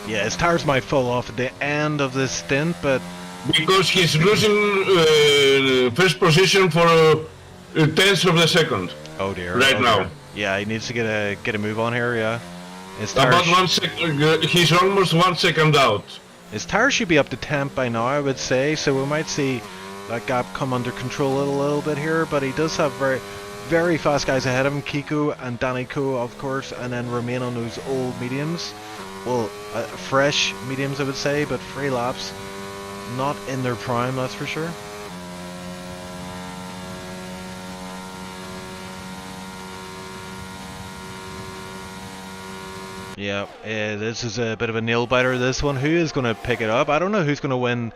Speaker 1: Yeah, his tires might fall off at the end of this stint, but
Speaker 2: Because he's losing first position for tenths of the second.
Speaker 1: oh dear.
Speaker 2: Right
Speaker 1: oh
Speaker 2: now.
Speaker 1: dear. Yeah, he needs to get a move on here. Yeah, his
Speaker 2: About
Speaker 1: tires,
Speaker 2: 1 second, he's almost 1 second out.
Speaker 1: his tires should be up to 10 by now, I would say. So we might see that gap come under control a little bit here. But he does have very fast guys ahead of him, Kiko and Danico, of course, and then Romain on those old mediums. Well, fresh mediums, I would say, but 3 laps. Not in their prime, that's for sure. Yeah, this is a bit of a nail biter. This one, who is going to pick it up? I don't know who's going to win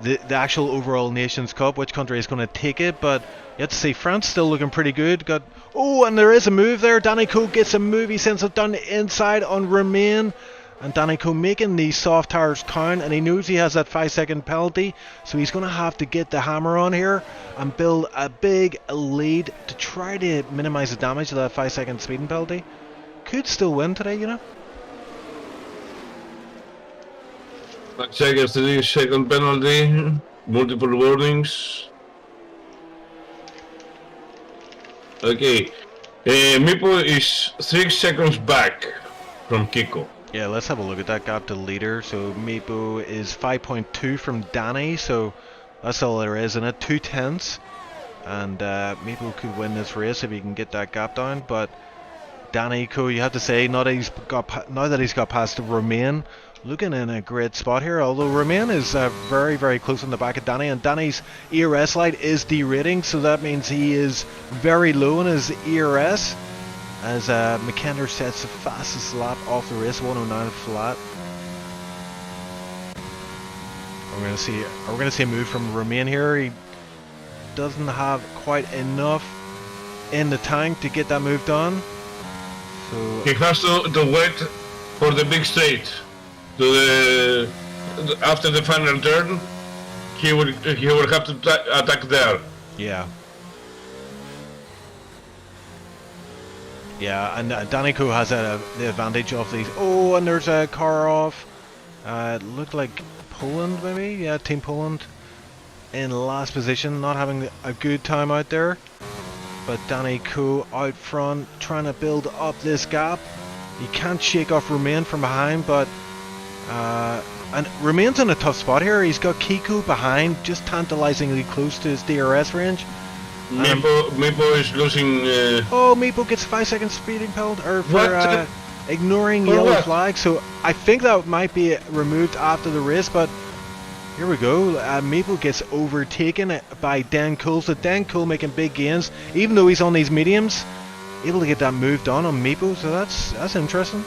Speaker 1: the actual overall Nations Cup. Which country is going to take it? But you have to see France still looking pretty good. And there is a move there. Danny Coe gets a move. He sends it down the inside on Romain. And Danny Coe making these soft tires count, and he knows he has that 5-second penalty, so he's going to have to get the hammer on here and build a big lead to try to minimise the damage of that 5-second speeding penalty. Could still win today, you know.
Speaker 2: Let's check as the second penalty, multiple warnings. Okay, Meepo is 3 seconds back from Kiko.
Speaker 1: Yeah, let's have a look at that gap to leader. So Meepo is 5.2 from Danny, so that's all there is in it, 2 tenths. And Meepo could win this race if he can get that gap down. But Danny Coe, you have to say, now that he's got past Romain, looking in a great spot here. Although Romain is very, very close on the back of Danny, and Danny's ERS light is derating, so that means he is very low in his ERS. As McKenna sets the fastest lap off the race, 109 flat. We're gonna see a move from Romain here. He doesn't have quite enough in the tank to get that move done. So
Speaker 2: he has to wait for the big straight. After the final turn, he will have to attack there.
Speaker 1: Yeah. Yeah, and Danny Coe has the advantage of these. Oh, and there's a car off. It looked like Poland, maybe? Yeah, Team Poland in last position, not having a good time out there. But Danny Coe out front, trying to build up this gap. He can't shake off Romain from behind, but and Romain's in a tough spot here. He's got Kiko behind, just tantalizingly close to his DRS range.
Speaker 2: Meepo is losing.
Speaker 1: Meepo gets a 5-second speeding penalty for ignoring yellow flag. So I think that might be removed after the race. But here we go. Meepo gets overtaken by Dan Cole. So Dan Cole making big gains, even though he's on these mediums, able to get that move done on Meepo. So that's interesting.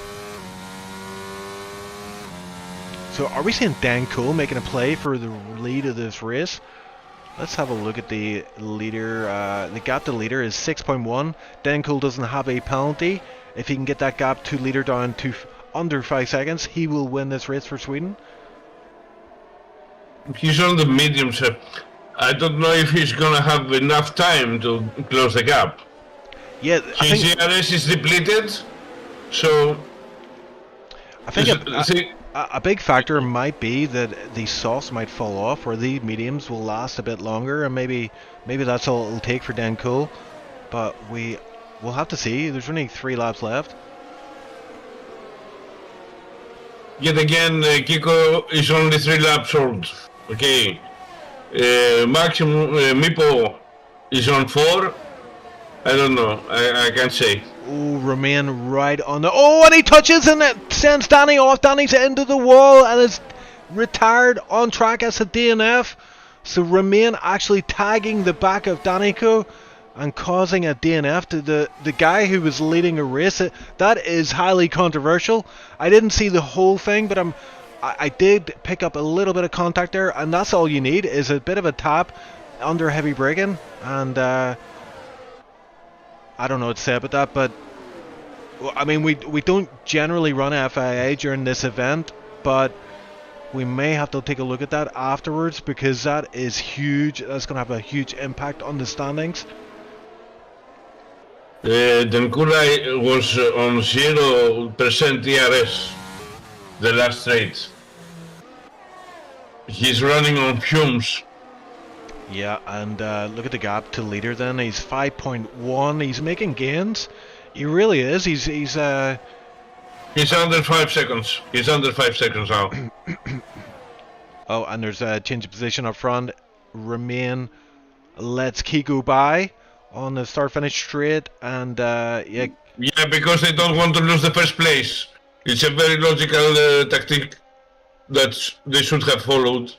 Speaker 1: So are we seeing Dan Cole making a play for the lead of this race? Let's have a look at the leader. The gap to leader is 6.1. Dan Cole doesn't have a penalty. If he can get that gap to leader down to under 5 seconds, he will win this race for Sweden.
Speaker 2: He's on the medium, sir. I don't know if he's gonna have enough time to close the gap.
Speaker 1: Yeah,
Speaker 2: his ERS is depleted, so
Speaker 1: I think a big factor might be that the softs might fall off, or the mediums will last a bit longer, and maybe that's all it'll take for Dan Cole. But we'll have to see. There's only 3 laps left.
Speaker 2: Yet again, Kiko is only 3 laps short. Okay, maximum Meepo is on 4. I don't know. I can't say.
Speaker 1: Oh, Romain right on the... Oh, and he touches and it sends Danny off. Danny's into the wall and is retired on track as a DNF. So Romain actually tagging the back of Danny Coe and causing a DNF to the guy who was leading a race. That is highly controversial. I didn't see the whole thing, but I did pick up a little bit of contact there, and that's all you need is a bit of a tap under heavy braking. And I don't know what to say about that, but I mean, we don't generally run FIA during this event, but we may have to take a look at that afterwards, because that is huge. That's going to have a huge impact on the standings.
Speaker 2: Denkula was on 0% ERS the last straight. He's running on fumes.
Speaker 1: Yeah, and look at the gap to leader then. He's 5.1. He's making gains. He really is. He's under
Speaker 2: 5 seconds. He's under 5 seconds now.
Speaker 1: Oh, and there's a change of position up front. Romain lets Kiko by on the start-finish straight, and yeah.
Speaker 2: Yeah, because they don't want to lose the first place. It's a very logical tactic that they should have followed.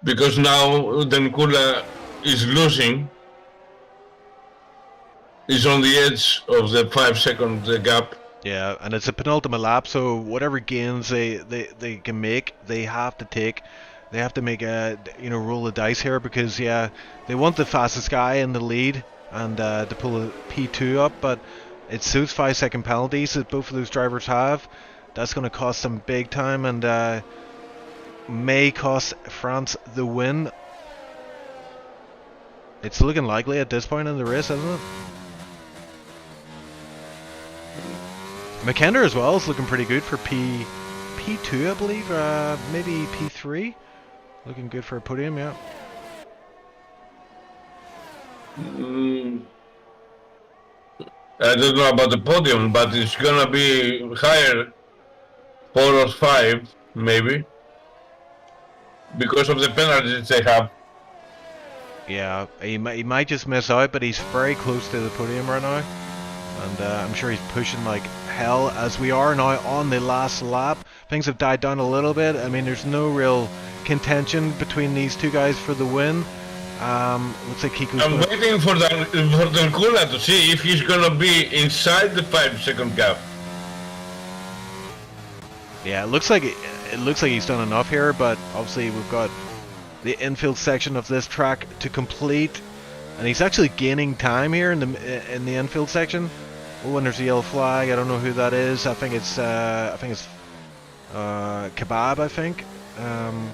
Speaker 2: Because now Denkula is losing. He's on the edge of the 5 second gap.
Speaker 1: Yeah, and it's a penultimate lap, so whatever gains they can make, they have to take. They have to make a roll the dice here because they want the fastest guy in the lead and to pull a P2 up, but it's those 5-second penalties that both of those drivers have. That's going to cost them big time and may cost France the win. It's looking likely at this point in the race, isn't it? McKender as well is looking pretty good for P2, I believe, maybe P3. Looking good for a podium, yeah.
Speaker 2: I don't know about the podium, but it's gonna be higher, 4 or 5, maybe, because of the penalties they have.
Speaker 1: Yeah, he might just miss out, but he's very close to the podium right now. And I'm sure he's pushing like hell as we are now on the last lap. Things have died down a little bit. I mean, there's no real contention between these two guys for the win. Looks like Kiko's
Speaker 2: I'm waiting for the Kula to see if he's gonna be inside the 5-second gap.
Speaker 1: Yeah, it looks like he's done enough here, but obviously we've got the infield section of this track to complete, and he's actually gaining time here in the infield section. Oh, and there's a yellow flag. I don't know who that is. I think it's Kebab. I think. And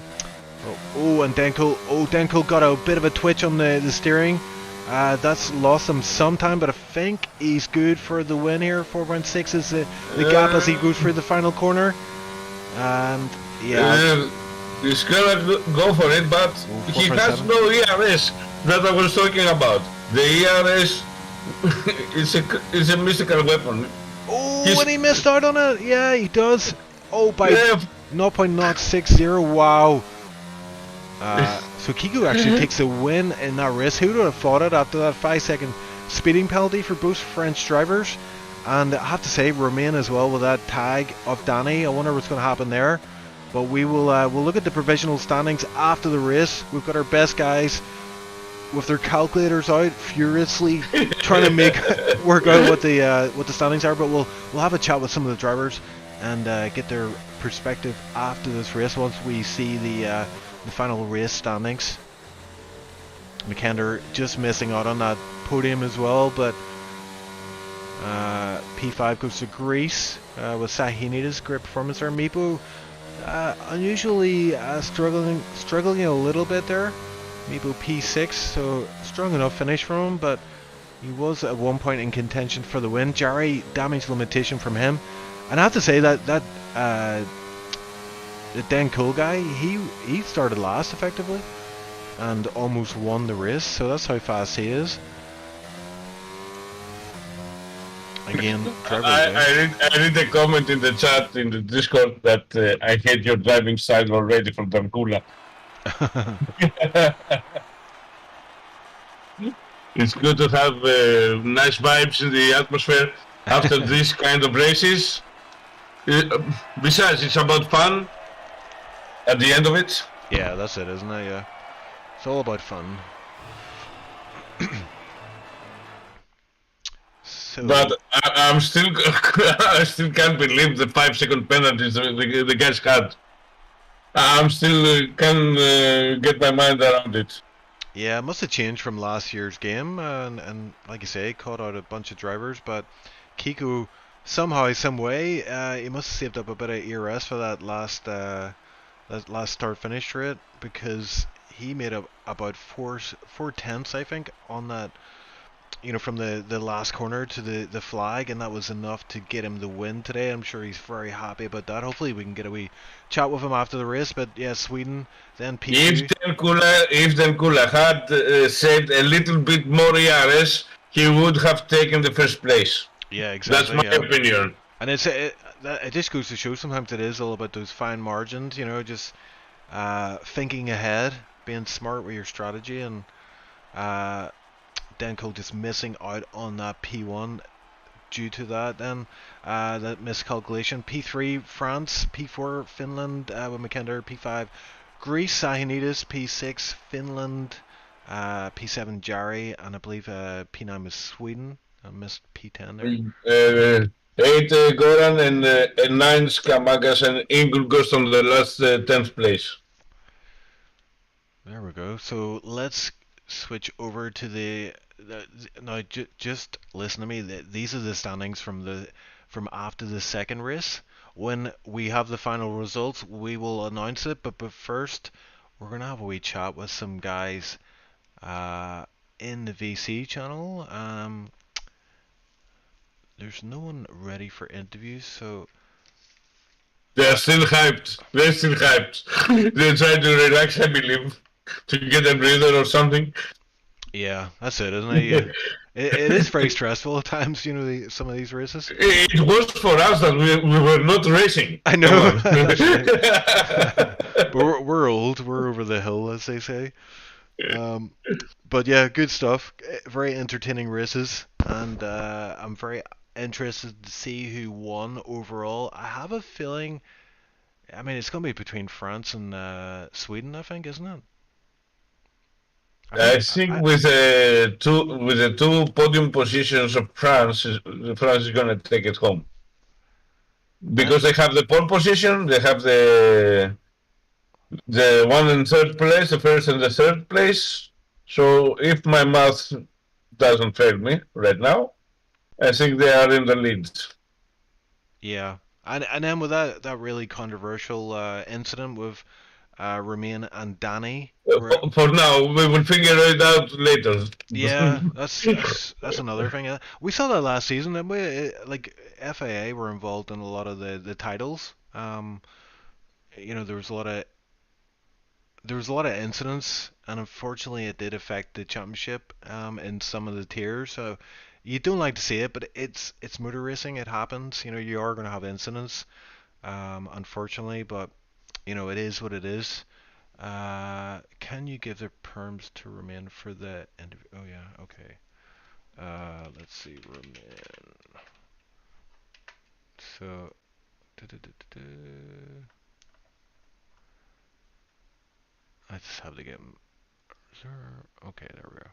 Speaker 1: Denko. Oh, Denko got a bit of a twitch on the steering. That's lost him some time, but I think he's good for the win here. 4.6 is the gap as he goes through the final corner. And yeah.
Speaker 2: He's gonna go for it, but he has no ERS that I was talking about. The ERS is a mystical weapon.
Speaker 1: Oh, and he missed out on it. Yeah, he does. Oh, by 0.060. Wow. So Kiko actually takes the win in that race. Who would have thought it after that 5-second speeding penalty for both French drivers? And I have to say, Romain as well with that tag of Danny. I wonder what's going to happen there. But we will we'll look at the provisional standings after the race. We've got our best guys with their calculators out, furiously trying to work out what the standings are. But we'll have a chat with some of the drivers and get their perspective after this race once we see the final race standings. McKender just missing out on that podium as well, but P5 goes to Greece with Sahinidis. Great performance there. Meepo unusually struggling a little bit there. Meepo P6, so strong enough finish from him, but he was at one point in contention for the win. Jarry, damage limitation from him, and I have to say that the Dan Cole guy, he started last effectively and almost won the race, so that's how fast he is. Again,
Speaker 2: I read a comment in the chat in the Discord that I hate your driving style already from Dankula. It's good to have nice vibes in the atmosphere after this kind of races. Besides, it's about fun at the end of it.
Speaker 1: Yeah, that's it, isn't it? Yeah, it's all about fun. So,
Speaker 2: but I still can't believe the 5-second penalties the guys had. I'm still can't get my mind around it.
Speaker 1: Yeah, it must have changed from last year's game, and like you say, caught out a bunch of drivers. But Kiko, somehow, some way, he must have saved up a bit of ERS for that last start-finish rate, because he made up about 4/10, I think, on that. You know, from the last corner to the flag, and that was enough to get him the win today. I'm sure he's very happy about that. Hopefully we can get a wee chat with him after the race. But yeah, Sweden, then P2.
Speaker 2: If Dankula had saved a little bit more ERS, he would have taken the first place.
Speaker 1: Yeah, exactly.
Speaker 2: That's my opinion.
Speaker 1: And it just goes to show sometimes it is all about those fine margins, you know, just thinking ahead, being smart with your strategy, and Denko just missing out on that P1 due to that. Then that miscalculation. P3 France, P4 Finland with McKender, P5 Greece, Sahinidis, P6 Finland, P7 Jarry, and I believe P9 was Sweden. I missed P10 there.
Speaker 2: 8 Goran and 9 Skamagas and Ingrid goes on the last 10th place.
Speaker 1: There we go. So let's switch over to now. Just listen to me. These are the standings from after the second race. When we have the final results, we will announce it. But first, we're gonna have a wee chat with some guys in the VC channel. There's no one ready for interviews, so
Speaker 2: They're still hyped. They're still hyped. They're trying to relax, I believe, to get a breather or something.
Speaker 1: yeah, that's it, isn't it? Yeah. It is very stressful at times, you know, some of these races.
Speaker 2: It was for us that we were not racing.
Speaker 1: I know. That's right. we're old. We're over the hill, as they say. But yeah, good stuff. Very entertaining races, and I'm very interested to see who won overall. I have a feeling. I mean, it's going to be between France and Sweden, I think, isn't it?
Speaker 2: I think with the two podium positions of France, France is going to take it home because they have the pole position, they have the one in third place, the first and the third place. So if my math doesn't fail me right now, I think they are in the lead.
Speaker 1: Yeah, and then with that really controversial incident with Romain and Danny.
Speaker 2: For now, we will figure it out later.
Speaker 1: Yeah, that's another thing. We saw that last season, didn't we? Like FAA were involved in a lot of the titles. You know, there was a lot of incidents, and unfortunately, it did affect the championship in some of the tiers. So you don't like to see it, but it's motor racing. It happens. You know, you are going to have incidents, unfortunately, but you know, it is what it is. Can you give the perms to Romain for the interview? Oh yeah, okay. Let's see, Romain. So, I just have to get. Okay, there we go.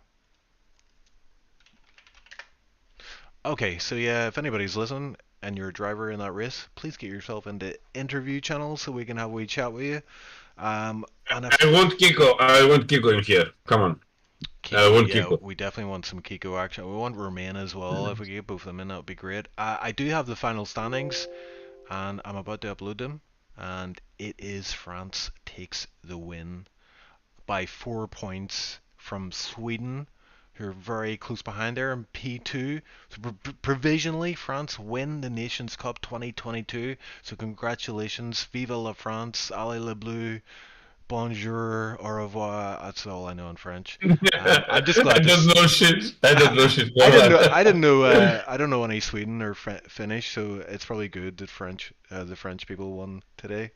Speaker 1: Okay, so yeah, if anybody's listening and you're a driver in that race, please get yourself into interview channels so we can have a wee chat with you.
Speaker 2: I want Kiko in here. Come on.
Speaker 1: Kiko,
Speaker 2: I want
Speaker 1: yeah,
Speaker 2: Kiko.
Speaker 1: we definitely want some Kiko action. We want Romain as well. If we get both of them in, that would be great. I do have the final standings, and I'm about to upload them. And it is France takes the win by 4 points from Sweden, who are very close behind there in P2. So provisionally, France win the Nations Cup 2022. So congratulations, Vive la France, Allez le bleu, bonjour, au revoir. That's all I know in French. I'm just glad.
Speaker 2: I don't know shit. I don't know shit.
Speaker 1: I didn't know. I don't know any Sweden or Finnish, so it's probably good that the French people won today.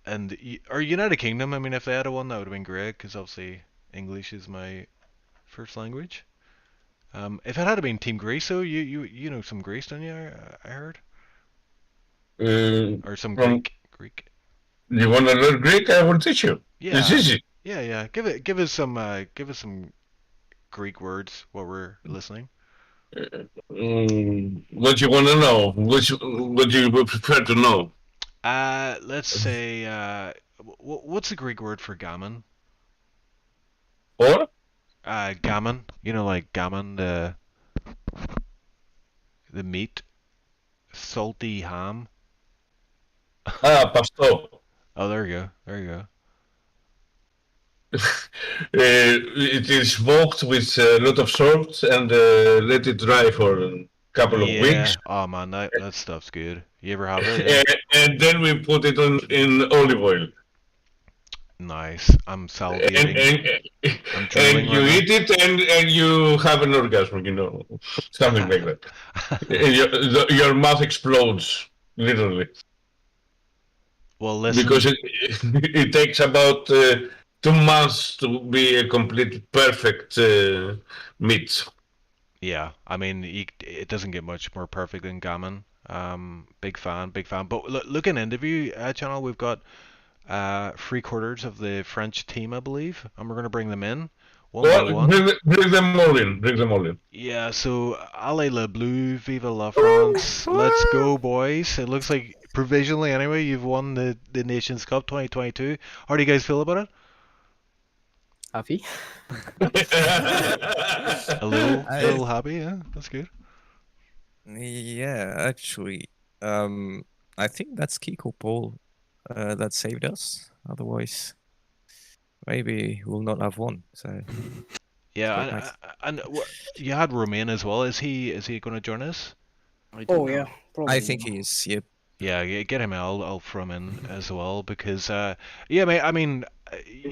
Speaker 1: And or United Kingdom. I mean, if they had won, that would have been great because obviously English is my first language. If it had been Team Greece, though, you know some Greece, don't you? I heard. Or some Greek.
Speaker 2: You want to learn Greek? I will teach you.
Speaker 1: Yeah.
Speaker 2: It's easy.
Speaker 1: Yeah. Give us some Greek words while we're listening.
Speaker 2: What you want to know? What you would prefer to know?
Speaker 1: Let's say what's the Greek word for gammon?
Speaker 2: Or?
Speaker 1: Gammon. You know, like gammon, the meat, salty ham.
Speaker 2: Pasto.
Speaker 1: Oh, there you go.
Speaker 2: It is smoked with a lot of salt and let it dry for a couple of weeks.
Speaker 1: Oh man, that stuff's good. You ever have it? Yeah?
Speaker 2: And then we put it in olive oil.
Speaker 1: Nice. I'm salivating.
Speaker 2: And you eat it and you have an orgasm, you know, something like that. Your mouth explodes, literally.
Speaker 1: Well, listen.
Speaker 2: Because it takes about 2 months to be a complete perfect meat.
Speaker 1: Yeah, I mean, it doesn't get much more perfect than gammon. Big fan. But look in interview channel, we've got 3/4 of the French team, I believe, and we're going to bring them in. one by
Speaker 2: Well,
Speaker 1: one.
Speaker 2: bring them all in. Bring them all in.
Speaker 1: Yeah, so Allez le Bleu, Vive la France. Let's go, boys. It looks like, provisionally anyway, you've won the Nations Cup 2022. How do you guys feel about it?
Speaker 11: Happy?
Speaker 1: A little happy, yeah? That's good.
Speaker 6: Yeah, actually, I think that's Kiko Paul that saved us. Otherwise, maybe we'll not have won. So
Speaker 1: Yeah, and you had Romain as well. Is he going to join us?
Speaker 11: Oh yeah, probably.
Speaker 6: I think he is. Yep.
Speaker 1: Yeah, get him. I'll throw him in as well because yeah, mate. I mean,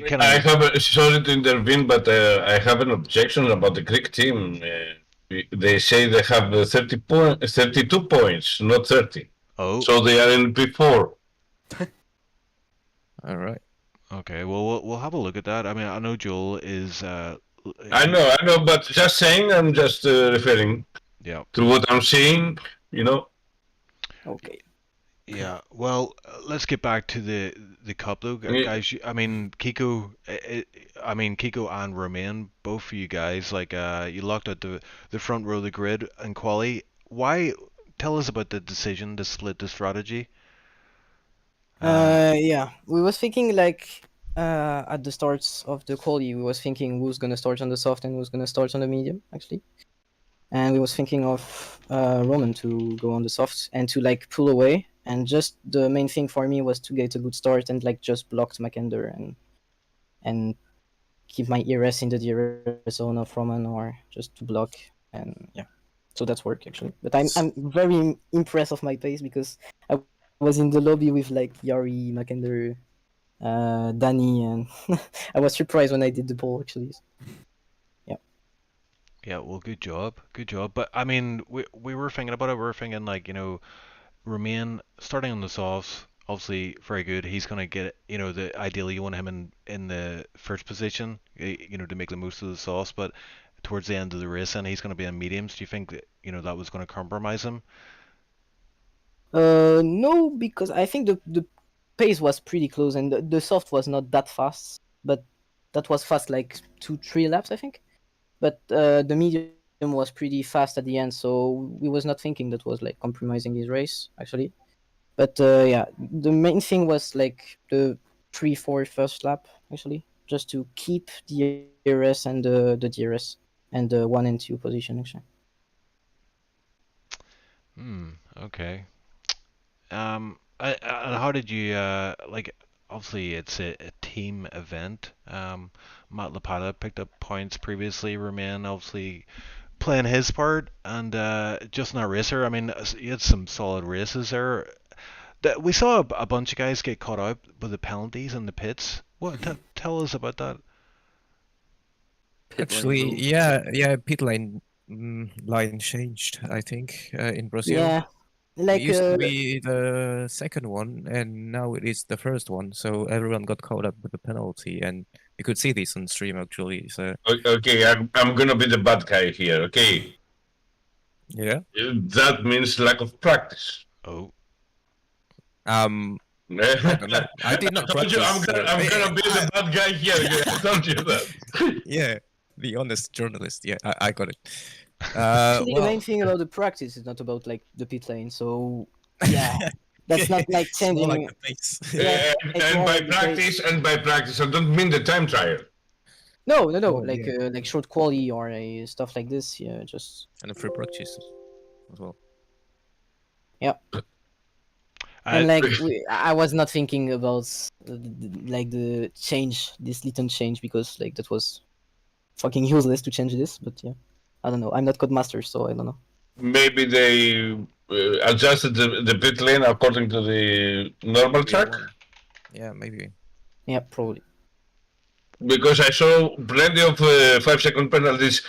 Speaker 1: kind
Speaker 2: I
Speaker 1: of.
Speaker 2: have sorry to intervene, but I have an objection about the Greek team. They say they have 32 points, not 30.
Speaker 1: Oh.
Speaker 2: So they are in P4.
Speaker 6: All right.
Speaker 1: Okay. Well, we'll have a look at that. I mean, I know Joel is.
Speaker 2: I know, but just saying, I'm just referring
Speaker 1: Yeah.
Speaker 2: to what I'm seeing, you know.
Speaker 11: Okay.
Speaker 1: Yeah. Well, let's get back to the cup though, guys. I mean, Kiko. Kiko and Romain, both of you guys, like, you locked out the front row of the grid in quali. Why? Tell us about the decision to split the strategy.
Speaker 11: Yeah, we was thinking like at the starts of the quali, we was thinking who's gonna start on the soft and who's gonna start on the medium actually, and we was thinking of Roman to go on the soft and to like pull away, and just the main thing for me was to get a good start and like just block Macender and keep my ERS in the DRS zone of Roman, or just to block, and yeah, so that's work actually. But I'm very impressed of my pace because I was in the lobby with like Yari, Macender, Danny, and I was surprised when I did the ball actually. Yeah.
Speaker 1: Yeah, well, good job, But I mean, we were thinking about it. We were thinking like, Romain starting on the softs, obviously very good. He's gonna get, ideally you want him in the first position, to make the most of the softs. But towards the end of the race, and he's gonna be in mediums. Do you think that that was gonna compromise him?
Speaker 11: No, because I think the pace was pretty close, and the soft was not that fast, but that was fast like 2-3 laps I think. But the medium was pretty fast at the end, so we was not thinking that was like compromising his race actually. But yeah, the main thing was like the 3-4 first lap actually, just to keep the DRS and the DRS and the 1 and 2 position actually.
Speaker 1: Okay. And how did you like? Obviously, it's a team event. Matt Lapata picked up points previously. Romain obviously playing his part, and just not racer. I mean, you had some solid races there. We saw a bunch of guys get caught out by the penalties in the pits. What? Tell us about that.
Speaker 6: Actually, yeah, pit lane line changed. I think in Brazil.
Speaker 11: Yeah. Like
Speaker 6: it used to be the second one, and now it is the first one. So everyone got caught up with the penalty, and you could see this on stream actually. So
Speaker 2: Okay, I'm gonna be the bad guy here. Okay.
Speaker 6: Yeah.
Speaker 2: That means lack of practice.
Speaker 1: Oh.
Speaker 6: I don't know. I did not practice.
Speaker 2: I'm gonna be the bad guy here. I told you that.
Speaker 6: Yeah, the honest journalist. Yeah, I got it.
Speaker 11: Actually, the main thing about the practice is not about like the pit lane, so yeah, that's not like changing.
Speaker 6: More like the pace.
Speaker 11: Yeah,
Speaker 2: and by practice, I don't mean the time trial.
Speaker 11: No,
Speaker 6: Oh,
Speaker 11: like
Speaker 6: yeah.
Speaker 11: like short quali or stuff like this. Yeah, just
Speaker 6: And a free practice as well.
Speaker 11: yeah. And like I was not thinking about like the change, this little change, because like that was fucking useless to change this. But yeah, I don't know. I'm not Codemaster, so I don't know.
Speaker 2: Maybe they adjusted the pit lane according to the normal track.
Speaker 6: Yeah, maybe.
Speaker 11: Yeah, probably.
Speaker 2: Because I saw plenty of 5-second penalties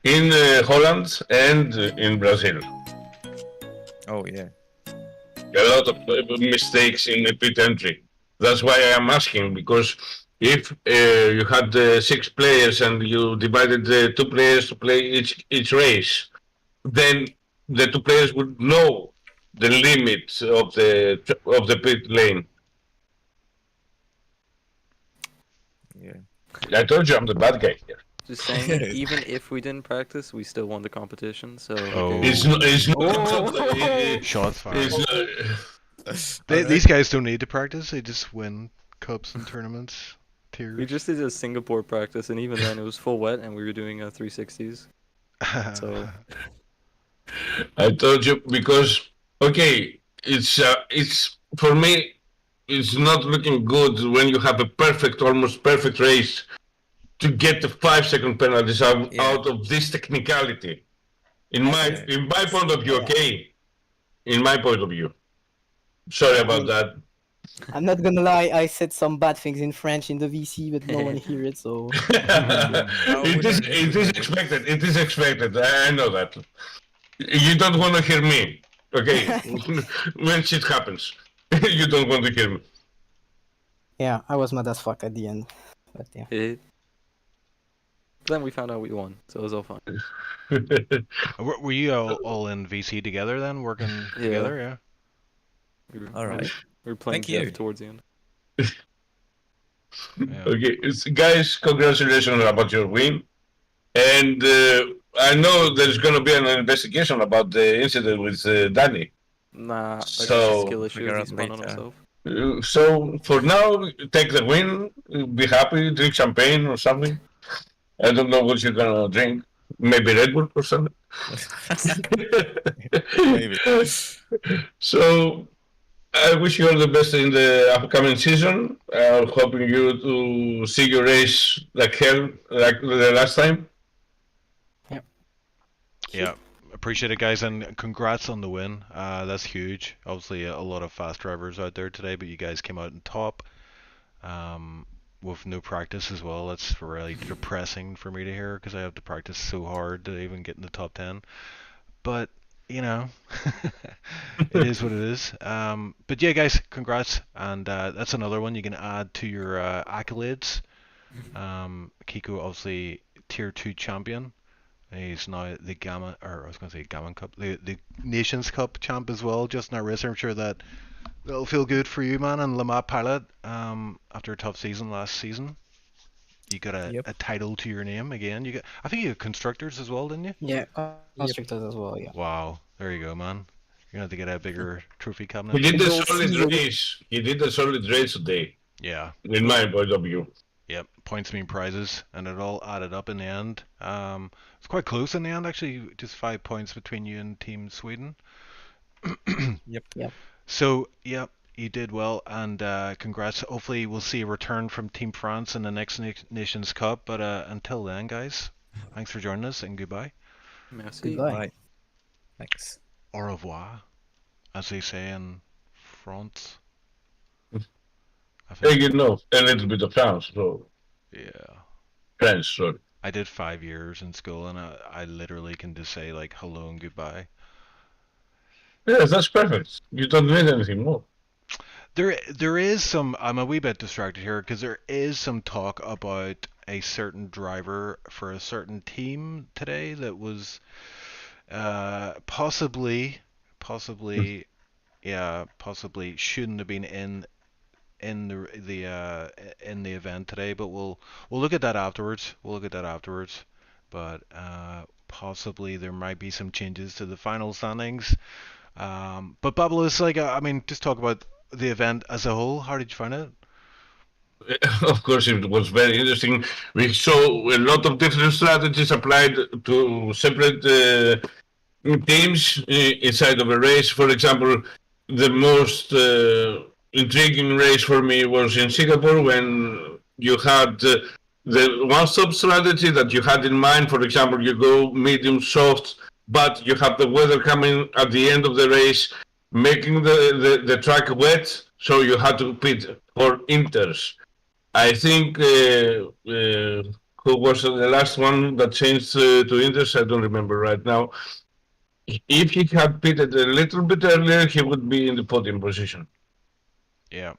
Speaker 2: in Holland and in Brazil.
Speaker 6: Oh yeah.
Speaker 2: A lot of mistakes in the pit entry. That's why I am asking, because if you had 6 players and you divided the 2 players to play each race, then the 2 players would know the limits of the pit lane.
Speaker 6: Yeah.
Speaker 2: I told you I'm the bad guy here.
Speaker 12: Just saying, even if we didn't practice, we still won the competition. So
Speaker 1: Oh.
Speaker 2: It's not.
Speaker 1: Shots fired.
Speaker 2: It's
Speaker 1: These guys don't need to practice. They just win cups and tournaments. Tiers.
Speaker 12: we just did a Singapore practice, and even then it was full wet, and we were doing 360s. So
Speaker 2: I told you because it's for me. It's not looking good when you have a perfect, almost perfect race to get the 5-second penalties out of this technicality. In my point of view, okay. In my point of view. Sorry about that.
Speaker 11: I'm not gonna lie, I said some bad things in French in the VC, but no one hear it, so...
Speaker 2: It is expected. It is expected. I know that. You don't want to hear me, okay? When shit happens, you don't want to hear me.
Speaker 11: Yeah, I was mad as fuck at the end, but yeah.
Speaker 12: Then we found out we won, so it was all fine.
Speaker 1: Were you all in VC together then, working together? Yeah.
Speaker 12: All right. We were playing Jeff towards the end.
Speaker 2: Okay, guys, congratulations about your win. And I know there's going to be an investigation about the incident with Danny.
Speaker 12: Nah, that's just
Speaker 2: So-
Speaker 12: a skill issue. He spun on himself.
Speaker 2: So for now, take the win, be happy, drink champagne or something. I don't know what you're gonna drink. Maybe Red Bull or something.
Speaker 6: Maybe.
Speaker 2: So I wish you all the best in the upcoming season. I'm hoping you to see your race like hell, like the last time.
Speaker 1: Yeah, appreciate it, guys, and congrats on the win. That's huge. Obviously, a lot of fast drivers out there today, but you guys came out on top with no practice as well. That's really depressing for me to hear because I have to practice so hard to even get in the top 10. But, you know, it is what it is. But yeah, guys, congrats. And that's another one you can add to your accolades. Kiko, obviously, Tier 2 champion. He's now the Gammon Cup, the Nations Cup champ as well, just in our racer. I'm sure that'll feel good for you, man. And Lamar Pilot, after a tough season last season, you got a title to your name again. I think you have constructors as well, didn't you?
Speaker 11: Yeah, constructors as well, yeah.
Speaker 1: Wow, there you go, man. You're gonna have to get a bigger trophy cabinet.
Speaker 2: He did a solid race. He did a solid race today.
Speaker 1: Yeah.
Speaker 2: In my point of view.
Speaker 1: Yep, points mean prizes, and it all added up in the end. It's quite close in the end, actually, just 5 points between you and Team Sweden.
Speaker 6: Yep.
Speaker 1: So, yep, you did well, and congrats. Hopefully, we'll see a return from Team France in the next Nations Cup. But until then, guys, thanks for joining us, and goodbye.
Speaker 12: Merci.
Speaker 11: Goodbye.
Speaker 6: Thanks.
Speaker 1: Au revoir, as they say in France.
Speaker 2: Hey, you know, a little bit of French, so.
Speaker 1: Yeah.
Speaker 2: French, sorry.
Speaker 1: I did 5 years in school, and I literally can just say, like, hello and goodbye.
Speaker 2: Yes, that's perfect. You don't need anything more.
Speaker 1: There is some. I'm a wee bit distracted here because there is some talk about a certain driver for a certain team today that was possibly shouldn't have been in the event today, but we'll look at that afterwards. But possibly there might be some changes to the final standings. But Babylus, like, I mean, just talk about the event as a whole. How did you find it?
Speaker 2: Of course, it was very interesting. We saw a lot of different strategies applied to separate teams inside of a race. For example, the most intriguing race for me was in Singapore when you had the one-stop strategy that you had in mind. For example, you go medium soft, but you have the weather coming at the end of the race, making the track wet, so you had to pit for inters. I think who was the last one that changed to inters? I don't remember right now. If he had pitted a little bit earlier, he would be in the podium position.
Speaker 1: Yeah.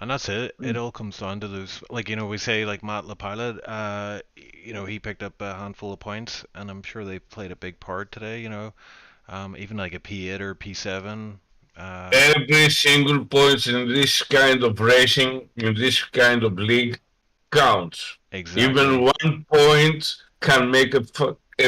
Speaker 1: And that's it. It all comes down to those, like, you know, we say, like, Matt LaPilot, you know, he picked up a handful of points, and I'm sure they played a big part today, you know, even like a P8 or P7.
Speaker 2: Every single point in this kind of racing, in this kind of league, counts.
Speaker 1: Exactly.
Speaker 2: Even 1 point can make a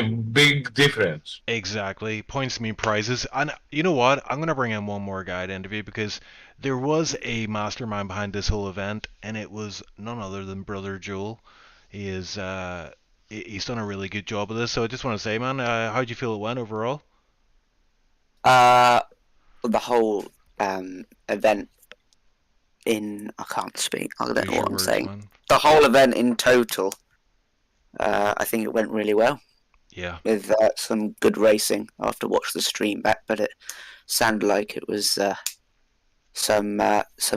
Speaker 2: big difference.
Speaker 1: Exactly. Points mean prizes. And you know what? I'm going to bring in one more guy to interview because there was a mastermind behind this whole event, and it was none other than Brother Joel. He is he's done a really good job of this. So I just want to say, man, how do you feel it went overall?
Speaker 4: The whole event I can't speak. I don't know
Speaker 1: Use
Speaker 4: what
Speaker 1: your
Speaker 4: I'm
Speaker 1: words,
Speaker 4: saying.
Speaker 1: man.
Speaker 4: The whole event in total, I think it went really well.
Speaker 1: Yeah.
Speaker 4: With some good racing. I have to watch the stream back, but it sounded like it was some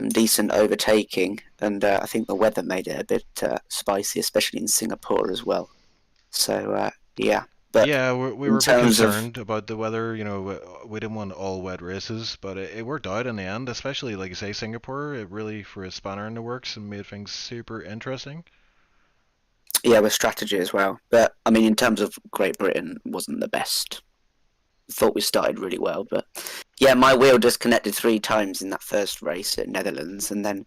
Speaker 4: decent overtaking, and I think the weather made it a bit spicy, especially in Singapore as well. So yeah. But
Speaker 1: yeah, we were a bit concerned about the weather. You know, we didn't want all wet races, but it worked out in the end. Especially, like you say, Singapore. It really threw a spanner in the works and made things super interesting.
Speaker 4: Yeah, with strategy as well. But I mean, in terms of Great Britain, wasn't the best. Thought we started really well, but yeah, my wheel disconnected 3 times in that first race at Netherlands, and then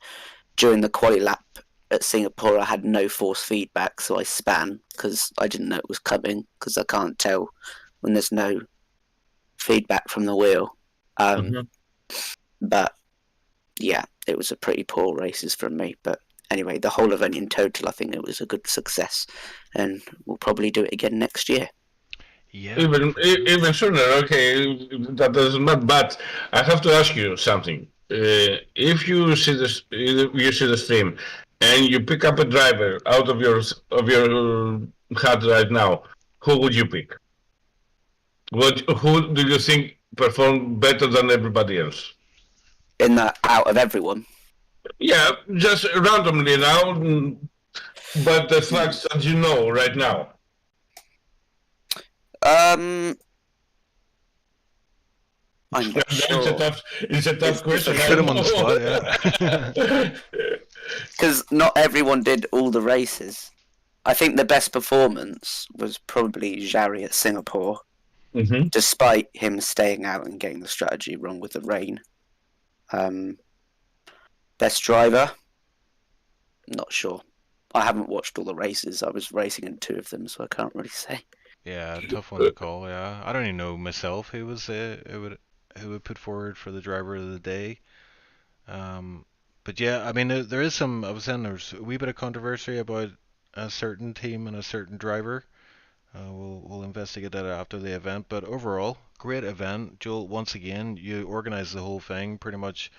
Speaker 4: during the quali lap at Singapore, I had no force feedback, so I span because I didn't know it was coming because I can't tell when there's no feedback from the wheel. But yeah, it was a pretty poor races from me. But anyway, the whole event in total, I think it was a good success, and we'll probably do it again next year.
Speaker 1: Yeah.
Speaker 2: Even sooner. Okay, that doesn't matter. But I have to ask you something. If you see the stream, and you pick up a driver out of your hat right now, who would you pick? Who do you think performed better than everybody else?
Speaker 4: In that, out of everyone.
Speaker 2: Yeah, just randomly now, but the facts that you know right now.
Speaker 4: I'm not sure.
Speaker 2: It's a tough question.
Speaker 1: Put him on the spot, yeah.
Speaker 4: Because not everyone did all the races. I think the best performance was probably Jarry at Singapore, despite him staying out and getting the strategy wrong with the rain. Best driver? Not sure. I haven't watched all the races. I was racing in 2 of them, so I can't really say.
Speaker 1: Yeah, tough one to call. Yeah, I don't even know myself who would put forward for the driver of the day. But yeah, I mean, there is some. I was saying there's a wee bit of controversy about a certain team and a certain driver. We'll investigate that after the event. But overall, great event, Joel. Once again, you organized the whole thing pretty much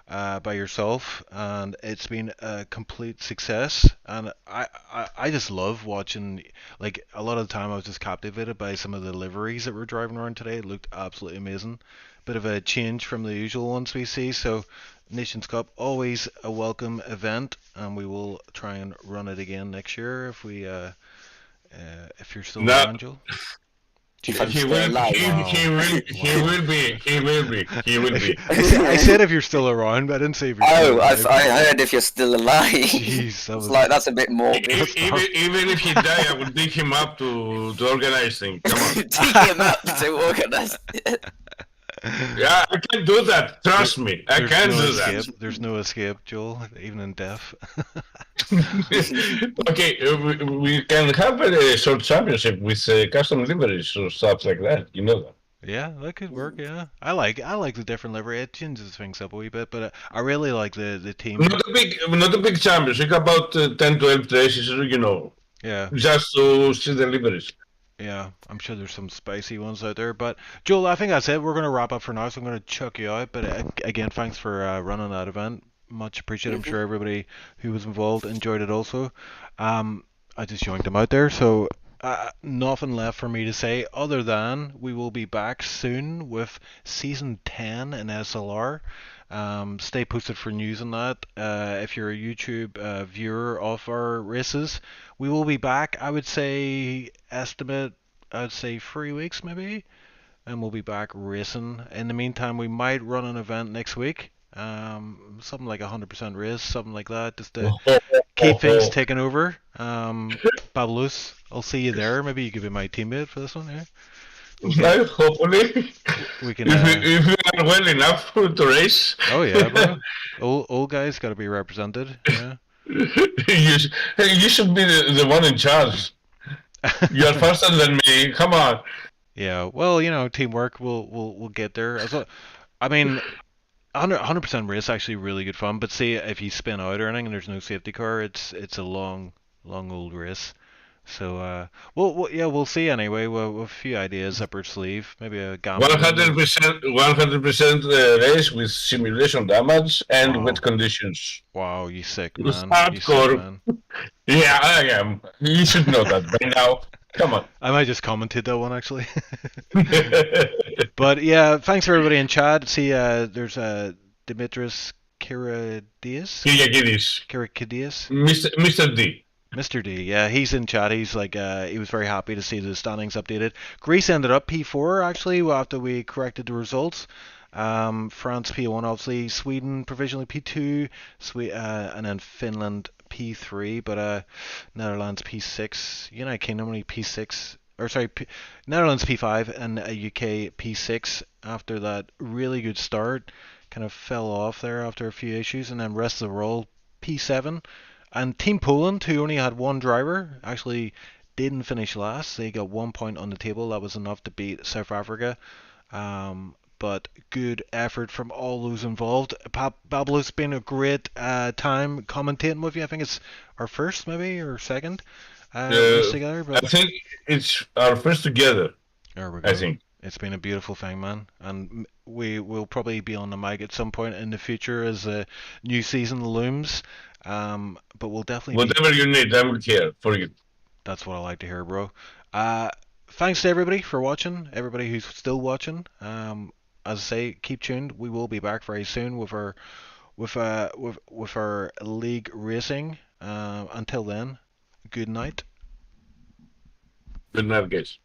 Speaker 1: by yourself, and it's been a complete success. And I just love watching. Like a lot of the time, I was just captivated by some of the liveries that were driving around today. It looked absolutely amazing. Bit of a change from the usual ones we see. So Nations Cup, always a welcome event, and we will try and run it again next year if you're still around, Joel.
Speaker 2: He will be.
Speaker 1: I said if you're still around, but I didn't say if you're still alive.
Speaker 4: I heard if you're still alive.
Speaker 1: Jeez,
Speaker 4: that's a bit morbid.
Speaker 2: Even if he die, I will dig him up to organize things. Come on.
Speaker 4: Dig him up to organize.
Speaker 2: Yeah, I can do that. Trust me, I can do that.
Speaker 1: There's no escape, Joel, even in death.
Speaker 2: Okay, we can have a short championship with custom liveries or stuff like that. You know that.
Speaker 1: Yeah, that could work. Yeah, I like the different livery. It changes things up a wee bit, but I really like the team.
Speaker 2: Not a big championship. About 10-12 races, you know.
Speaker 1: Yeah.
Speaker 2: Just to see the liveries.
Speaker 1: Yeah, I'm sure there's some spicy ones out there. But Joel, I think that's it. We're going to wrap up for now, so I'm going to chuck you out. But again, thanks for running that event. Much appreciated. I'm sure everybody who was involved enjoyed it also. I just yoinked them out there, so nothing left for me to say other than we will be back soon with Season 10 in SLR. Stay posted for news on that. If you're a YouTube viewer of our races, we will be back. I would say 3 weeks maybe, and we'll be back racing. In the meantime, we might run an event next week. Something like 100% race, something like that, just to keep things taking over. Pablos, I'll see you there. Maybe you could be my teammate for this one, yeah?
Speaker 2: Okay. Hopefully,
Speaker 1: we can.
Speaker 2: If we are well enough to race.
Speaker 1: Oh yeah, bro. Old guys got to be represented. Yeah.
Speaker 2: You should be the one in charge. You're faster than me. Come on.
Speaker 1: Yeah, well, teamwork. We'll get there. I mean, 100% race actually really good fun. But see, if you spin out or anything and there's no safety car, it's a long old race. So we'll see anyway. We'll a few ideas up our sleeve. Maybe a gamble.
Speaker 2: 100% race with simulation damage and
Speaker 1: Wow.
Speaker 2: wet conditions.
Speaker 1: Wow, you sick
Speaker 2: It's
Speaker 1: man. You sick
Speaker 2: hardcore.
Speaker 1: man.
Speaker 2: Yeah, I am. You should know that by now. Come on.
Speaker 1: I might just commented that one actually. But yeah, thanks for everybody in chat. See, there's Dimitris Kirakidis.
Speaker 2: Mr. D.
Speaker 1: Mr. D, yeah, he's in chat. He's like, he was very happy to see the standings updated. Greece ended up P4 actually after we corrected the results. France P1, obviously. Sweden provisionally P2, and then Finland P3, but Netherlands P6, United Kingdom only P6, or sorry, Netherlands P5 and UK P6 after that really good start. Kind of fell off there after a few issues, and then rest of the world P7. And Team Poland, who only had one driver, actually didn't finish last. They got 1 point on the table. That was enough to beat South Africa. But good effort from all those involved. Bablo, it's been a great time commentating with you. I think it's our first, maybe, or second race together. But
Speaker 2: I think it's our first together.
Speaker 1: There we go.
Speaker 2: I think.
Speaker 1: It's been a beautiful thing, man. And we will probably be on the mic at some point in the future as the new season looms. But we'll definitely
Speaker 2: whatever you need, I'm here for you.
Speaker 1: That's what I like to hear, bro. Thanks to everybody for watching. Everybody who's still watching. As I say, keep tuned. We will be back very soon with our league racing. Until then, good night.
Speaker 2: Good night, guys.